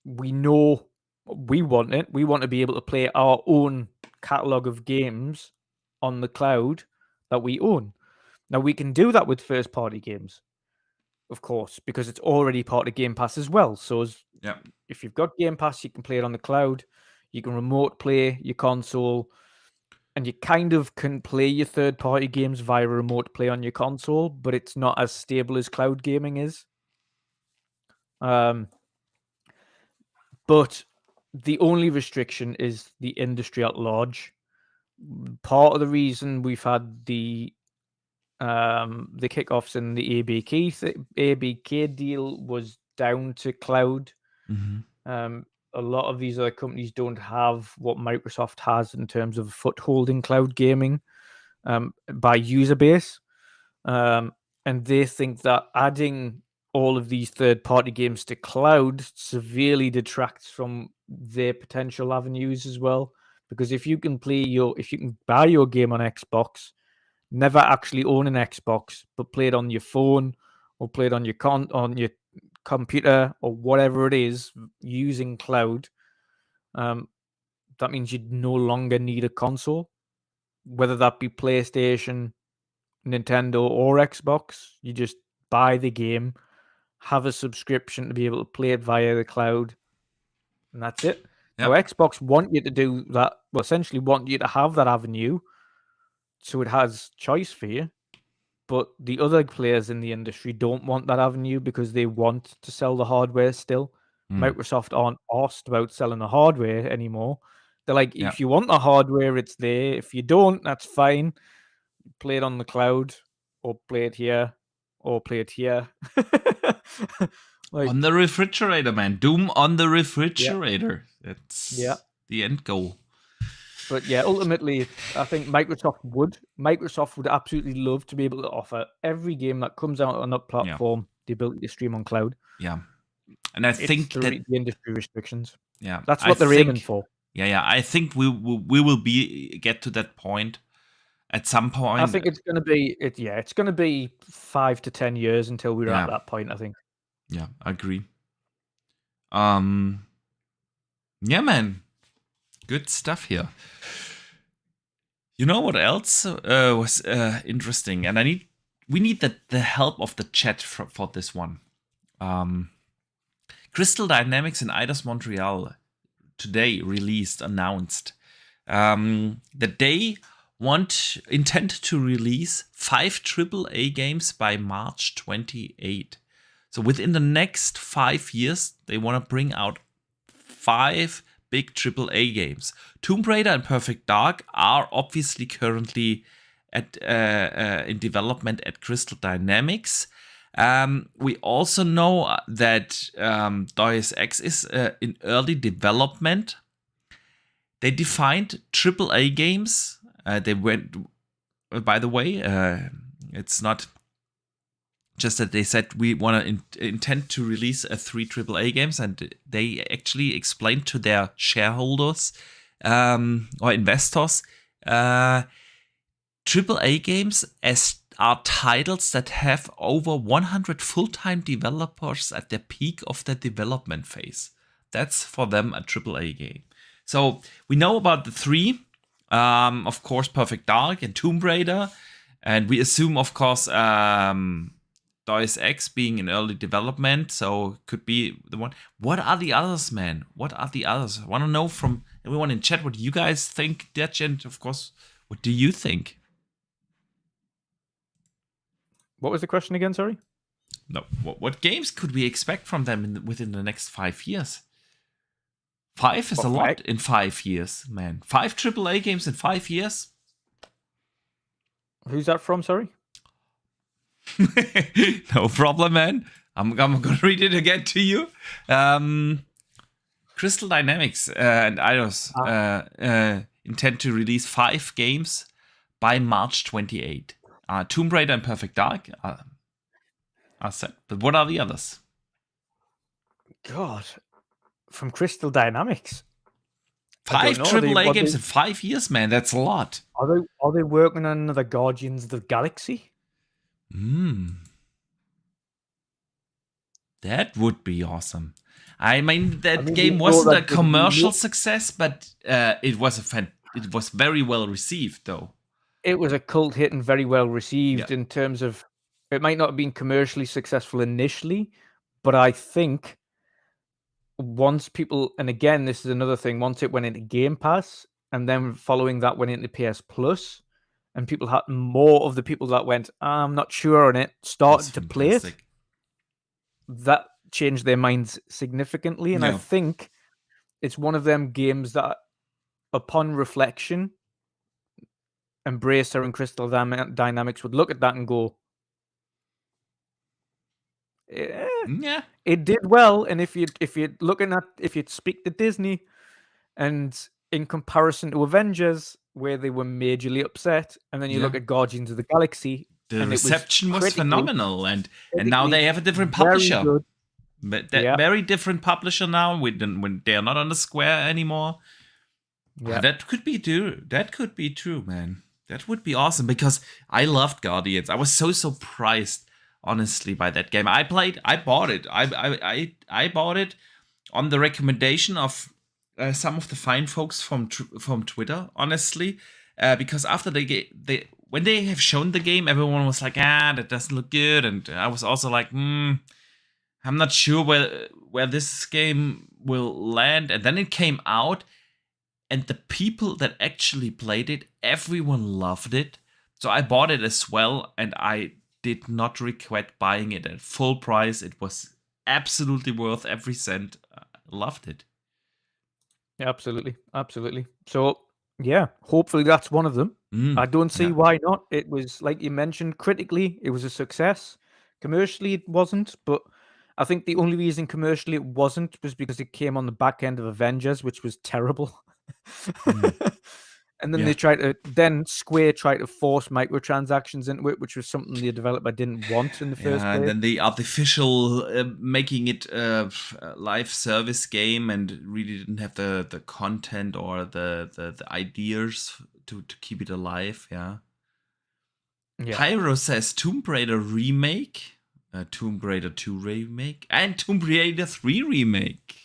We know we want it. We want to be able to play our own catalog of games on the cloud that we own. Now, we can do that with first-party games, of course, because it's already part of Game Pass as well. So if you've got Game Pass, you can play it on the cloud. You can remote play your console, and you kind of can play your third-party games via remote play on your console, but it's not as stable as cloud gaming is. But the only restriction is the industry at large. Part of the reason we've had the kickoffs in the ABK deal was down to cloud. A lot of these other companies don't have what Microsoft has in terms of foothold in cloud gaming by user base. And they think that adding all of these third-party games to cloud severely detracts from their potential avenues as well. Because if you can buy your game on Xbox, never actually own an Xbox, but play it on your phone or play it on your computer or whatever it is using cloud, that means you no longer need a console, whether that be PlayStation, Nintendo, or Xbox. You just buy the game, have a subscription to be able to play it via the cloud, and that's it. Now, Xbox want you to do that. Well, essentially want you to have that avenue, so it has choice for you. But the other players in the industry don't want that avenue because they want to sell the hardware still. Microsoft aren't asked about selling the hardware anymore. They're like, if you want the hardware, it's there. If you don't, that's fine. Play it on the cloud, or play it here, or play it here. On the refrigerator, man. Doom on the refrigerator. That's the end goal. But yeah, ultimately, I think Microsoft would absolutely love to be able to offer every game that comes out on that platform the ability to stream on cloud. Yeah. And I think that the industry restrictions. Yeah. That's what they're aiming for. Yeah. I think we will get to that point at some point. I think it's going to be it's going to be 5 to 10 years until we're at that point, I think. Yeah, I agree. Yeah, man. Good stuff here. You know what else was interesting? And we need the help of the chat for this one. Crystal Dynamics and Eidos Montreal today announced that they intend to release 5 AAA games by March 28. So within the next 5 years, they want to bring out 5 big AAA games. Tomb Raider and Perfect Dark are obviously currently in development at Crystal Dynamics. We also know that Deus Ex is in early development. They defined AAA games. They went, by the way, it's not Just that they said we want to intend to release 3 AAA games, and they actually explained to their shareholders or investors, AAA games are titles that have over 100 full-time developers at the peak of their development phase. That's for them a AAA game. So we know about the 3, of course, Perfect Dark and Tomb Raider, and we assume, of course, Deus Ex being in early development, so could be the one. What are the others, man? What are the others? I want to know from everyone in chat what you guys think, Dutch, and of course, what do you think? What was the question again? Sorry. No, what games could we expect from them within the next 5 years? 5 is a lot in 5 years, man. 5 AAA games in 5 years. Who's that from? Sorry. No problem, man. I'm gonna read it again to you. Crystal Dynamics and Eidos intend to release 5 games by March 28. Tomb Raider and Perfect Dark are set. But what are the others? God, from Crystal Dynamics. 5 AAA games in 5 years, man. That's a lot. Are they working on another Guardians of the Galaxy? That would be awesome. I mean, game wasn't a commercial success, but it was very well received, though. It was a cult hit and very well received in terms of it might not have been commercially successful initially, but I think once people, and again, this is another thing, once it went into Game Pass and then following that went into PS Plus, and people had more of the people that went, I'm not sure on it, started to play it. That changed their minds significantly. And I think it's one of them games that, upon reflection, Embracer and Crystal Dynamics would look at that and go, it did well. And if you'd speak to Disney, and in comparison to Avengers, where they were majorly upset, and then you look at Guardians of the Galaxy, the reception was phenomenal, and now they have a different publisher. But very different publisher now when they're not on the Square anymore. That could be true, man. That would be awesome, because I loved Guardians. I was so surprised, honestly, by that game. I bought it. I bought it on the recommendation of some of the fine folks from Twitter, honestly, because after when they have shown the game, everyone was like, that doesn't look good, and I was also like, I'm not sure where this game will land. And then it came out, and the people that actually played it, everyone loved it. So I bought it as well, and I did not regret buying it at full price. It was absolutely worth every cent. Loved it. Yeah, absolutely. So yeah, hopefully that's one of them. I don't see why not. It was, like you mentioned, critically it was a success. Commercially it wasn't, but I think the only reason commercially it wasn't was because it came on the back end of Avengers, which was terrible. And then Square tried to force microtransactions into it, which was something the developer didn't want in the first place. And then the artificial making it a live service game, and really didn't have the content or the ideas to keep it alive. Pyro says Tomb Raider remake, Tomb Raider 2 remake, and Tomb Raider 3 remake.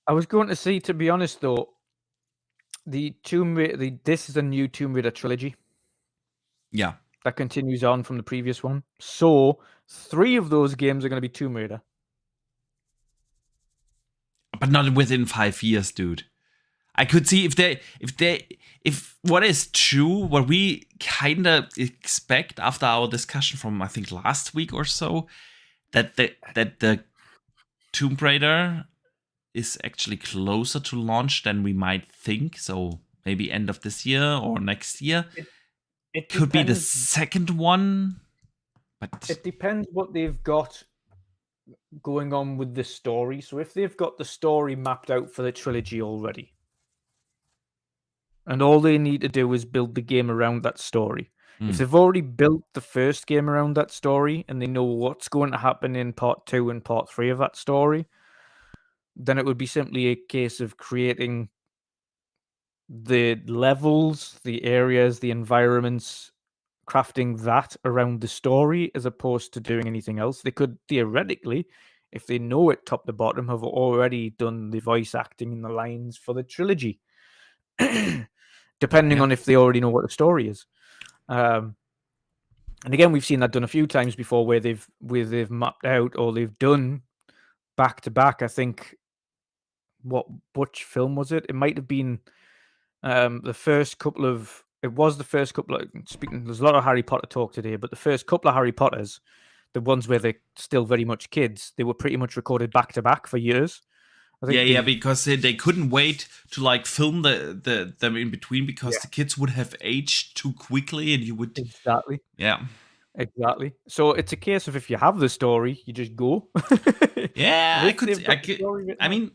I was going to say, to be honest though, this is a new Tomb Raider trilogy. Yeah. That continues on from the previous one. So 3 of those games are going to be Tomb Raider. But not within 5 years, dude. I could see if what is true, what we kind of expect after our discussion from, I think, last week or so, that the Tomb Raider is actually closer to launch than we might think. So maybe end of this year or next year. It could be the second one. But it depends what they've got going on with the story. So if they've got the story mapped out for the trilogy already, and all they need to do is build the game around that story, If they've already built the first game around that story and they know what's going to happen in part 2 and part 3 of that story, then it would be simply a case of creating the levels, the areas, the environments, crafting that around the story as opposed to doing anything else. They could theoretically, if they know it top to bottom, have already done the voice acting and the lines for the trilogy, depending on if they already know what the story is. And again, we've seen that done a few times before, where they've mapped out or they've done back to back. I think which film was it? It might have been the first couple of. It was the first couple of. Speaking, there's a lot of Harry Potter talk today, but the first couple of Harry Potters, the ones where they're still very much kids, they were pretty much recorded back to back for years. I think because they couldn't wait to like film them in between because the kids would have aged too quickly and you would exactly. Yeah. Exactly. So it's a case of if you have the story, you just go. Yeah, I mean,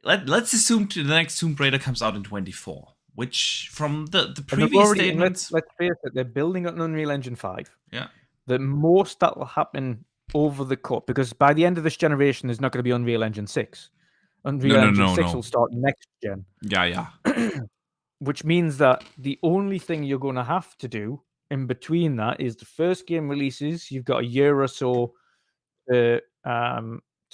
let's assume the next Tomb Raider comes out in 24, which from the previous statements. Let's face it, they're building an Unreal Engine 5. Yeah. The most that will happen over the course, because by the end of this generation, there's not going to be Unreal Engine 6. Unreal Engine 6 will start next gen. Yeah. Which means that the only thing you're going to have to do in between that is the first game releases. You've got a year or so to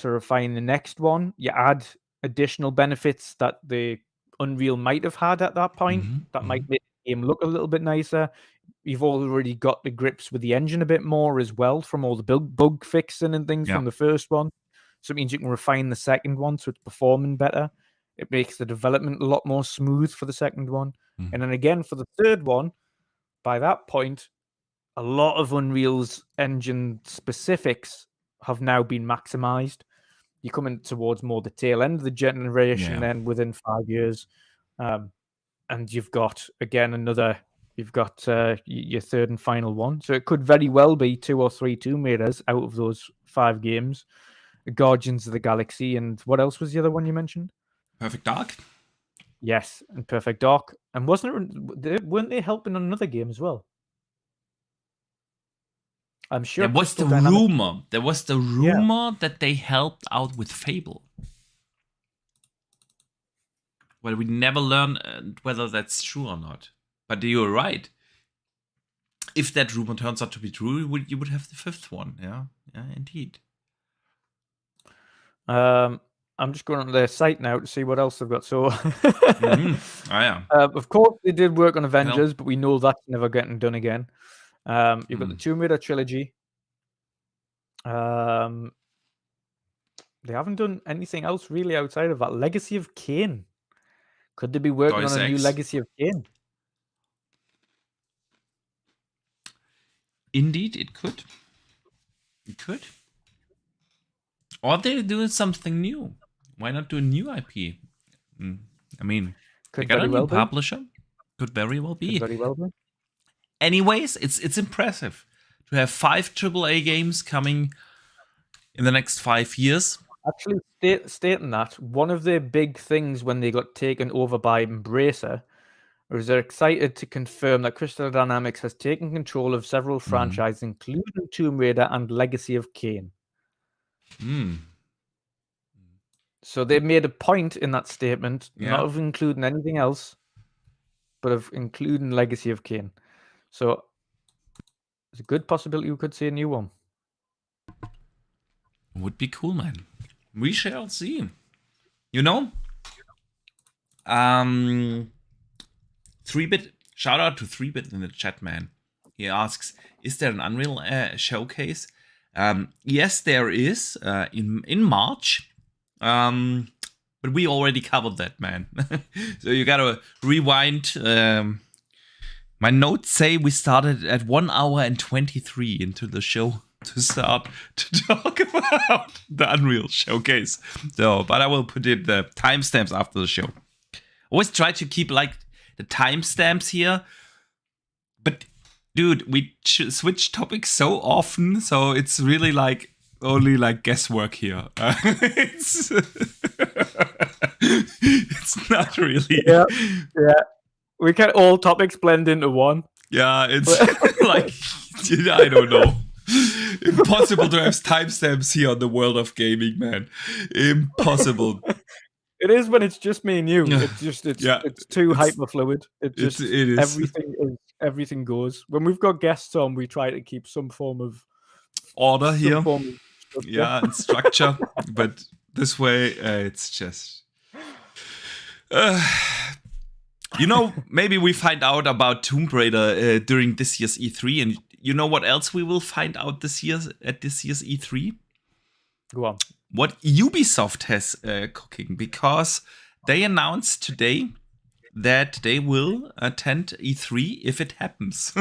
refine the next one. You add additional benefits that the Unreal might have had at that point that might make the game look a little bit nicer. You've already got the grips with the engine a bit more as well from all the bug fixing and things from the first one. So it means you can refine the second one so it's performing better. It makes the development a lot more smooth for the second one. And then again, for the third one, by that point, a lot of Unreal's engine specifics have now been maximized. You're coming towards more the tail end of the generation then within 5 years. And you've got, again, your third and final one. So it could very well be 2 or 3 Tomb Raiders out of those 5 games. Guardians of the Galaxy, and what else was the other one you mentioned? Perfect Dark. Yes, and Perfect Dark. And weren't they helping on another game as well? I'm sure. There was the rumor. There was the rumor that they helped out with Fable. Well, we never learn whether that's true or not. But you're right. If that rumor turns out to be true, you would have the 5th one. Yeah, indeed. I'm just going on their site now to see what else they've got. So, Of course, they did work on Avengers, but we know that's never getting done again. You've got the Tomb Raider trilogy. They haven't done anything else really outside of that. Legacy of Kain. Could they be working on a new Legacy of Kain? Indeed, it could. It could. Or they're doing something new. Why not do a new IP? I mean, they got a new publisher. Could very well be. Anyways, it's impressive to have 5 AAA games coming in the next 5 years. Actually, stating that, one of their big things when they got taken over by Embracer was they're excited to confirm that Crystal Dynamics has taken control of several franchises, including Tomb Raider and Legacy of Kain. So they made a point in that statement, not of including anything else, but of including Legacy of Kain. So there's a good possibility we could see a new one. Would be cool, man. We shall see. You know? 3-bit, shout out to 3-bit in the chat, man. He asks, is there an Unreal showcase? Yes, there is in March. But we already covered that, man. So you gotta rewind. My notes say we started at 1 hour and 23 into the show to start to talk about the Unreal showcase. So, but I will put in the timestamps after the show. Always try to keep like the timestamps here. But dude, we switch topics so often, so it's really like only like guesswork here. It's not really. Yeah. We can all topics blend into one. Yeah, it's like, I don't know. Impossible to have timestamps here on the world of gaming, man. Impossible. It is when it's just me and you. Yeah. It's too hyper fluid. It is Everything goes. When we've got guests on, we try to keep some form of order here. structure. Yeah, and structure. But this way, it's just. Maybe we find out about Tomb Raider during this year's E3, and you know what else we will find out at this year's E3? Go on. What Ubisoft has cooking, because they announced today that they will attend E3 if it happens.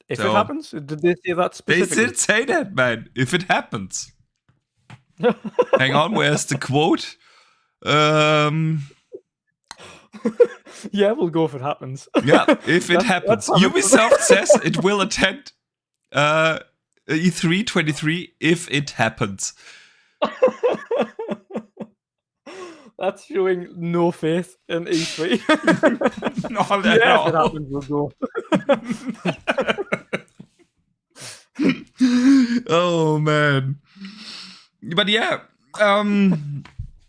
If it happens? Did they say that specifically? They did say that, man. If it happens. Hang on, where's the quote? Yeah, we'll go if it happens. Yeah, if it happens. Ubisoft says it will attend E3 23 if it happens. That's showing no faith in E3. Not yeah, at all. if it happens, we'll go. Oh, man. But yeah,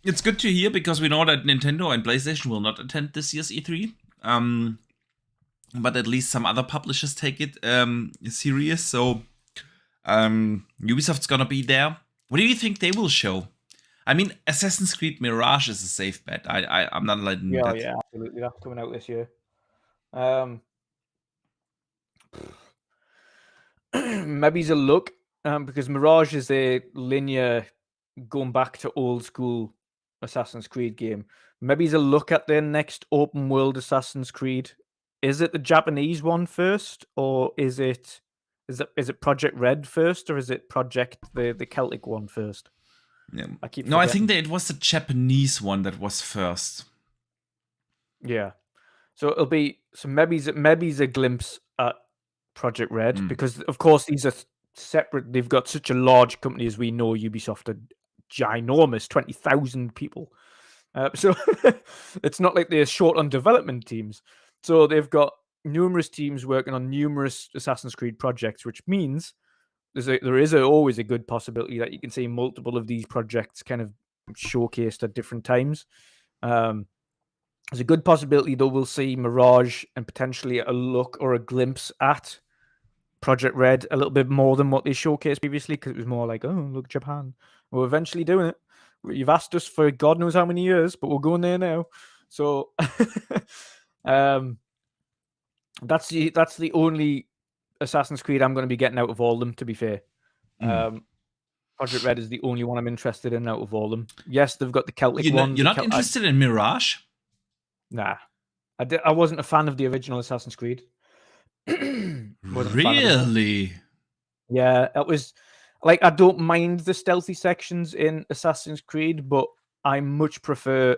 it's good to hear, because we know that Nintendo and PlayStation will not attend this year's E3. But at least some other publishers take it serious. So Ubisoft's gonna be there. What do you think they will show? I mean, Assassin's Creed Mirage is a safe bet. I'm not letting that. Yeah, absolutely. That's coming out this year. Maybe it's a look, because Mirage is a linear, going back to old school Assassin's Creed game. Maybe it's a look at their next open world Assassin's Creed. Is it the Japanese one first, or is it Project Red first, or is it the Celtic one first? Yeah. I think that it was the Japanese one that was first. Yeah. So it'll be maybe it's a glimpse at Project Red, because of course these are separate. They've got such a large company, as we know. Ubisoft are ginormous, 20,000 people. So it's not like they're short on development teams. So they've got numerous teams working on numerous Assassin's Creed projects, which means there is always a good possibility that you can see multiple of these projects kind of showcased at different times. There's a good possibility, though, we'll see Mirage and potentially a look or a glimpse at Project Red a little bit more than what they showcased previously, because it was more like, oh, look, Japan. We're eventually doing it. You've asked us for God knows how many years, but we're going there now. So that's the only Assassin's Creed I'm going to be getting out of all of them, to be fair. Project Red is the only one I'm interested in out of all of them. Yes, they've got the Celtic one. You're not interested in Mirage? Nah. I wasn't a fan of the original Assassin's Creed. Really? Yeah, it was like, I don't mind the stealthy sections in Assassin's Creed, but I much prefer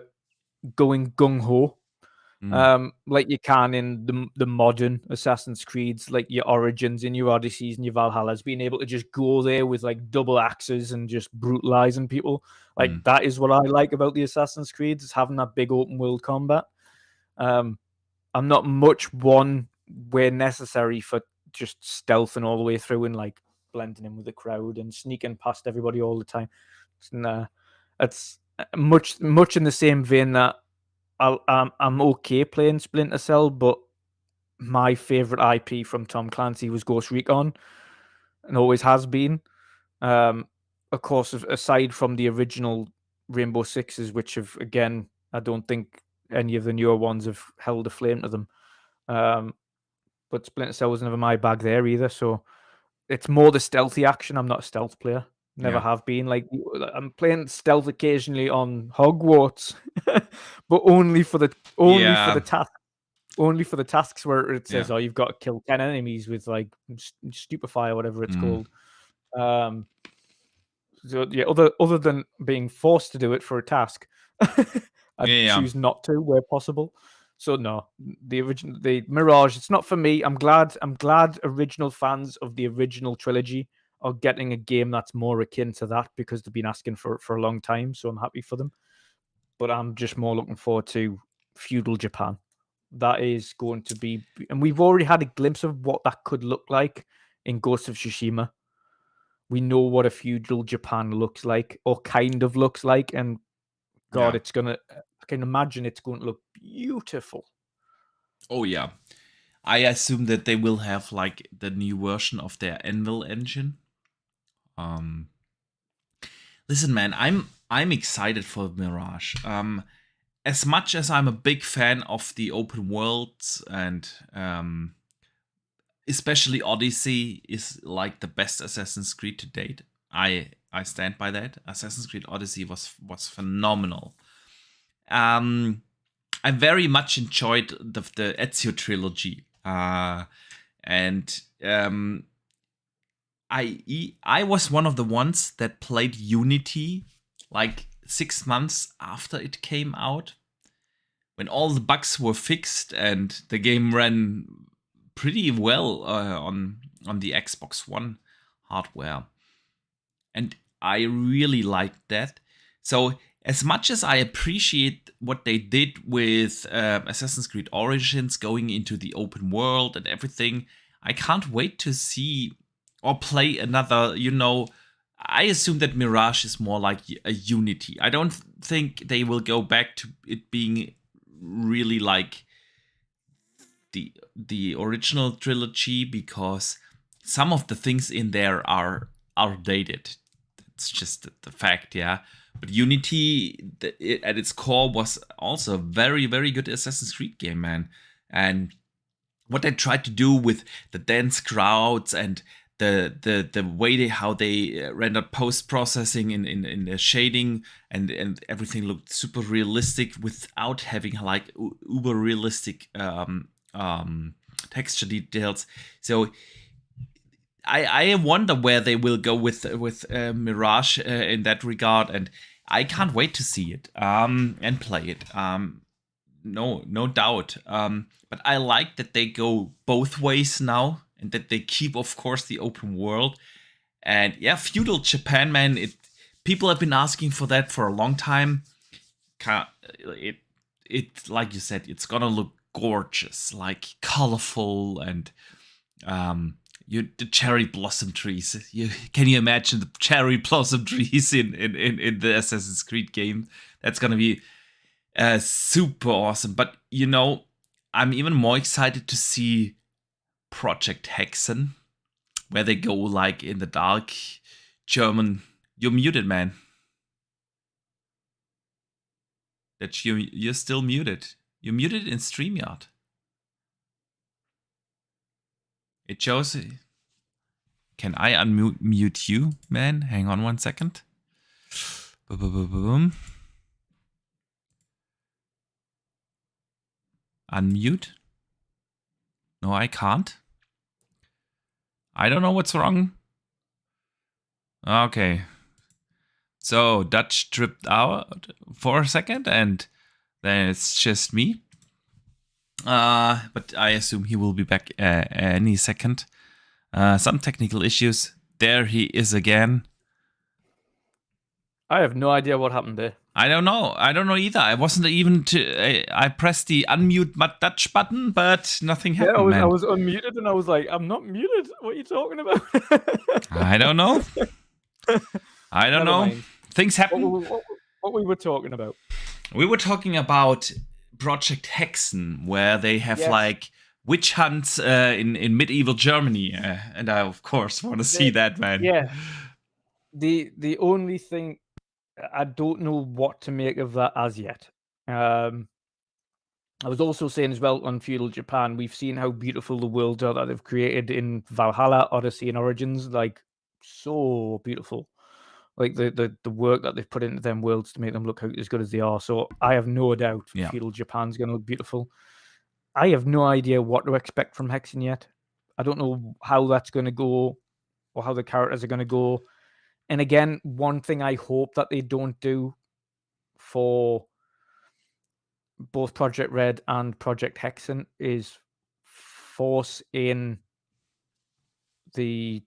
going gung-ho. Like you can in the modern Assassin's Creeds, like your Origins and your Odysseys and your Valhallas, being able to just go there with like double axes and just brutalizing people. Like that is what I like about the Assassin's Creeds, is having that big open world combat. I'm not much one where necessary for just stealthing all the way through and like blending in with the crowd and sneaking past everybody all the time. Nah, it's much in the same vein that I'm okay playing Splinter Cell, but my favorite IP from Tom Clancy was Ghost Recon, and always has been. Of course, aside from the original Rainbow Sixes, which have, again, I don't think any of the newer ones have held a flame to them. But Splinter Cell was never my bag there either. So it's more the stealthy action. I'm not a stealth player. Never have been. Like, I'm playing stealth occasionally on Hogwarts, but only for the task. Only for the tasks where it says, "Oh, you've got to kill 10 enemies with like stupefy or whatever it's called." So yeah, other than being forced to do it for a task, I choose not to where possible. So no, the Mirage, it's not for me. I'm glad original fans of the original trilogy are getting a game that's more akin to that, because they've been asking for a long time. So I'm happy for them. But I'm just more looking forward to feudal Japan. that is going to be, and we've already had a glimpse of what that could look like in Ghost of Tsushima. We know what a feudal Japan looks like, or kind of looks like, and God, Yeah. I can imagine it's going to look beautiful. Oh yeah. I assume that they will have like the new version of their Anvil engine. Listen, man, I'm excited for Mirage. As much as I'm a big fan of the open worlds, and especially Odyssey is like the best Assassin's Creed to date. I stand by that. Assassin's Creed Odyssey was phenomenal. I very much enjoyed the Ezio trilogy, and I was one of the ones that played Unity like 6 months after it came out, when all the bugs were fixed and the game ran pretty well on the Xbox One hardware, and I really liked that. So as much as I appreciate what they did with Assassin's Creed Origins going into the open world and everything, I can't wait to see or play another, I assume that Mirage is more like a Unity. I don't think they will go back to it being really like the original trilogy, because some of the things in there are outdated. It's just the fact, yeah. But Unity, at its core, was also a very, very good Assassin's Creed game, man. And what they tried to do with the dense crowds and the way how they rendered post processing in the shading, and everything looked super realistic without having like uber realistic texture details. So I wonder where they will go with Mirage in that regard, and I can't wait to see it and play it. No doubt. But I like that they go both ways now, and that they keep, of course, the open world. And yeah, feudal Japan, man. People have been asking for that for a long time. It like you said, it's gonna look gorgeous, like colorful, and the cherry blossom trees. Can you imagine the cherry blossom trees in the Assassin's Creed game? That's gonna be super awesome. But I'm even more excited to see Project Hexen, where they go like in the dark German. You're muted, man. You're still muted. You're muted in StreamYard. It shows. Can I unmute you, man? Hang on 1 second. Boom. Unmute. No, I can't. I don't know what's wrong. Okay. So Dutch tripped out for a second, and then it's just me. But I assume he will be back any second. Some technical issues. There he is again. I have no idea what happened there. I don't know either. I wasn't even I pressed the unmute Dutch button, but nothing happened, man. I was unmuted and I was like, I'm not muted. What are you talking about? I don't know. I don't know. Mind. Things happen. What we were talking about? We were talking about Project Hexen, where they have like witch hunts in medieval Germany, and I of course want to see that, man. Yeah. The only thing, I don't know what to make of that as yet. I was also saying as well, on feudal Japan, we've seen how beautiful the worlds are that they've created in Valhalla, Odyssey, and Origins. Like, so beautiful. Like the work that they've put into them worlds to make them look as good as they are. So I have no doubt feudal Japan's going to look beautiful. I have no idea what to expect from Hexen yet. I don't know how that's going to go, or how the characters are going to go. And again, one thing I hope that they don't do for both Project Red and Project Hexen is force in the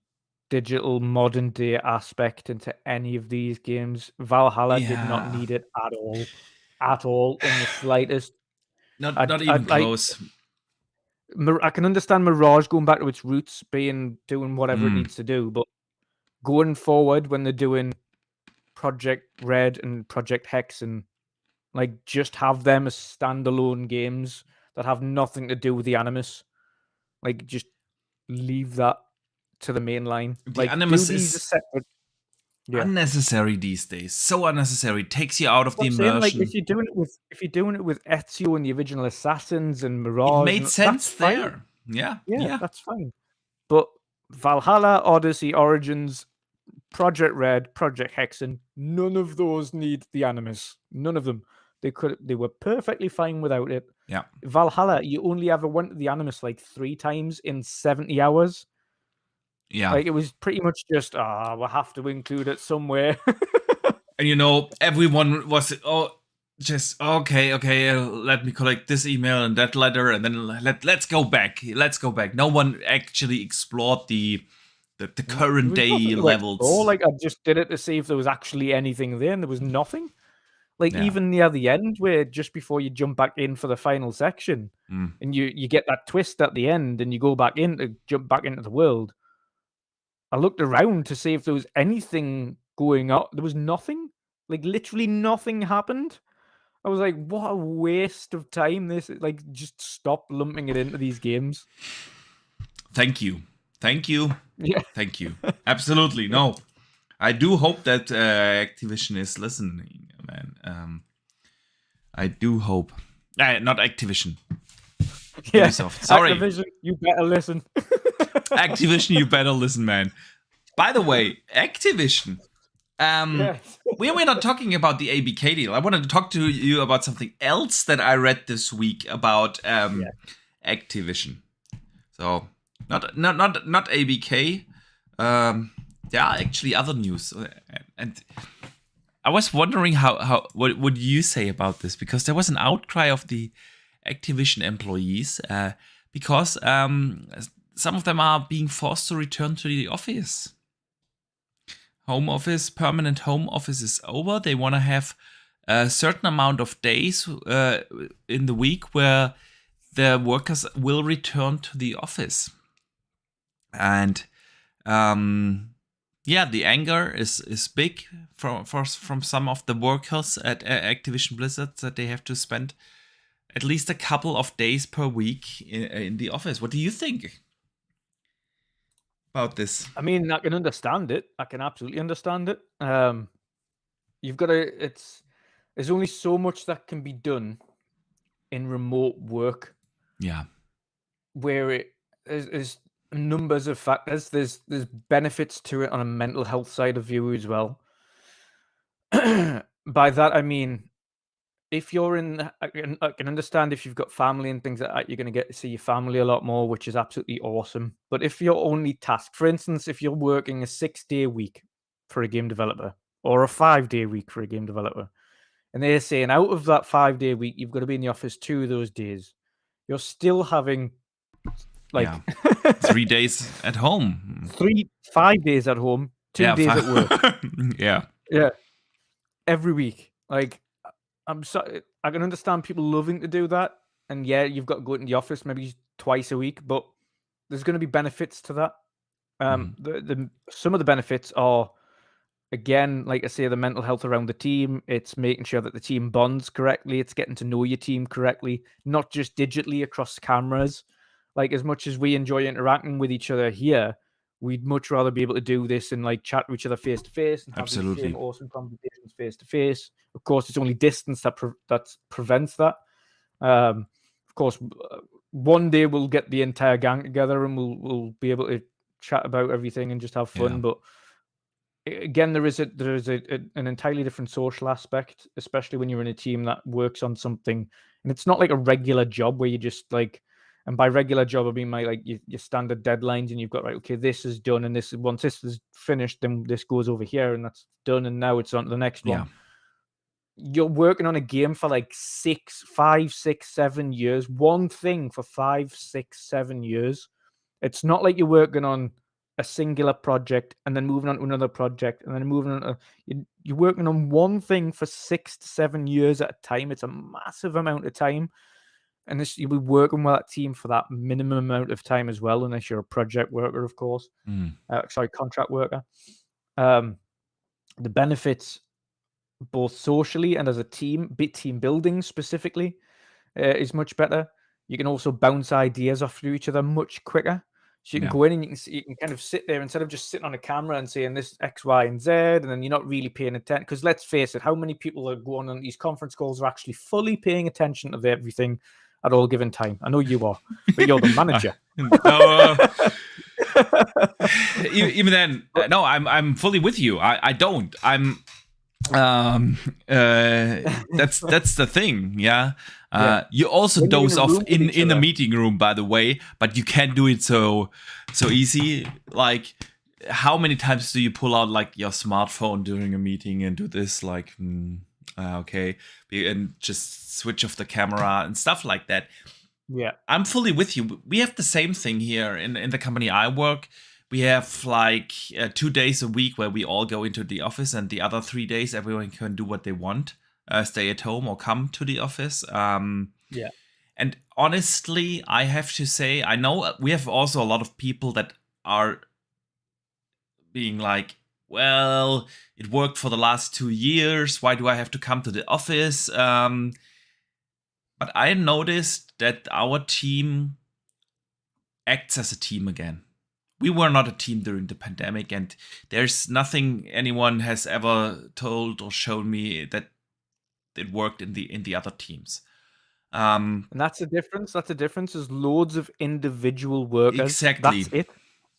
digital modern day aspect into any of these games. Valhalla did not need it at all in the slightest. Not even close. I can understand Mirage going back to its roots, doing whatever it needs to do, but going forward when they're doing Project Red and Project Hexen, like just have them as standalone games that have nothing to do with the Animus. Like just leave that to the main line. The like Animus do these is separate. Yeah. Unnecessary these days. So unnecessary. It takes you out of the I'm saying, immersion. like if you're doing it with Ezio and the original Assassins and Mirage, it made sense there. Yeah, that's fine. But Valhalla, Odyssey, Origins, Project Red, Project Hexen, none of those need the Animus. None of them. They were perfectly fine without it. Yeah. Valhalla, you only ever went to the Animus like 3 times in 70 hours. Yeah. Like it was pretty much just, we'll have to include it somewhere. And everyone was just okay, let me collect this email and that letter, and then let's go back. No one actually explored the current day levels. Like I just did it to see if there was actually anything there, and there was nothing. Like even near the end, where just before you jump back in for the final section, and you get that twist at the end, and you go back in to jump back into the world. I looked around to see if there was anything going on. There was nothing. Like literally nothing happened. I was like, what a waste of time. This like just stop lumping it into these games. Thank you. Yeah. Thank you. Absolutely. No. I do hope that Activision is listening, man. I do hope. Not Activision. Yeah. Ubisoft. Sorry. Activision, you better listen. Activision, you better listen, man. By the way, Activision. We're not talking about the ABK deal. I wanted to talk to you about something else that I read this week about Activision. So not ABK. There are actually other news, and I was wondering what would you say about this, because there was an outcry of the Activision employees because some of them are being forced to return to the office. Permanent home office is over. They want to have a certain amount of days in the week where the workers will return to the office. And the anger is big from some of the workers at Activision Blizzard that they have to spend at least a couple of days per week in the office. What do you think about this? I mean, I can understand it. I can absolutely understand it. You've got to. There's only so much that can be done in remote work. Yeah. Where it is numbers of factors. There's benefits to it on a mental health side of view as well. By that I mean, if you're I can understand if you've got family and things like that, you're going to get to see your family a lot more, which is absolutely awesome. But if you're only tasked, for instance, if you're working a 6-day week for a game developer or a 5-day week for a game developer, and they're saying out of that 5-day week, you've got to be in the office 2 of those days, you're still having 3 days at home, 5 days at home, 2 days at work. Yeah. Every week. Like, I'm sorry, I can understand people loving to do that, and you've got to go into the office maybe twice a week, but there's going to be benefits to that. Some of the benefits are, again, like I say, the mental health around the team. It's making sure that the team bonds correctly. It's getting to know your team correctly, not just digitally across cameras. Like, as much as we enjoy interacting with each other here, we'd much rather be able to do this and like chat to each other face to face and have the same awesome conversations face to face. Of course, it's only distance that prevents that. Of course, one day we'll get the entire gang together and we'll be able to chat about everything and just have fun. Yeah. But again, there is an entirely different social aspect, especially when you're in a team that works on something, and it's not like a regular job where you just like. And by regular job, I mean your standard deadlines, and you've got, right, okay, this is done, and once this is finished, then this goes over here, and that's done, and now it's on to the next one. You're working on a game for like 5, 6, 7 years, one thing for 5, 6, 7 years. It's not like you're working on a singular project and then moving on to another project and then moving on to, you're working on one thing for 6 to 7 years at a time. It's a massive amount of time. and this you'll be working with that team for that minimum amount of time as well, unless you're a project worker, of course. Contract worker. The benefits, both socially and as a team building specifically, is much better. You can also bounce ideas off to each other much quicker. So you can go in and you can kind of sit there instead of just sitting on a camera and saying this X, Y, and Z, and then you're not really paying attention. Because let's face it, how many people are going on these conference calls are actually fully paying attention to everything at all given time? I know you are, but you're the manager. Even then, no, I'm fully with you. I don't. That's the thing. Yeah. You also When you're doze in a off room with each in a other. meeting room, by the way, but you can't do it so easy. Like, how many times do you pull out like your smartphone during a meeting and do this? Like, okay, and just switch off the camera and stuff like that. Yeah. I'm fully with you. We have the same thing here in the company I work. We have like 2 days a week where we all go into the office, and the other 3 days everyone can do what they want, stay at home or come to the office. Yeah. And honestly, I have to say, I know we have also a lot of people that are being like, well, it worked for the last 2 years. Why do I have to come to the office? But I noticed that our team acts as a team again. We were not a team during the pandemic, and there's nothing anyone has ever told or shown me that it worked in the other teams. And that's the difference. That's the difference. There's loads of individual workers. Exactly. That's it.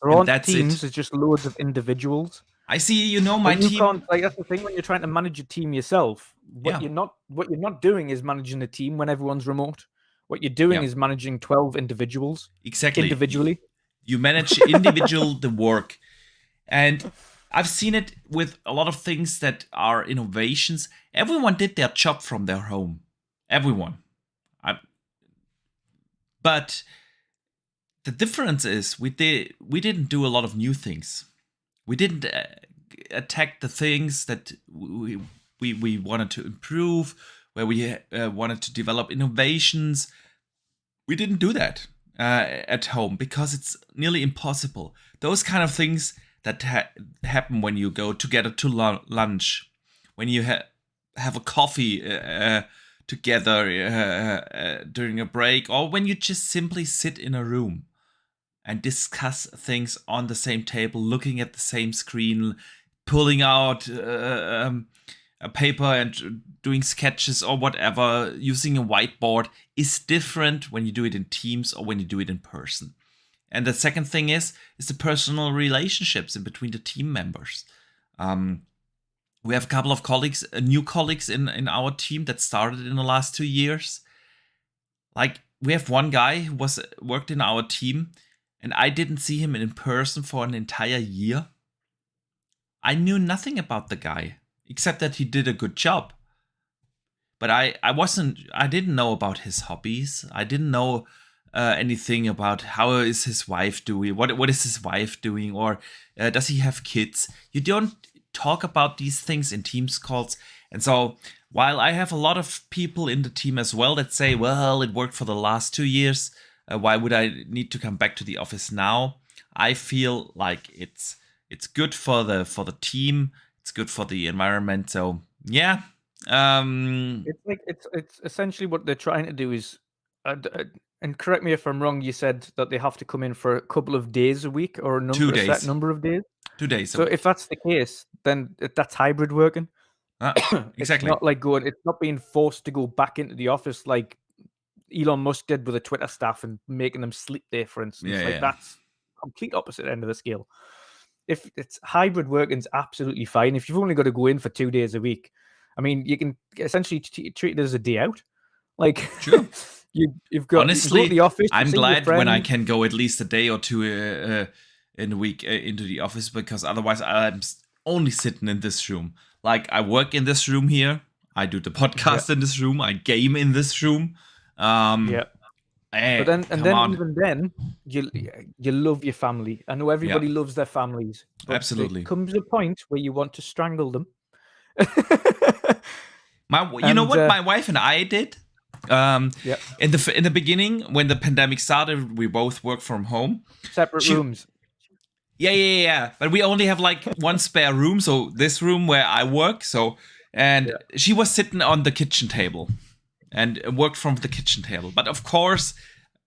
There aren't teams. It's just loads of individuals. I see. My you team. Can't, like, that's the thing when you're trying to manage a team yourself. What you're not doing is managing a team when everyone's remote. What you're doing is managing 12 individuals. Exactly. Individually. You manage the work. And I've seen it with a lot of things that are innovations. Everyone did their job from their home. Everyone. But the difference is we didn't do a lot of new things. We didn't attack the things that we wanted to improve, where we wanted to develop innovations. We didn't do that at home because it's nearly impossible. Those kind of things that happen when you go together to lunch, when you have a coffee together during a break, or when you just simply sit in a room and discuss things on the same table, looking at the same screen, pulling out a paper and doing sketches or whatever, using a whiteboard, is different when you do it in teams or when you do it in person. And the second thing is the personal relationships in between the team members. We have a couple of colleagues, new colleagues in our team that started in the last 2 years. Like, we have one guy who worked in our team, and I didn't see him in person for an entire year. I knew nothing about the guy, except that he did a good job. But I didn't know about his hobbies. I didn't know anything about how is his wife doing, what is his wife doing, or does he have kids? You don't talk about these things in Teams calls. And so while I have a lot of people in the team as well that say, well, it worked for the last 2 years, why would I need to come back to the office now? I feel like it's good for the team. It's good for the environment. So yeah. It's essentially what they're trying to do is, and correct me if I'm wrong, you said that they have to come in for a couple of days a week or a set number of days. 2 days. So if that's the case, then that's hybrid working. Exactly. It's not like it's not being forced to go back into the office like Elon Musk did with the Twitter staff and making them sleep there, for instance. That's complete opposite end of the scale. If it's hybrid working's absolutely fine. If you've only got to go in for 2 days a week, I mean, you can essentially treat it as a day out. Like, sure. you've got, honestly, you can go to the office, I'm glad when I can go at least a day or two in a week into the office, because otherwise I'm only sitting in this room. Like, I work in this room here. I do the podcast in this room. I game in this room. But even then, you love your family. I know everybody loves their families. But absolutely. There comes a point where you want to strangle them. You know what my wife and I did? Yeah. In the beginning, when the pandemic started, we both worked from home. Separate rooms. Yeah. But we only have like one spare room, so this room where I work. And she was sitting on the kitchen table and worked from the kitchen table. But of course,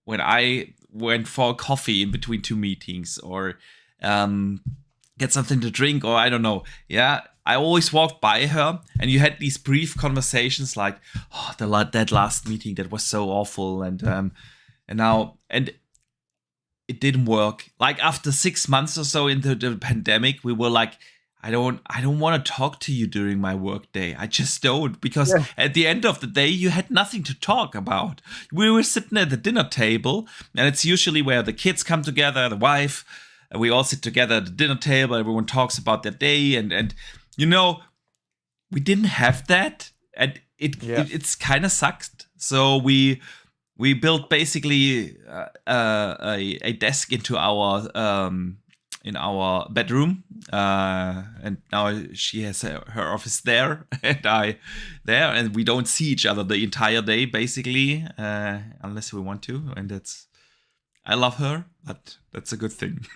when I went for coffee in between two meetings or get something to drink or I don't know, I always walked by her, and you had these brief conversations like, "Oh, that last meeting that was so awful," and it didn't work. Like after 6 months or so into the pandemic, we were like, I don't want to talk to you during my work day. I just don't, because at the end of the day, you had nothing to talk about. We were sitting at the dinner table, and it's usually where the kids come together, the wife, and we all sit together at the dinner table. Everyone talks about their day, and we didn't have that, and it's kind of sucked. So we built basically a desk into our in our bedroom, and now she has her office there, and I there, and we don't see each other the entire day basically, unless we want to, and I love her, but that's a good thing.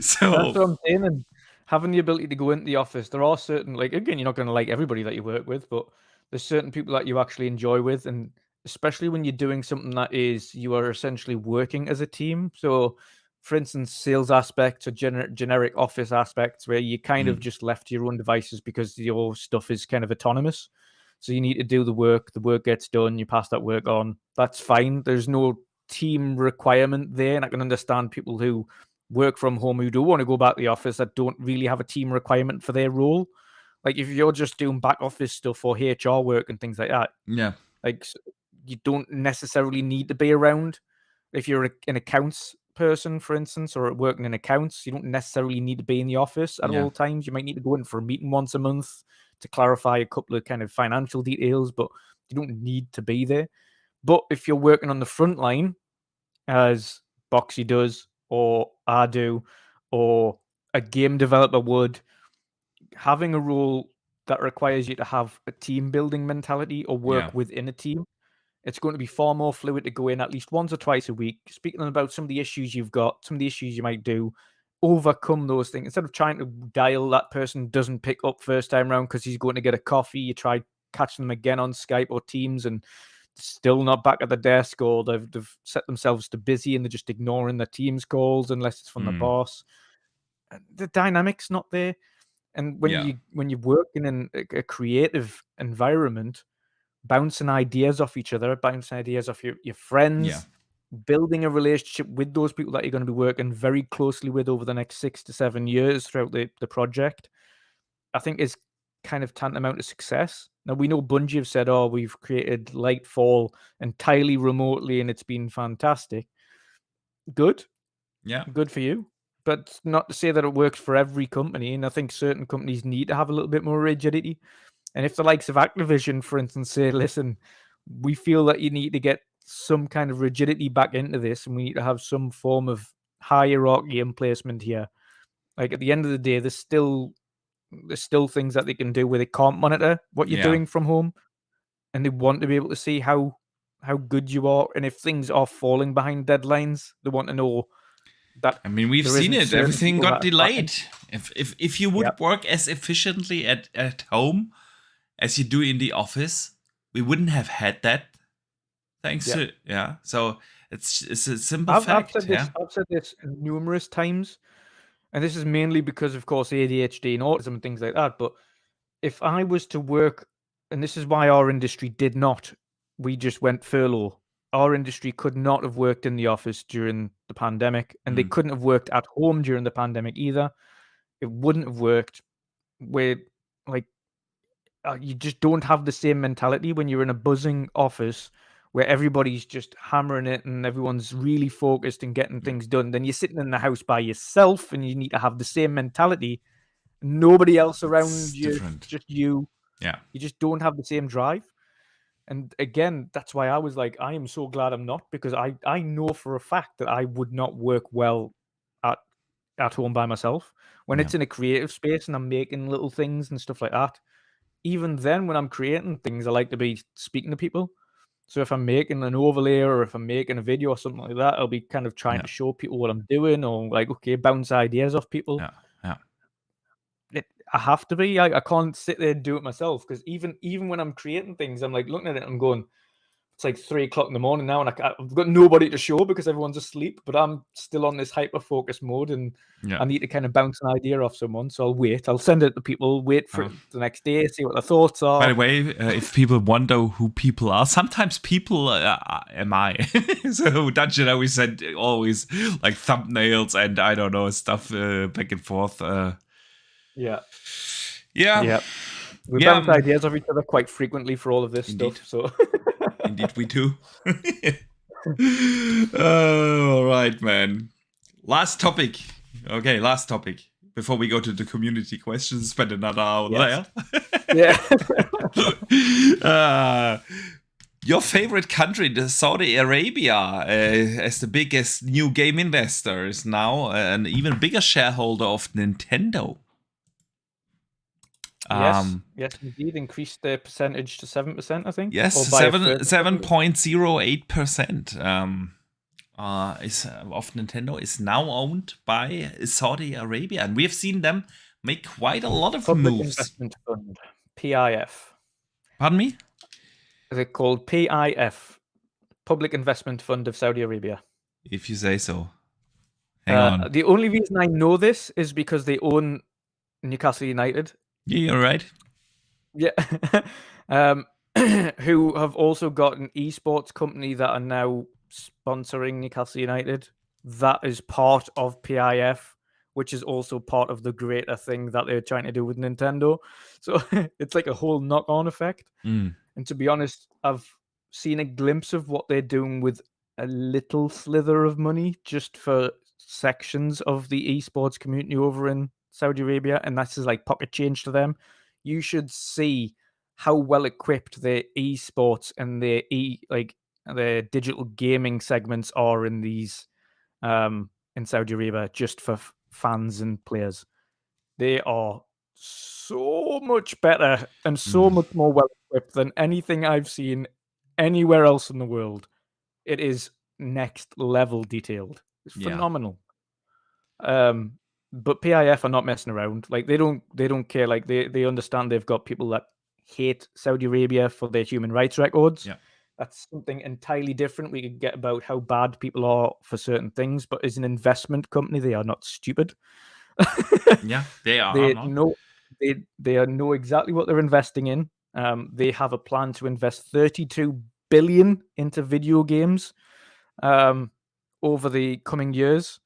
So that's what I'm saying. And having the ability to go into the office, there are certain, like, again, you're not going to like everybody that you work with, but there's certain people that you actually enjoy with, and especially when you're doing something that is, you are essentially working as a team. So, for instance, sales aspects or generic office aspects where you kind of just left to your own devices because your stuff is kind of autonomous. So you need to do the work gets done, you pass that work on. That's fine. There's no team requirement there, and I can understand people who work from home who do want to go back to the office that don't really have a team requirement for their role. Like if you're just doing back office stuff or HR work and things like that, like you don't necessarily need to be around. If you're an accounts person, for instance, or working in accounts, you don't necessarily need to be in the office at all times. You might need to go in for a meeting once a month to clarify a couple of kind of financial details, but you don't need to be there. But if you're working on the front line, as Boxy does, or I do, or a game developer would, having a role that requires you to have a team building mentality or work within a team, it's going to be far more fluid to go in at least once or twice a week, speaking about some of the issues you've got, some of the issues you might do, overcome those things. Instead of trying to dial that person doesn't pick up first time around because he's going to get a coffee, you try catching them again on Skype or Teams and still not back at the desk, or they've set themselves to busy and they're just ignoring the Teams calls unless it's from the boss. The dynamic's not there. And when you work in a creative environment, bouncing ideas off each other, bouncing ideas off your friends, building a relationship with those people that you're going to be working very closely with over the next 6 to 7 years throughout the project, I think is kind of tantamount to success. Now, we know Bungie have said, oh, we've created Lightfall entirely remotely and it's been fantastic. Good. Yeah. Good for you. But not to say that it works for every company. And I think certain companies need to have a little bit more rigidity. And if the likes of Activision, for instance, say, listen, we feel that you need to get some kind of rigidity back into this and we need to have some form of hierarchy and placement here. Like at the end of the day, there's still things that they can do where they can't monitor what you're doing from home. And they want to be able to see how good you are. And if things are falling behind deadlines, they want to know that. I mean, we've seen it. Everything got delayed. If you would work as efficiently at home as you do in the office, we wouldn't have had that. Thanks to So it's a simple fact. I've said this numerous times, and this is mainly because, of course, ADHD and autism and things like that. But if I was to work, and this is why our industry did not, we just went furlough. Our industry could not have worked in the office during the pandemic, and they couldn't have worked at home during the pandemic either. It wouldn't have worked. Where, like, you just don't have the same mentality when you're in a buzzing office where everybody's just hammering it and everyone's really focused and getting things done. Then you're sitting in the house by yourself and you need to have the same mentality. Nobody else around you, different. Just you. Yeah. You just don't have the same drive. And again, that's why I was like, I am so glad I'm not, because I know for a fact that I would not work well at home by myself. When it's in a creative space and I'm making little things and stuff like that, even then when I'm creating things, I like to be speaking to people. So if I'm making an overlay or if I'm making a video or something like that, I'll be kind of trying to show people what I'm doing, or like, okay, bounce ideas off people. Yeah. I have to be. I can't sit there and do it myself, because even when I'm creating things, I'm like looking at it and I'm going, it's like 3 o'clock in the morning now, and I've got nobody to show because everyone's asleep, but I'm still on this hyper focus mode, and I need to kind of bounce an idea off someone. So I'll wait. I'll send it to people, wait for it the next day, see what their thoughts are. By the way, if people wonder who people are, sometimes people am I. So Dungeon always send always like thumbnails and I don't know stuff back and forth. Yeah. Yeah. We bounce ideas off each other quite frequently for all of this stuff. So Indeed, we do. All right, man. Last topic. Okay, last topic. Before we go to the community questions, spend another hour there. Yeah. Your favorite country, the Saudi Arabia, as the biggest new game investor, is now an even bigger shareholder of Nintendo. Yes, indeed. Increased the percentage to 7%, I think. Yes, 7.08%. Of Nintendo is now owned by Saudi Arabia, and we have seen them make quite a lot of Public moves. Investment Fund, PIF. Pardon me? They're called PIF, Public Investment Fund of Saudi Arabia. If you say so. Hang on. The only reason I know this is because they own Newcastle United. Yeah, you're right. Yeah. Who have also got an esports company that are now sponsoring Newcastle United. That is part of PIF, which is also part of the greater thing that they're trying to do with Nintendo. So it's like a whole knock-on effect. And to be honest, I've seen a glimpse of what they're doing with a little slither of money just for sections of the esports community over in Saudi Arabia, and that's just like pocket change to them. You should see how well equipped their esports and their their digital gaming segments are in these in Saudi Arabia, just for fans and players. They are so much better and so much more well equipped than anything I've seen anywhere else in the world. It is next level detailed. It's phenomenal. But PIF are not messing around. Like they don't care. Like they understand they've got people that hate Saudi Arabia for their human rights records. Yeah. That's something entirely different. We could get about how bad people are for certain things, but as an investment company, they are not stupid. Yeah, they are. They know exactly what they're investing in. They have a plan to invest 32 billion into video games over the coming years.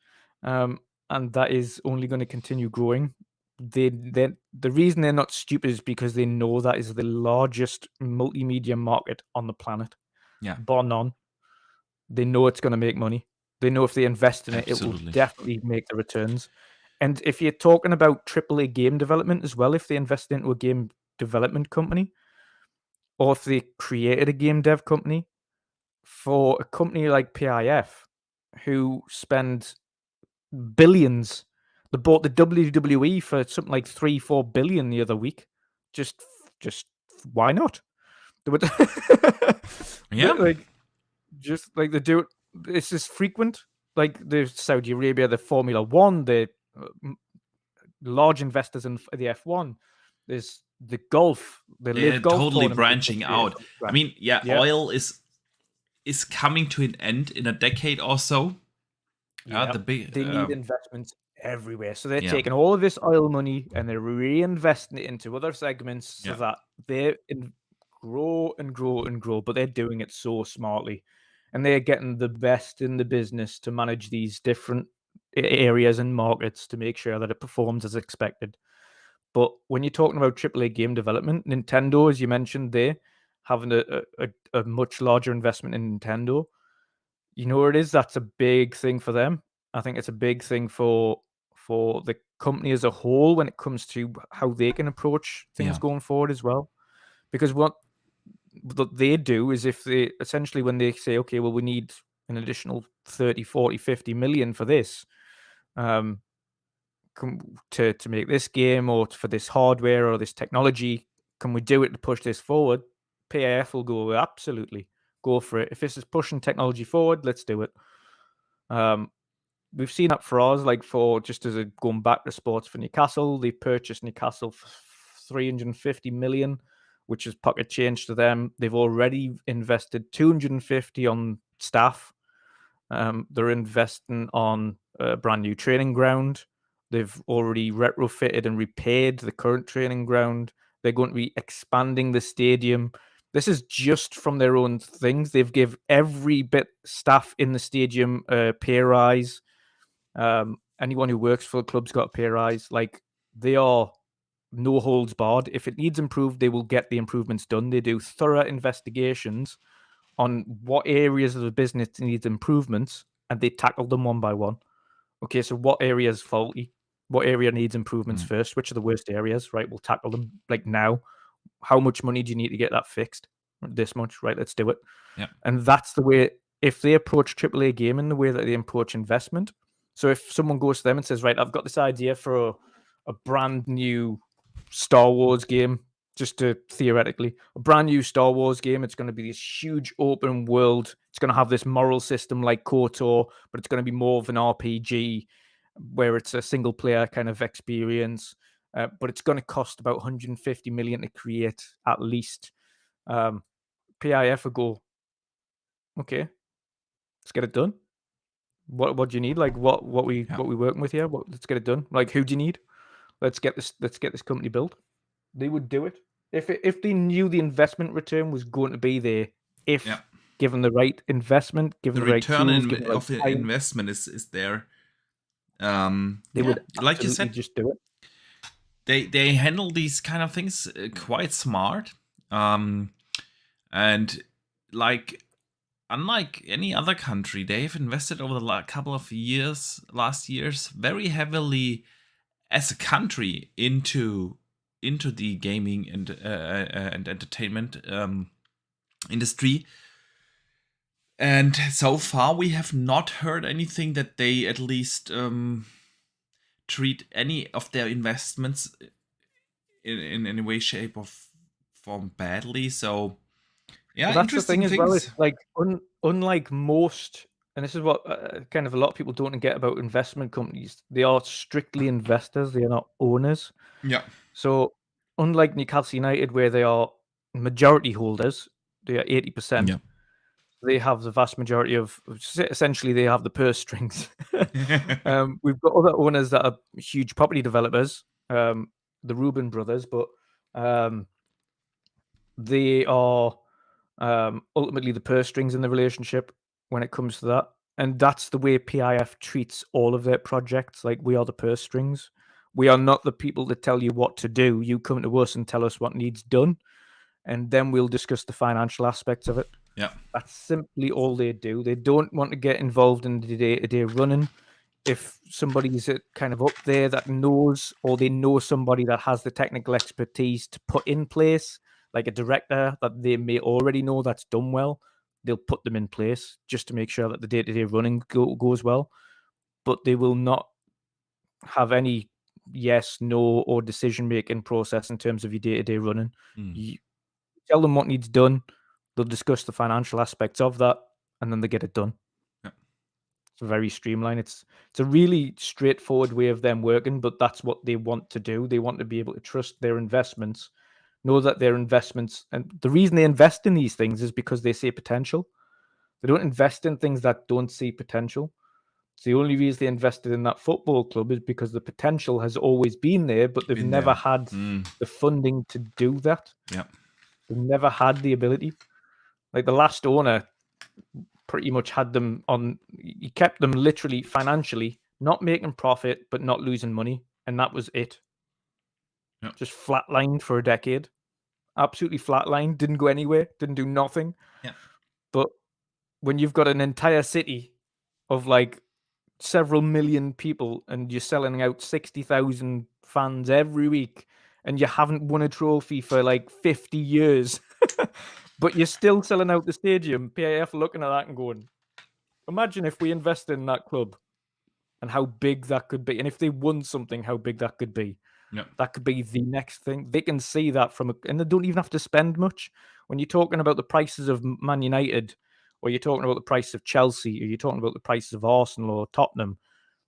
And that is only going to continue growing. The reason they're not stupid is because they know that is the largest multimedia market on the planet. Yeah. Bar none. They know it's going to make money. They know if they invest in it, it will definitely make the returns. And if you're talking about AAA game development as well, if they invest into a game development company, or if they created a game dev company, for a company like PIF, who spend billions. They bought the WWE for something like 3-4 billion the other week. Just why not? They would, just like they do it. It's just frequent. Like the Saudi Arabia, the Formula One, the large investors in the F1. There's the golf. They're totally branching out. I mean, oil is coming to an end in a decade or so. Yeah, they need investments everywhere. So they're taking all of this oil money and they're reinvesting it into other segments so that they grow and grow and grow. But they're doing it so smartly. And they're getting the best in the business to manage these different areas and markets to make sure that it performs as expected. But when you're talking about AAA game development, Nintendo, as you mentioned, they're having a much larger investment in Nintendo. You know what it is? That's a big thing for them. I think it's a big thing for the company as a whole when it comes to how they can approach things going forward as well. Because what they do is if they essentially, when they say, okay, well, we need an additional 30, 40, 50 million for this, to make this game or for this hardware or this technology, can we do it to push this forward? PIF will go, absolutely. go for it. If this is pushing technology forward, let's do it. We've seen that for us, like for just as a going back to sports for Newcastle, they purchased Newcastle for 350 million, which is pocket change to them. They've already invested 250 on staff. They're investing on a brand new training ground. They've already retrofitted and repaired the current training ground. They're going to be expanding the stadium. This is just from their own things. They've give every bit staff in the stadium a pay rise. Anyone who works for the club's got a pay rise. Like, they are no holds barred. If it needs improved, they will get the improvements done. They do thorough investigations on what areas of the business needs improvements, and they tackle them one by one. Okay, so what area is faulty? What area needs improvements first? Which are the worst areas? Right, we'll tackle them like now. How much money do you need to get that fixed? This much, right? Let's do it. Yeah. And that's the way. If they approach AAA gaming the way that they approach investment, so if someone goes to them and says, "Right, I've got this idea for a brand new Star Wars game," just to theoretically, a brand new Star Wars game, it's going to be this huge open world. It's going to have this moral system like KOTOR, but it's going to be more of an RPG where it's a single player kind of experience. But it's going to cost about 150 million to create at least. PIF will go, okay, let's get it done. What do you need? Like what we working with here? Let's get it done. Like, who do you need? Let's get this company built. They would do it if they knew the investment return was going to be there. If given the right investment, given the right return tools, of the investment is there. They would, like you said, just do it. They handle these kind of things quite smart, and like, unlike any other country, they've invested over the couple of last years, very heavily as a country into the gaming and entertainment industry. And so far, we have not heard anything that they at least treat any of their investments in any way, shape, or form badly. So, yeah, well, that's the thing as well. It's like unlike most, and this is what kind of a lot of people don't get about investment companies. They are strictly investors. They are not owners. Yeah. So unlike Newcastle United, where they are majority holders, they are 80%. Yeah. They have the vast majority of, essentially, they have the purse strings. We've got other owners that are huge property developers, the Rubin brothers, but they are ultimately the purse strings in the relationship when it comes to that. And that's the way PIF treats all of their projects. Like, we are the purse strings. We are not the people that tell you what to do. You come to us and tell us what needs done, and then we'll discuss the financial aspects of it. Yeah. That's simply all they do. They don't want to get involved in the day-to-day running. If somebody's kind of up there that knows, or they know somebody that has the technical expertise to put in place, like a director that they may already know that's done well, they'll put them in place just to make sure that the day-to-day running goes well. But they will not have any yes, no, or decision-making process in terms of your day-to-day running. You tell them what needs done. They'll discuss the financial aspects of that, and then they get it done. Yeah. It's very streamlined. It's a really straightforward way of them working, but that's what they want to do. They want to be able to trust their investments, know that their investments, and the reason they invest in these things is because they see potential. They don't invest in things that don't see potential. It's the only reason they invested in that football club is because the potential has always been there, but they've never had the funding to do that. Yeah. They've never had the ability. Like, the last owner pretty much had them on, he kept them literally financially, not making profit, but not losing money. And that was it. Yep. Just flatlined for a decade. Absolutely flatlined. Didn't go anywhere. Didn't do nothing. Yeah. But when you've got an entire city of like several million people and you're selling out 60,000 fans every week and you haven't won a trophy for like 50 years, but you're still selling out the stadium, PIF looking at that and going, imagine if we invested in that club and how big that could be. And if they won something, how big that could be. Yep. That could be the next thing. They can see that and they don't even have to spend much. When you're talking about the prices of Man United, or you're talking about the price of Chelsea, or you're talking about the prices of Arsenal or Tottenham,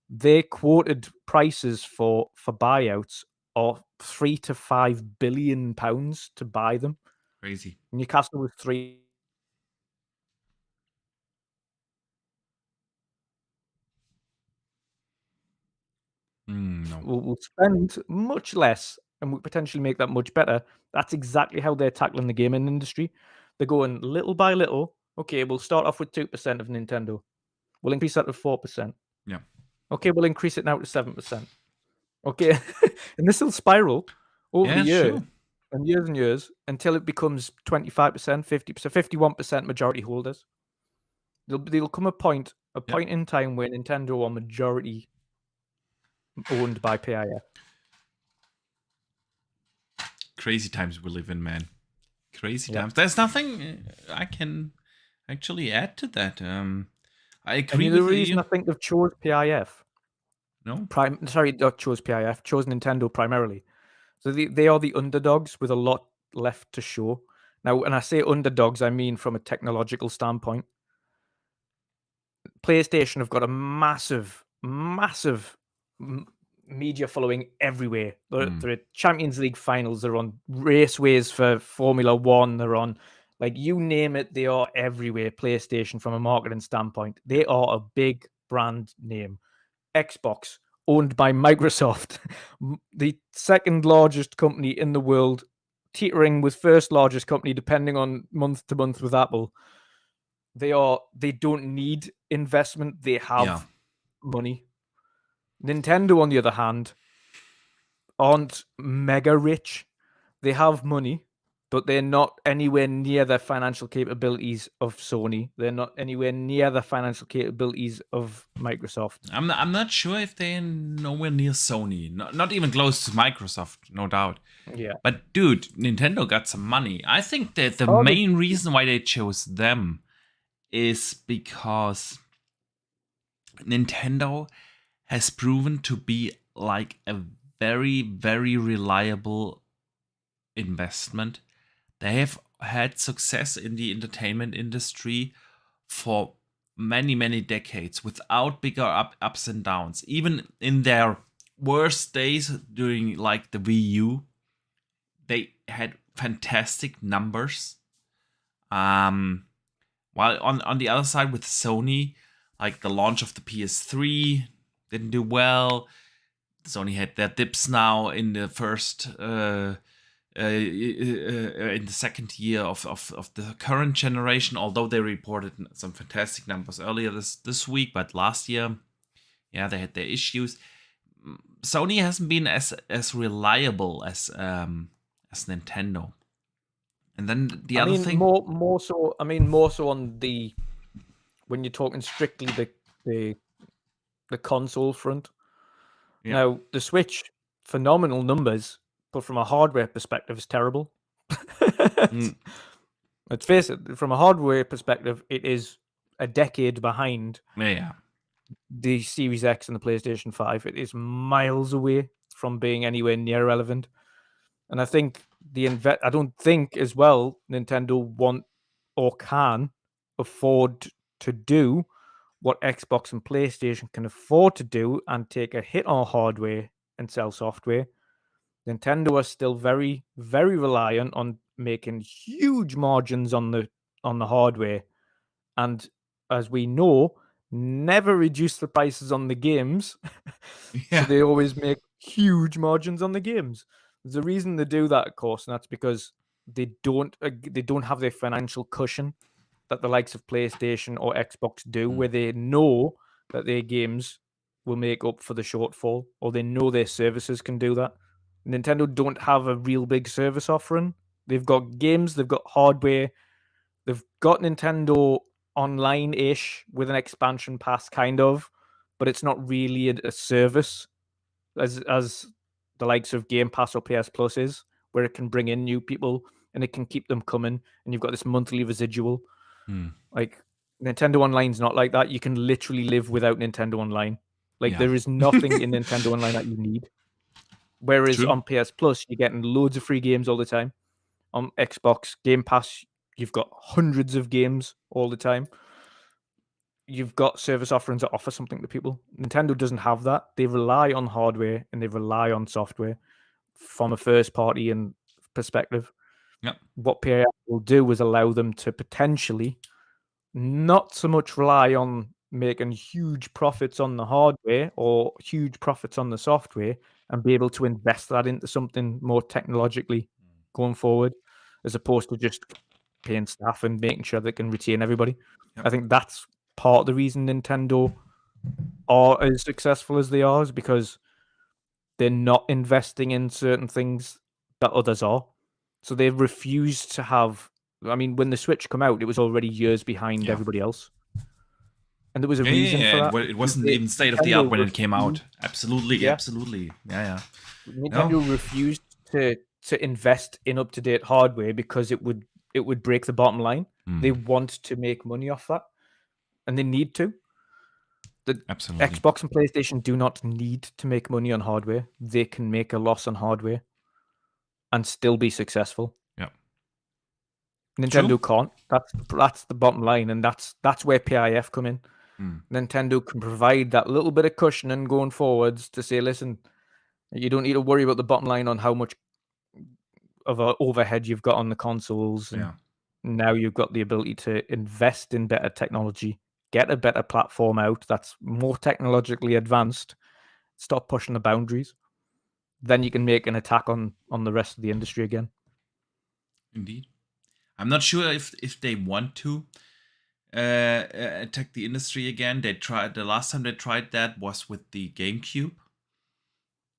they quoted prices for buyouts of £3 to £5 billion to buy them. Crazy. Newcastle was 3. No. We'll spend much less and we'll potentially make that much better. That's exactly how they're tackling the gaming industry. They're going little by little. Okay, we'll start off with 2% of Nintendo. We'll increase that to 4%. Yeah. Okay, we'll increase it now to 7%. Okay, and this will spiral over the year sure. and years until it becomes 25%, 50%, 51% majority holders. There'll come a point in time where Nintendo are majority owned by PIF. Crazy times we live in, man. Crazy Yep. times. There's nothing I can actually add to that. I agree And with the reason you. I think they've chose PIF, No. not chose PIF, chose Nintendo primarily. So they are the underdogs with a lot left to show. Now, when I say underdogs, I mean from a technological standpoint. PlayStation have got a massive media following everywhere. They're at Champions League finals. They're on raceways for Formula One. They're on, like, you name it, they are everywhere. PlayStation, from a marketing standpoint, they are a big brand name. Xbox, owned by Microsoft, the second largest company in the world, teetering with first largest company, depending on month to month with Apple. They don't need investment. They have money. Nintendo, on the other hand, aren't mega rich. They have money, but they're not anywhere near the financial capabilities of Sony. They're not anywhere near the financial capabilities of Microsoft. I'm not sure if they're nowhere near Sony. Not even close to Microsoft, no doubt. Yeah. But dude, Nintendo got some money. I think that the main reason why they chose them is because Nintendo has proven to be like a very, very reliable investment. They have had success in the entertainment industry for many, many decades without bigger ups and downs. Even in their worst days during like the Wii U, they had fantastic numbers. While on the other side with Sony, like the launch of the PS3 didn't do well. Sony had their dips now in the first in the second year of the current generation, although they reported some fantastic numbers earlier this week, but last year, yeah, they had their issues. Sony hasn't been as reliable as Nintendo. And then the other thing, more so on the, when you're talking strictly the console front. Yeah. Now, the Switch, phenomenal numbers, but from a hardware perspective, is terrible. Let's face it, from a hardware perspective, it is a decade behind the Series X and the PlayStation 5. It is miles away from being anywhere near relevant. And I think I don't think as well Nintendo want or can afford to do what Xbox and PlayStation can afford to do and take a hit on hardware and sell software. Nintendo are still very, very reliant on making huge margins on the hardware, and as we know, never reduce the prices on the games. So they always make huge margins on the games. There's a reason they do that, of course, and that's because they don't have the financial cushion that the likes of PlayStation or Xbox do, where they know that their games will make up for the shortfall, or they know their services can do that. Nintendo don't have a real big service offering. They've got games, they've got hardware, they've got Nintendo Online-ish with an expansion pass, kind of, but it's not really a service as the likes of Game Pass or PS Plus is, where it can bring in new people and it can keep them coming, and you've got this monthly residual. Like, Nintendo Online's not like that. You can literally live without Nintendo Online. Like, there is nothing in Nintendo Online that you need. Whereas True. on PS Plus, you're getting loads of free games all the time. On Xbox Game Pass, you've got hundreds of games all the time. You've got service offerings that offer something to people. Nintendo doesn't have that. They rely on hardware and they rely on software from a first party and perspective. Yep. What PAF will do is allow them to potentially not so much rely on making huge profits on the hardware or huge profits on the software and be able to invest that into something more technologically going forward, as opposed to just paying staff and making sure they can retain everybody. Yep. I think that's part of the reason Nintendo are as successful as they are, is because they're not investing in certain things that others are. So they've refused to have. I mean, when the Switch came out, it was already years behind everybody else. And there was a reason for that. It wasn't even state of the art when it came out. Absolutely, absolutely. Yeah. Nintendo refused to invest in up-to-date hardware because it would break the bottom line. They want to make money off that, and they need to. The Xbox and PlayStation do not need to make money on hardware. They can make a loss on hardware and still be successful. Yeah. Nintendo can't. That's the bottom line, and that's where PIF come in. Nintendo can provide that little bit of cushioning going forwards to say, listen, you don't need to worry about the bottom line on how much of an overhead you've got on the consoles. And now you've got the ability to invest in better technology, get a better platform out that's more technologically advanced, stop pushing the boundaries. Then you can make an attack on the rest of the industry again. Indeed. I'm not sure if they want to attack the industry again. The last time they tried that was with the GameCube.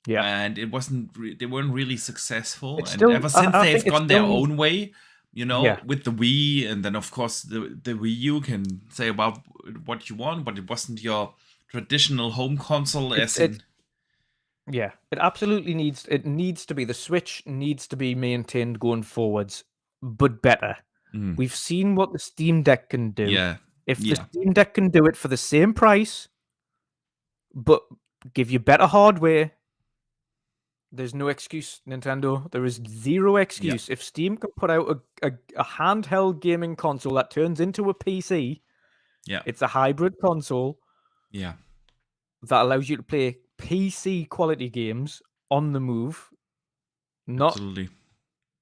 Yeah, and it wasn't. They weren't really successful. And ever since they've gone their own way, with the Wii, and then of course the Wii U can say about what you want, but it wasn't your traditional home console. It absolutely needs. It needs to be. The Switch needs to be maintained going forwards, but better. We've seen what the Steam Deck can do. Yeah. If the Steam Deck can do it for the same price, but give you better hardware, there's no excuse, Nintendo. There is zero excuse. If Steam can put out a handheld gaming console that turns into a PC, it's a hybrid console. That allows you to play PC quality games on the move, not absolutely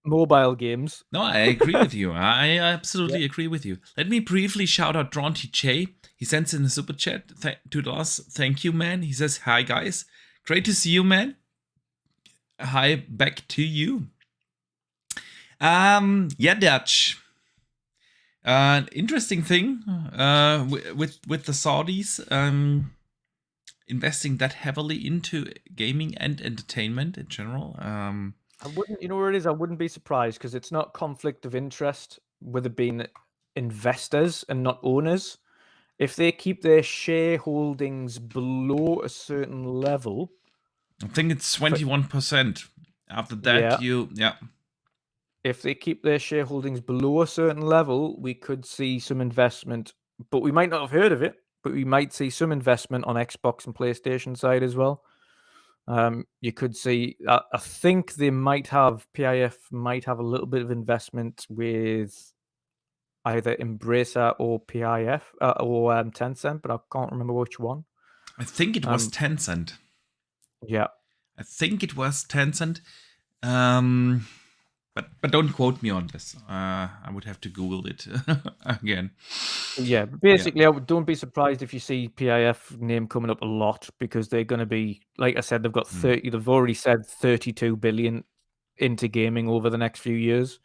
mobile games. No, I agree with you. I absolutely agree with you. Let me briefly shout out Dronty J. He sends in a super chat to us. Thank you, man. He says, hi, guys. Great to see you, man. Hi, back to you. Dutch. Interesting thing with the Saudis investing that heavily into gaming and entertainment in general. I wouldn't, where it is, I wouldn't be surprised because it's not conflict of interest with it being investors and not owners. If they keep their shareholdings below a certain level, I think it's 21%. After that, if they keep their shareholdings below a certain level, we could see some investment, but we might not have heard of it, but we might see some investment on Xbox and PlayStation side as well. You could see, I think they might have, PIF might have a little bit of investment with either Embracer or PIF or Tencent, but I can't remember which one. I think it was Tencent. Yeah. I think it was Tencent. But don't quote me on this. I would have to Google it again. Yeah, basically, don't be surprised if you see PIF name coming up a lot because they're going to be, like I said, they've got 30. They've already said 32 billion into gaming over the next few years.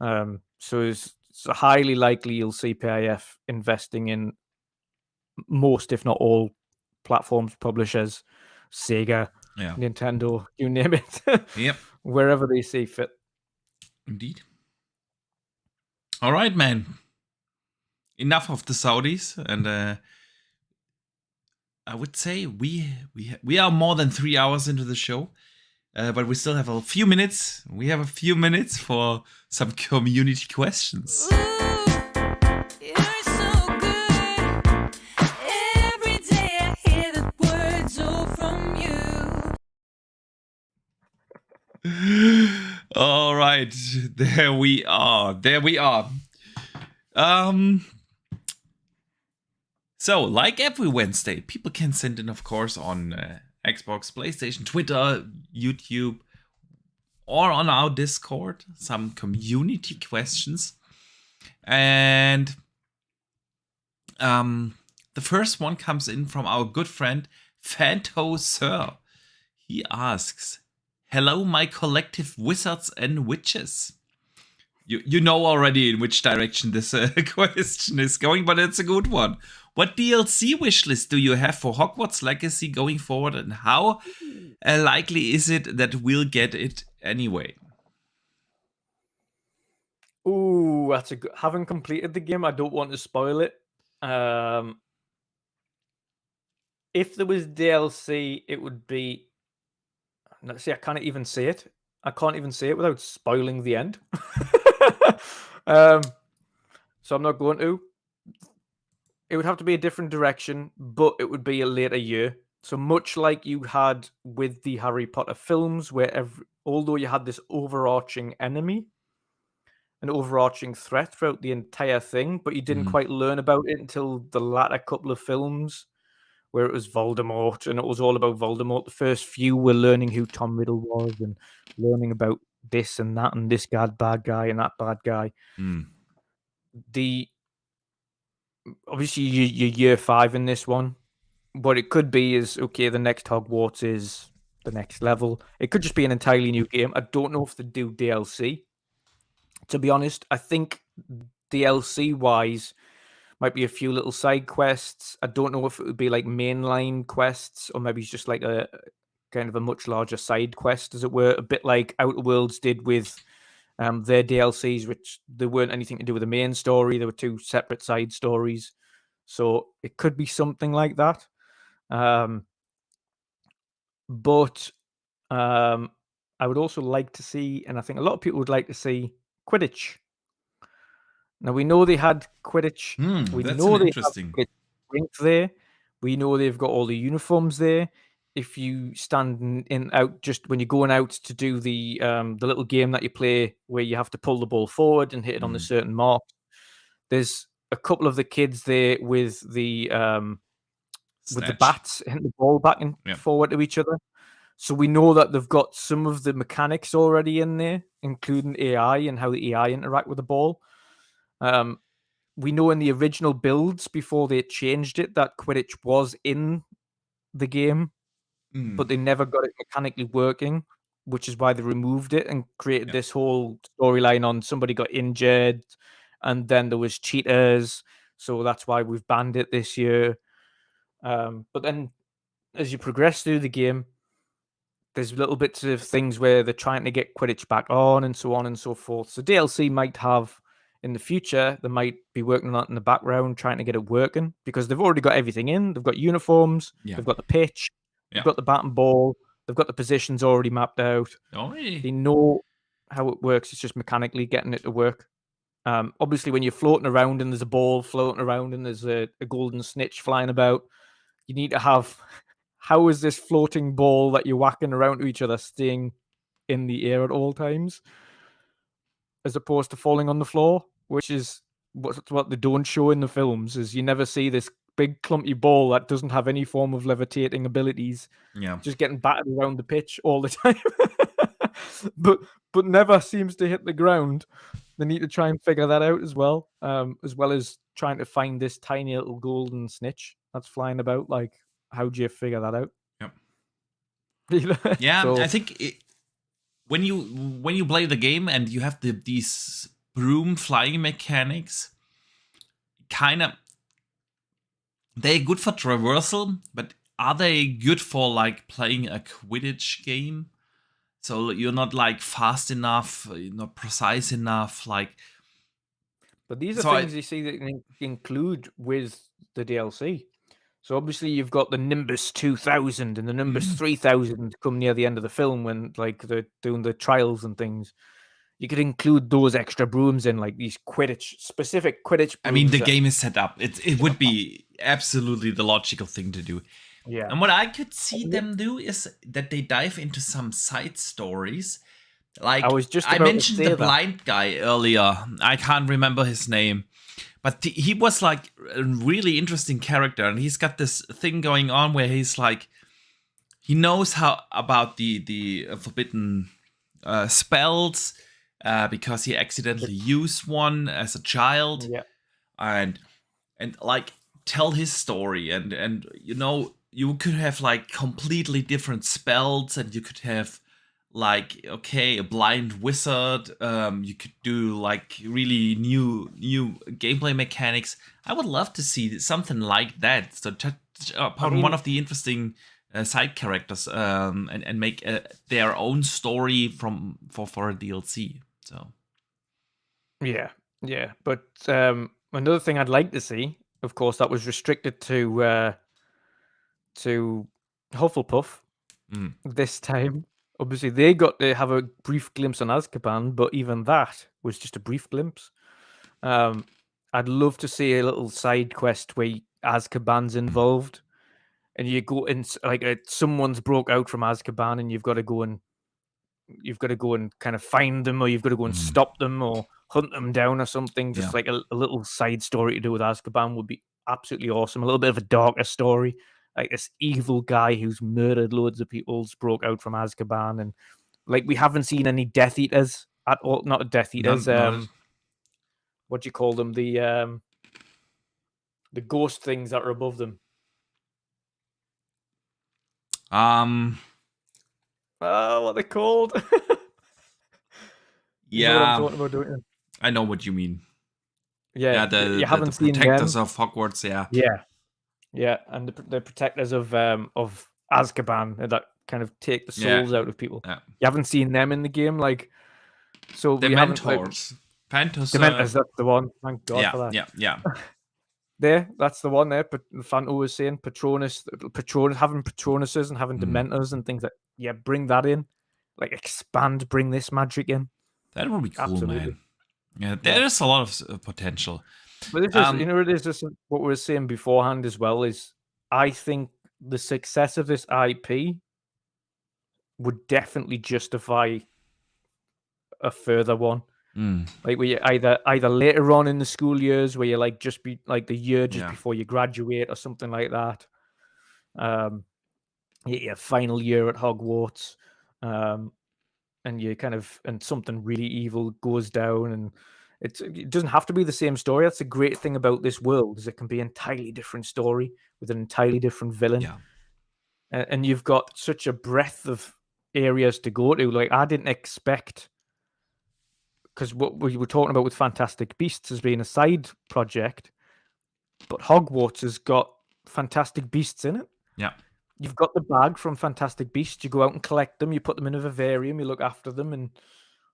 So it's highly likely you'll see PIF investing in most, if not all, platforms, publishers, Sega, Nintendo, you name it. Wherever they see fit. Indeed. All right, man. Enough of the Saudis, and I would say we are more than 3 hours into the show, but we still have a few minutes. We have a few minutes for some community questions. All right, there we are. There we are. So, like every Wednesday, people can send in, of course, on Xbox, PlayStation, Twitter, YouTube, or on our Discord some community questions. And the first one comes in from our good friend Fanto Sir. He asks, "Hello, my collective wizards and witches." You know already in which direction this question is going, but it's a good one. What DLC wishlist do you have for Hogwarts Legacy going forward, and how likely is it that we'll get it anyway? Ooh, that's a good. Haven't completed the game. I don't want to spoil it. If there was DLC, it would be. Let's see, I can't even say it. I can't even say it without spoiling the end. So I'm not going to. It would have to be a different direction, but it would be a later year. So much like you had with the Harry Potter films, where although you had this overarching enemy, an overarching threat throughout the entire thing, but you didn't quite learn about it until the latter couple of films, where it was Voldemort, and it was all about Voldemort. The first few were learning who Tom Riddle was and learning about this and that and this bad guy and that bad guy. Obviously you're year 5 in this one. What it could be is, okay, the next Hogwarts is the next level. It could just be an entirely new game. I don't know if they do DLC. To be honest, I think DLC-wise might be a few little side quests. I don't know if it would be like mainline quests or maybe it's just like a kind of a much larger side quest, as it were, a bit like Outer Worlds did with their DLCs, which they weren't anything to do with the main story. They were 2 separate side stories. So it could be something like that. But I would also like to see, and I think a lot of people would like to see, Quidditch. Now, we know they had Quidditch. We That's know an they interesting. have Quidditch rink there. We know they've got all the uniforms there. If you stand in out just when you're going out to do the little game that you play where you have to pull the ball forward and hit it on a certain mark, there's a couple of the kids there with the bats hitting the ball back and forward to each other. So we know that they've got some of the mechanics already in there, including AI and how the AI interact with the ball. We know in the original builds before they changed it that Quidditch was in the game, but they never got it mechanically working, which is why they removed it and created this whole storyline on somebody got injured and then there was cheaters. So that's why we've banned it this year. But then as you progress through the game, there's little bits of things where they're trying to get Quidditch back on and so on and so forth. So DLC might have in the future, they might be working on it in the background, trying to get it working because they've already got everything in. They've got uniforms, they've got the pitch, they've got the bat and ball, they've got the positions already mapped out. They know how it works. It's just mechanically getting it to work. Obviously, when you're floating around and there's a ball floating around and there's a golden snitch flying about, you need to have how is this floating ball that you're whacking around to each other staying in the air at all times, as opposed to falling on the floor, which is what they don't show in the films. Is you never see this big clumpy ball that doesn't have any form of levitating abilities, just getting battered around the pitch all the time, but never seems to hit the ground. They need to try and figure that out as well as trying to find this tiny little golden snitch that's flying about. Like, how do you figure that out? Yeah, I think when you play the game and you have these broom flying mechanics, kind of they're good for traversal, but are they good for like playing a Quidditch game? So you're not like fast enough, you're not precise enough, like. But these are things you see that include with the DLC. So obviously you've got the Nimbus 2000 and the Nimbus 3000 come near the end of the film when like they're doing the trials and things. You could include those extra brooms in, like these specific Quidditch brooms. I mean, the game is set up. It would be absolutely the logical thing to do. Yeah. And what I could see them do is that they dive into some side stories Like I was just I about to mentioned say the that. blind guy earlier. I can't remember his name, but he was like a really interesting character, and he's got this thing going on where he's like he knows how about the forbidden spells because he accidentally used one as a child, Yeah. and like tell his story, and you could have like completely different spells, and you could have like a blind wizard. You could do like really new gameplay mechanics. I would love to see something like that. So upon one of the interesting side characters, and make their own story for a DLC. So Yeah, but another thing I'd like to see, of course, that was restricted to Hufflepuff this time. Obviously, they got to have a brief glimpse on Azkaban, but even that was just a brief glimpse. I'd love to see a little side quest where Azkaban's involved, and you go in like someone's broke out from Azkaban, and you've got to go and kind of find them, or you've got to go and stop them, or hunt them down, or something. Just like a little side story to do with Azkaban would be absolutely awesome. A little bit of a darker story, like this evil guy who's murdered loads of people's broke out from Azkaban, and like we haven't seen any Death Eaters at all. Not Death Eaters. What do you call them? The ghost things that are above them. What they're called? You know what I'm talking about, don't you? I know what you mean. Yeah, the you haven't seen protectors them. of Hogwarts. Yeah, and the protectors of Azkaban that kind of take the souls out of people. Yeah. You haven't seen them in the game, like so. The we haven't like mentors. Dementors. Dementors. That's the one. Thank God for that. Yeah. That's the one there. But Fanto was saying Patronus, having Patronuses and having Dementors and things like bring that in, like expand, bring this magic in. That would be cool, Absolutely. man. Yeah, there's a lot of potential. But it's just, it is just what we were saying beforehand as well. Is I think the success of this IP would definitely justify a further one. Like where you either later on in the school years, where you like just be like the year just before you graduate or something like that. Your final year at Hogwarts, and you kind of something really evil goes down, and it doesn't have to be the same story. That's the great thing about this world, is it can be an entirely different story with an entirely different villain. And you've got such a breadth of areas to go to. Like I didn't expect, because what we were talking about with Fantastic Beasts as being a side project, but Hogwarts has got Fantastic Beasts in it. Yeah. You've got the bag from Fantastic Beasts. You go out and collect them. You put them in a vivarium. You look after them, and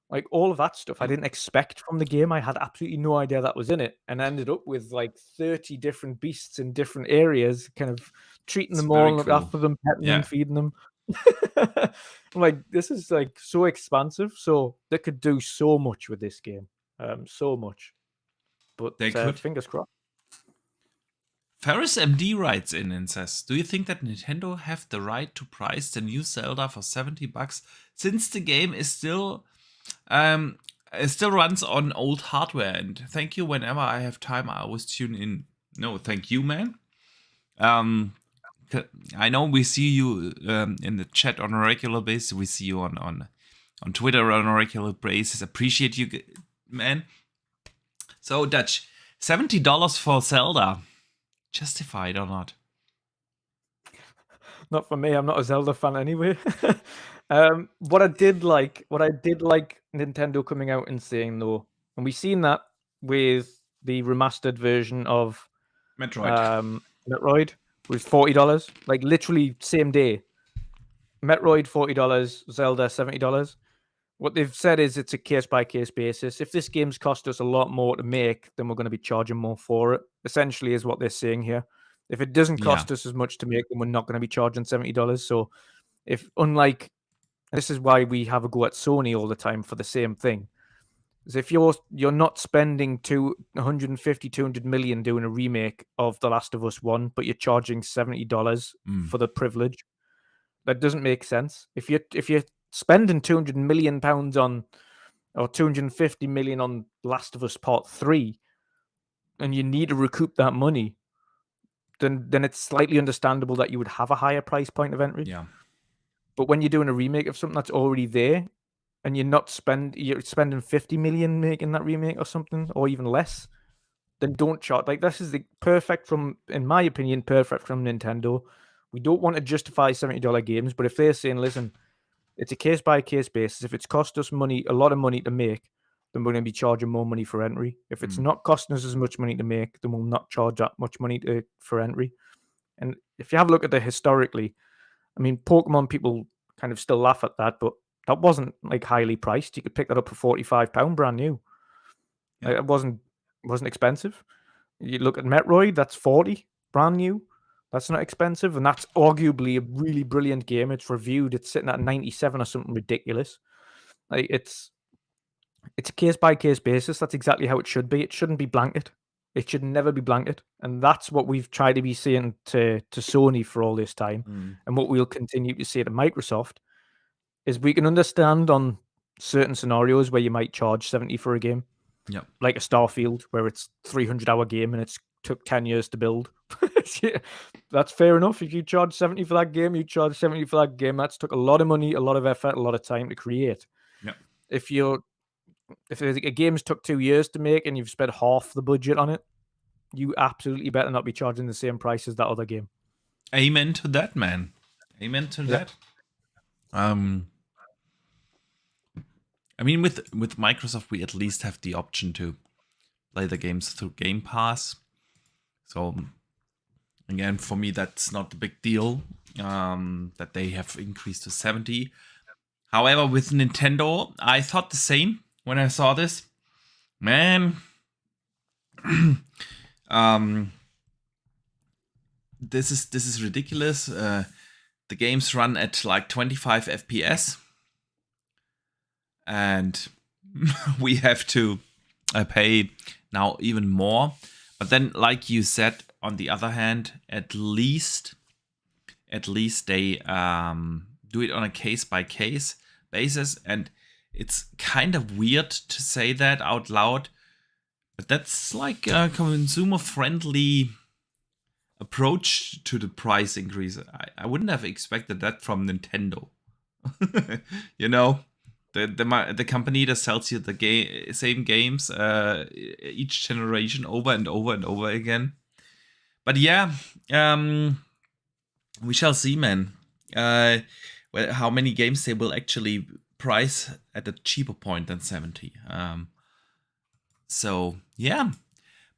like all of that stuff I didn't expect from the game. I had absolutely no idea that was in it, and I ended up with like 30 different beasts in different areas, kind of treating them all, look after them, petting them, feeding them. I'm like, this is like so expansive. So they could do so much with this game, so much. But they could. Fingers crossed. Ferris MD writes in and says, "Do you think that Nintendo have the right to price the new Zelda for $70 since the game is still it still runs on old hardware? And thank you. Whenever I have time, I always tune in." No, thank you, man. I know we see you in the chat on a regular basis. We see you on Twitter on a regular basis. Appreciate you, man. So Dutch, $70 for Zelda. Justified or not? Not for me. I'm not a Zelda fan anyway. What I did like Nintendo coming out and saying though, and we've seen that with the remastered version of Metroid was $40, like literally same day. Metroid $40, Zelda $70. What they've said is it's a case-by-case basis. If this game's cost us a lot more to make, then we're going to be charging more for it, essentially is what they're saying here. If it doesn't cost us as much to make, then we're not going to be charging $70. So this is why we have a go at Sony all the time for the same thing. Is if you're not spending 200 million doing a remake of The Last of Us 1, but you're charging $70 for the privilege, that doesn't make sense. If you're spending £200 million on, or 250 million on Last of Us Part 3, and you need to recoup that money, then it's slightly understandable that you would have a higher price point of entry. Yeah. But when you're doing a remake of something that's already there, and you're spending 50 million making that remake or something, or even less, then don't charge. Like, this is in my opinion, perfect from Nintendo. We don't want to justify $70 games, but if they're saying, listen, it's a case by case basis. If it's cost us a lot of money to make, then we're going to be charging more money for entry. If it's not costing us as much money to make, then we'll not charge that much money for entry. And if you have a look at it historically, I mean, Pokemon people kind of still laugh at that, but that wasn't like highly priced. You could pick that up for £45 brand new. Yeah. Like, it wasn't expensive. You look at Metroid, that's 40 brand new. That's not expensive, and that's arguably a really brilliant game. It's reviewed. It's sitting at 97 or something ridiculous. Like, it's a case by case basis. That's exactly how it should be. It shouldn't be blanket. It should never be blanket, and that's what we've tried to be saying to Sony for all this time, and what we'll continue to say to Microsoft is we can understand on certain scenarios where you might charge 70 for a game, like a Starfield, where it's 300-hour game and it's took 10 years to build. Yeah, that's fair enough. If you charge 70 for that game, you charge 70 for that game. That's took a lot of money, a lot of effort, a lot of time to create. If a game's took 2 years to make and you've spent half the budget on it, you absolutely better not be charging the same price as that other game. Amen to that, man. Amen to that. I mean, with Microsoft, we at least have the option to play the games through Game Pass. So again, for me, that's not a big deal that they have increased to 70. However, with Nintendo, I thought the same when I saw this. Man, this is ridiculous. The games run at like 25 FPS, and we have to pay now even more. But then, like you said, on the other hand, at least they do it on a case by case basis, and it's kind of weird to say that out loud, but that's like a consumer friendly approach to the price increase. I wouldn't have expected that from Nintendo. You know, the company that sells you the same games each generation over and over and over again. But yeah, we shall see, man. How many games they will actually price at a cheaper point than 70. So yeah.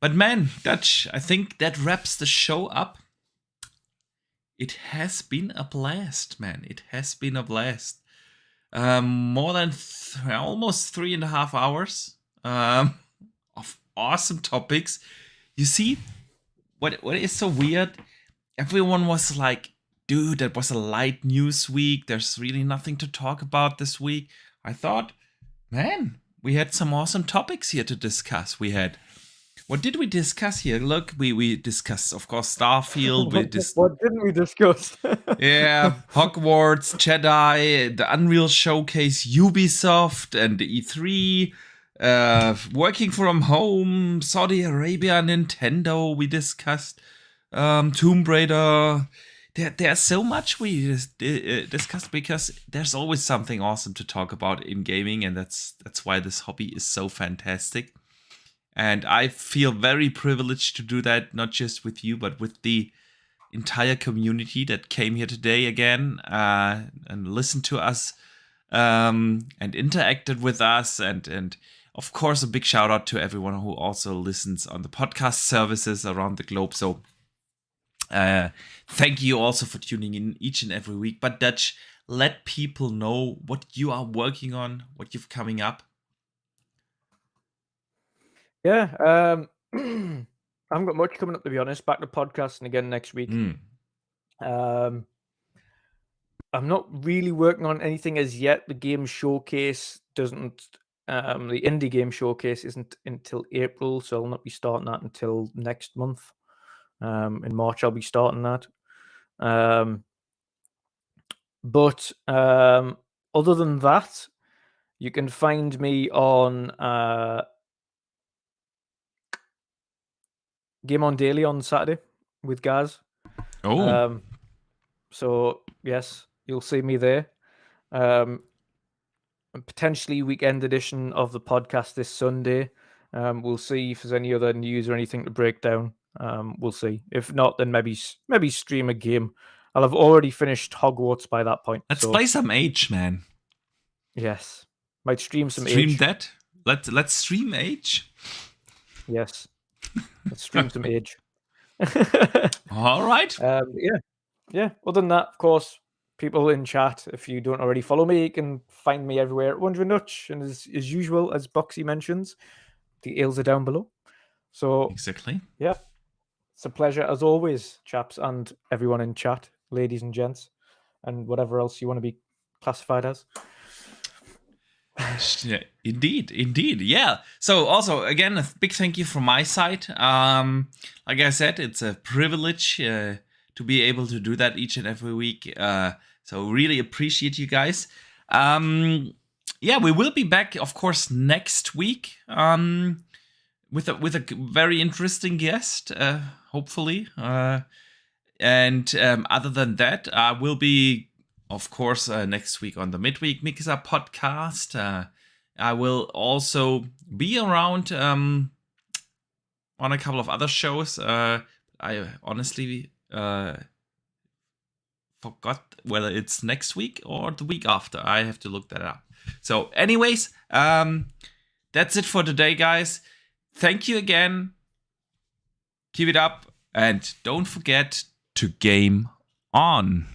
But man, Dutch, I think that wraps the show up. It has been a blast, man. It has been a blast. More than almost 3.5 hours of awesome topics. You see, what is so weird? Everyone was like, dude, that was a light news week. There's really nothing to talk about this week. I thought, man, we had some awesome topics here to discuss. What did we discuss here? Look, we discussed, of course, Starfield. What didn't we discuss? Yeah, Hogwarts, Jedi, the Unreal Showcase, Ubisoft and the E3, working from home, Saudi Arabia, Nintendo. We discussed Tomb Raider. There's so much we discussed because there's always something awesome to talk about in gaming, and that's why this hobby is so fantastic. And I feel very privileged to do that, not just with you, but with the entire community that came here today again and listened to us and interacted with us. And of course, a big shout out to everyone who also listens on the podcast services around the globe. So thank you also for tuning in each and every week. But Dutch, let people know what you are working on, what you've coming up. Yeah, I haven't got much coming up, to be honest. Back to podcasting again next week. I'm not really working on anything as yet. The game showcase doesn't. The indie game showcase isn't until April, so I'll not be starting that until next month. In March, I'll be starting that. But Other than that, you can find me on Game On Daily on Saturday with Gaz. Oh, So yes, you'll see me there. And potentially weekend edition of the podcast this Sunday. We'll see if there's any other news or anything to break down. We'll see. If not, then maybe stream a game. I'll have already finished Hogwarts by that point. let's So play some Age, man. yes, might stream some Stream Age. that. Let's stream Age. Yes, let's stream some Age. All right. Yeah. Other than that, of course, people in chat, if you don't already follow me, you can find me everywhere at Wonder Nutch. And as usual, as Boxy mentions, details are down below. So Exactly. yeah, it's a pleasure as always, chaps, and everyone in chat, ladies and gents, and whatever else you want to be classified as. Yeah, indeed. Yeah. So also again, a big thank you from my side. Like I said, it's a privilege to be able to do that each and every week. So really appreciate you guys. Yeah, we will be back, of course, next week. With a very interesting guest, hopefully. And other than that, I will be, of course, next week on the Midweek Mix-Up podcast. I will also be around on a couple of other shows. I honestly forgot whether it's next week or the week after. I have to look that up. So anyways, that's it for today, guys. Thank you again. Keep it up. And don't forget to game on.